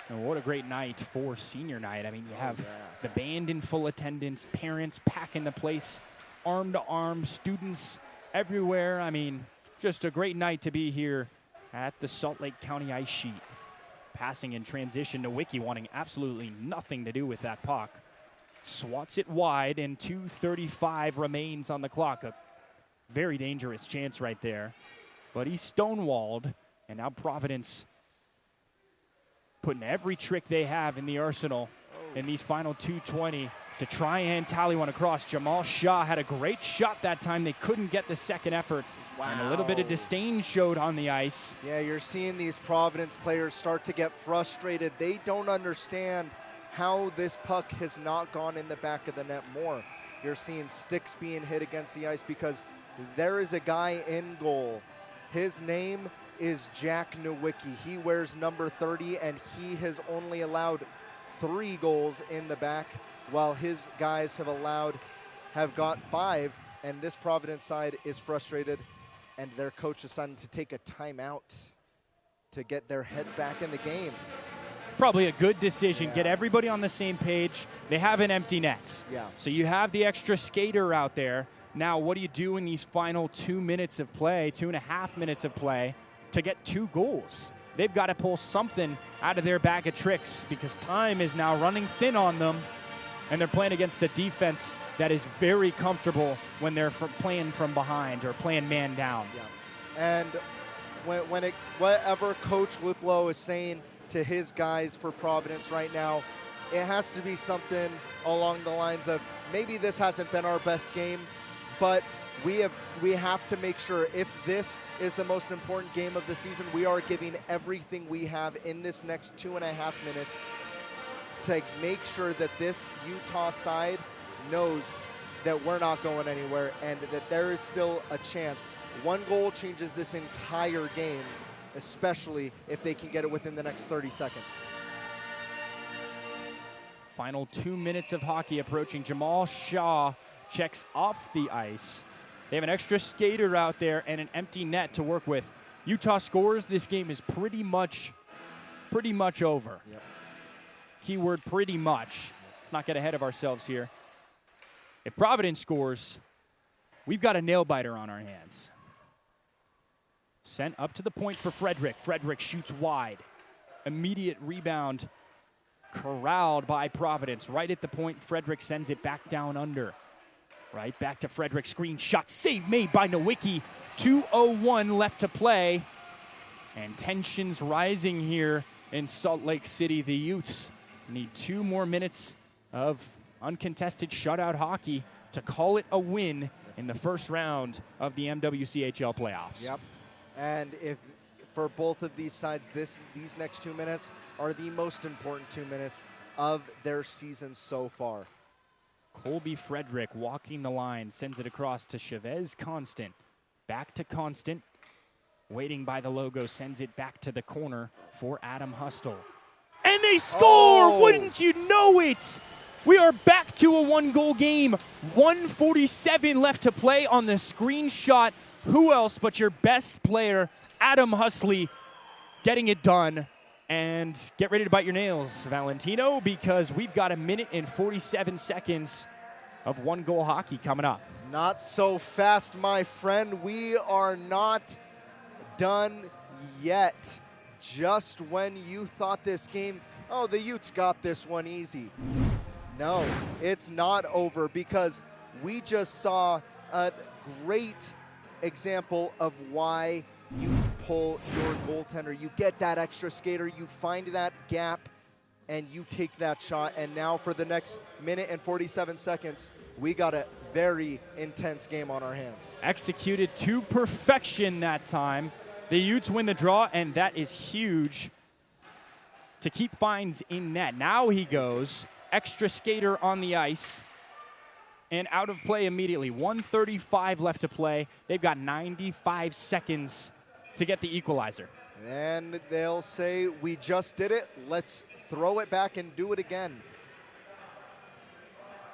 And what a great night for senior night. I mean, you have the band in full attendance, parents packing the place, arm to arm, students everywhere. I mean, just a great night to be here at the Salt Lake County ice sheet. Passing in transition to Wiki, wanting absolutely nothing to do with that puck. Swats it wide, and 2:35 remains on the clock. A very dangerous chance right there. But he's stonewalled, and now Providence putting every trick they have in the arsenal in these final 2:20 to try and tally one across. Jamal Shaw had a great shot that time. They couldn't get the second effort. Wow. And a little bit of disdain showed on the ice. Yeah, you're seeing these Providence players start to get frustrated. They don't understand how this puck has not gone in the back of the net more. You're seeing sticks being hit against the ice because there is a guy in goal. His name is Jack Nowicki. He wears number 30, and he has only allowed 3 goals in the back, while his guys have got 5, and this Providence side is frustrated, and their coach decided to take a timeout to get their heads back in the game. Probably a good decision. Yeah. Get everybody on the same page. They have an empty net. Yeah. So you have the extra skater out there. Now, what do you do in these final 2 minutes of play, 2.5 minutes of play, to get 2 goals? They've got to pull something out of their bag of tricks because time is now running thin on them, and they're playing against a defense that is very comfortable when they're playing from behind or playing man down. Yeah. And whatever Coach Luplow is saying to his guys for Providence right now, it has to be something along the lines of, maybe this hasn't been our best game, but we have to make sure, if this is the most important game of the season, we are giving everything we have in this next 2.5 minutes to make sure that this Utah side knows that we're not going anywhere and that there is still a chance. 1 goal changes this entire game, especially if they can get it within the next 30 seconds. Final 2 minutes of hockey approaching. Jamal Shaw checks off the ice. They have an extra skater out there and an empty net to work with. Utah scores. This game is pretty much over. Yep. Keyword pretty much. Let's not get ahead of ourselves here. If Providence scores, we've got a nail-biter on our hands. Sent up to the point for Frederick. Frederick shoots wide. Immediate rebound. Corralled by Providence. Right at the point, Frederick sends it back down under. Right back to Frederick. Screen shot. Save made by Nowicki. 2:01 left to play. And tensions rising here in Salt Lake City. The Utes need 2 more minutes of uncontested shutout hockey to call it a win in the first round of the MWCHL playoffs. Yep. And if for both of these sides, these next 2 minutes are the most important 2 minutes of their season so far. Colby Frederick walking the line, sends it across to Chavez Constant. Back to Constant. Waiting by the logo, sends it back to the corner for Adam Hustle. And they score! Oh. Wouldn't you know it? We are back to a 1-goal game. 1:47 left to play on the screenshot. Who else but your best player, Adam Hustley, getting it done. And get ready to bite your nails, Valentino, because we've got 1 minute and 47 seconds of 1-goal hockey coming up. Not so fast, my friend. We are not done yet. Just when you thought this game, oh, the Utes got this one easy. No, it's not over, because we just saw a great example of why you pull your goaltender. You get that extra skater, you find that gap, and you take that shot. And now for the next 1 minute and 47 seconds, we got a very intense game on our hands. Executed to perfection that time. The Utes win the draw, and that is huge to keep Fines in net. Now he goes, extra skater on the ice, and out of play immediately. 1:35 left to play. They've got 95 seconds to get the equalizer. And they'll say, we just did it, let's throw it back and do it again.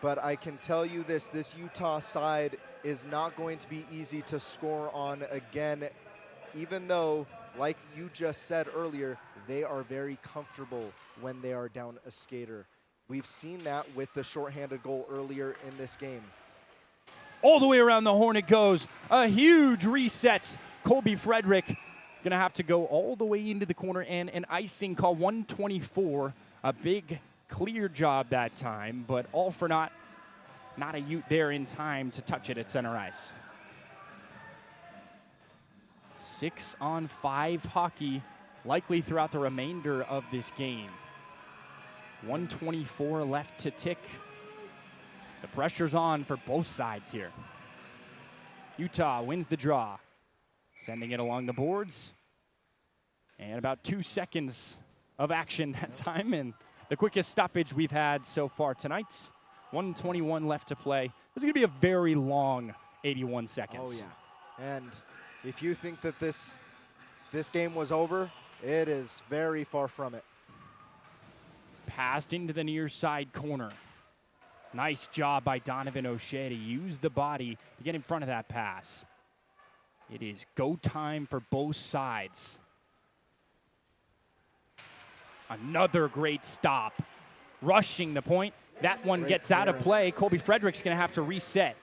But I can tell you this Utah side is not going to be easy to score on again, even though, like you just said earlier, they are very comfortable when they are down a skater. We've seen that with the shorthanded goal earlier in this game. All the way around the horn it goes. A huge reset. Colby Frederick gonna have to go all the way into the corner, and an icing call. 1:24. A big clear job that time, but all for naught. Not a Ute there in time to touch it at center ice. 6-on-5 hockey likely throughout the remainder of this game. 1:24 left to tick. The pressure's on for both sides here. Utah wins the draw, sending it along the boards. And about 2 seconds of action that time, and the quickest stoppage we've had so far tonight. 1:21 left to play. This is going to be a very long 81 seconds. Oh, yeah. And if you think that this game was over, it is very far from it. Passed into the near side corner. Nice job by Donovan O'Shea to use the body to get in front of that pass. It is go time for both sides. Another great stop. Rushing the point. That one gets out of play. Colby Frederick's going to have to reset.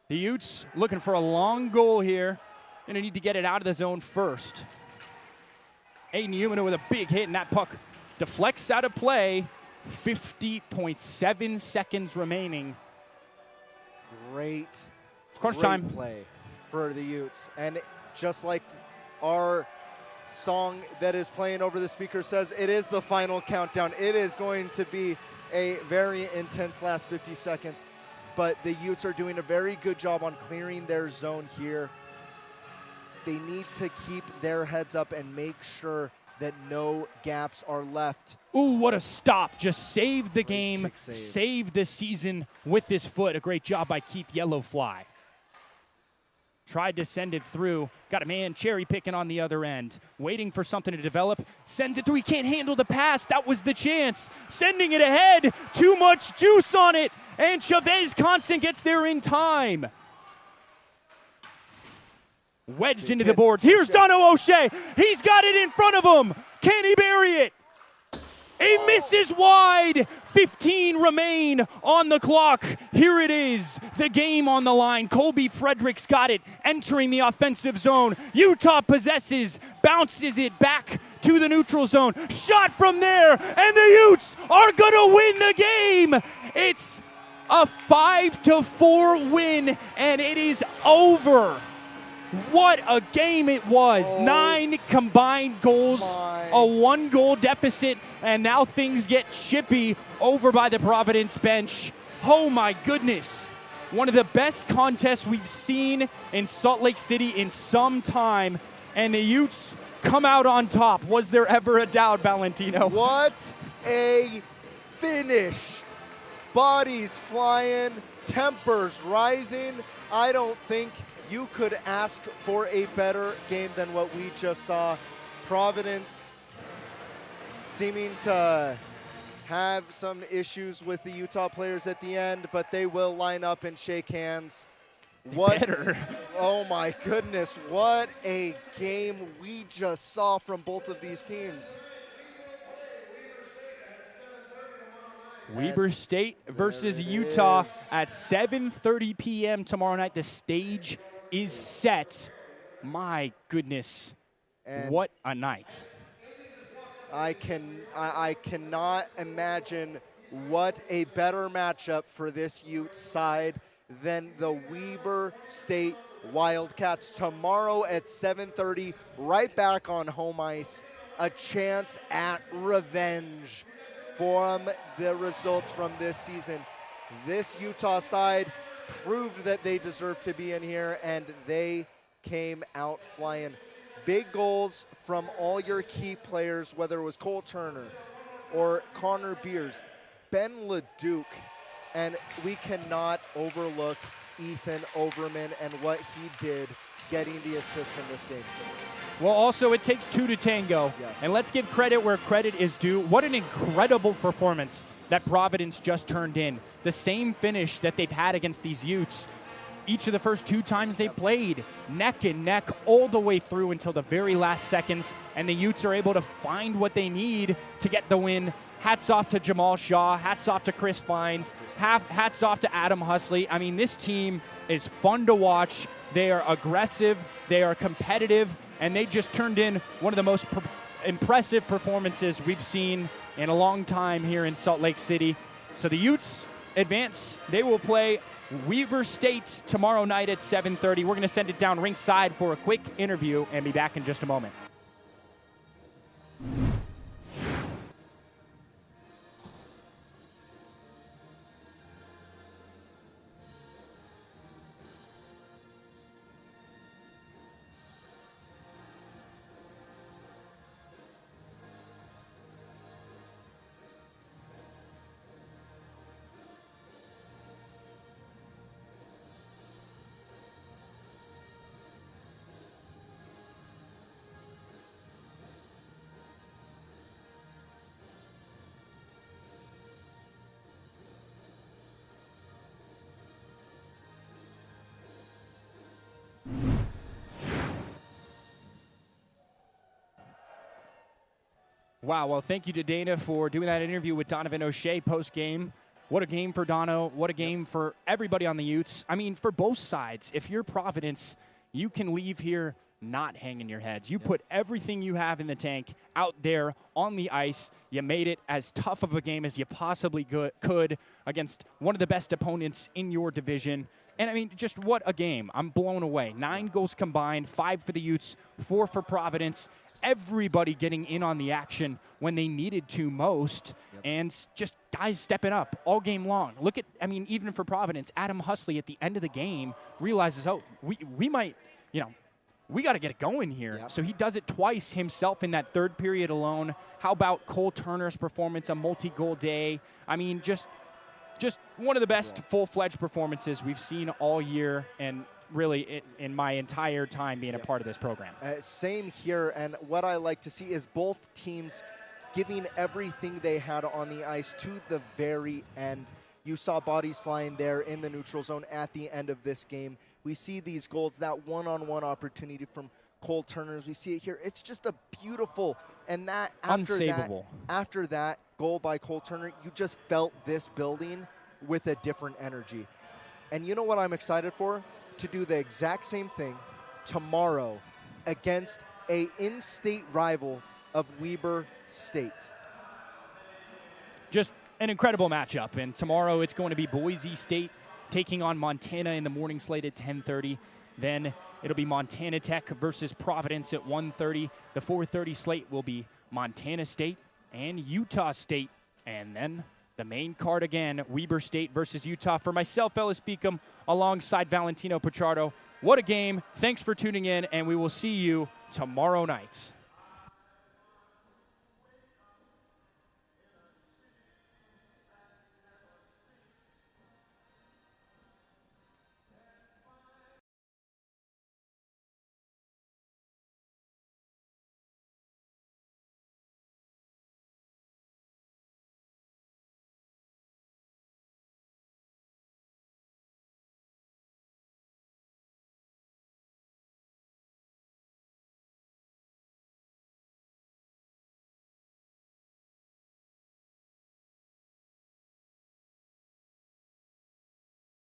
The Utes looking for a long goal here. Going to need to get it out of the zone first. Aiden Umina with a big hit, and that puck deflects out of play. 50.7 seconds remaining. Great, it's crunch time play for the Utes. And just like our song that is playing over the speaker says, it is the final countdown. It is going to be a very intense last 50 seconds. But the Utes are doing a very good job on clearing their zone here. They need to keep their heads up and make sure that no gaps are left. Ooh, what a stop. Just saved the game, saved the season with this foot. A great job by Keith Yellowfly. Tried to send it through. Got a man cherry picking on the other end. Waiting for something to develop. Sends it through. He can't handle the pass. That was the chance. Sending it ahead. Too much juice on it. And Chavez Constant gets there in time. Wedged into the boards. Here's Dono O'Shea. He's got it in front of him. Can he bury it? He misses wide. 15 remain on the clock. Here it is. The game on the line. Colby Frederick's got it. Entering the offensive zone. Utah possesses. Bounces it back to the neutral zone. Shot from there. And the Utes are going to win the game. It's a 5-4 win. And it is over. What a game it was. Oh. 9 combined goals, a 1-goal deficit, and now things get chippy over by the Providence bench. Oh my goodness. One of the best contests we've seen in Salt Lake City in some time, and the Utes come out on top. Was there ever a doubt, Valentino? What a finish. Bodies flying, tempers rising. I don't think you could ask for a better game than what we just saw. Providence seeming to have some issues with the Utah players at the end, but they will line up and shake hands. Better. Oh my goodness, what a game we just saw from both of these teams. Weber State versus Utah at 7:30 p.m. tomorrow night. The stage is set. My goodness, And what a night. I cannot imagine what a better matchup for this Utes side than the Weber State Wildcats. Tomorrow at 7:30, right back on home ice, a chance at revenge from the results from this season. This Utah side proved that they deserved to be in here, and they came out flying. Big goals from all your key players, whether it was Cole Turner or Connor Beers, Ben LeDuc, and we cannot overlook Ethan Overman and what he did getting the assists in this game. Well, also, it takes 2 to tango. Yes. And let's give credit where credit is due. What an incredible performance that Providence just turned in. The same finish that they've had against these Utes each of the first 2 times they played, neck and neck all the way through until the very last seconds, and the Utes are able to find what they need to get the win. Hats off to Jamal Shaw, hats off to Chris Fines, hats off to Adam Husley. I mean, this team is fun to watch. They are aggressive, they are competitive, and they just turned in one of the most impressive performances we've seen in a long time here in Salt Lake City. So the Utes advance. They will play Weber State tomorrow night at 7:30. We're going to send it down ringside for a quick interview and be back in just a moment. Wow, well, thank you to Dana for doing that interview with Donovan O'Shea post-game. What a game for Dono. What a game for everybody on the Utes. I mean, for both sides, if you're Providence, you can leave here not hanging your heads. You put everything you have in the tank out there on the ice. You made it as tough of a game as you possibly could against one of the best opponents in your division. And, I mean, just what a game. I'm blown away. 9 goals combined, 5 for the Utes, 4 for Providence. Everybody getting in on the action when they needed to most, and just guys stepping up all game long. Look at, I mean, even for Providence, Adam Husley at the end of the game realizes, oh, we might, you know, we got to get it going here. So he does it twice himself in that third period alone. How about Cole Turner's performance, a multi-goal day? I mean, just one of the best full-fledged performances we've seen all year, and really in my entire time being a part of this program. Same here, and what I like to see is both teams giving everything they had on the ice to the very end. You saw bodies flying there in the neutral zone at the end of this game. We see these goals, that one-on-one opportunity from Cole Turner. We see it here. It's just a beautiful, and that after that goal by Cole Turner, you just felt this building with a different energy. And you know what I'm excited for? To do the exact same thing tomorrow against a in-state rival of Weber State. Just an incredible matchup, and tomorrow it's going to be Boise State taking on Montana in the morning slate at 10:30. Then it'll be Montana Tech versus Providence at 1:30. The 4:30 slate will be Montana State and Utah State. And then the main card again, Weber State versus Utah. For myself, Ellis Beacom, alongside Valentino Pichardo. What a game. Thanks for tuning in, and we will see you tomorrow night.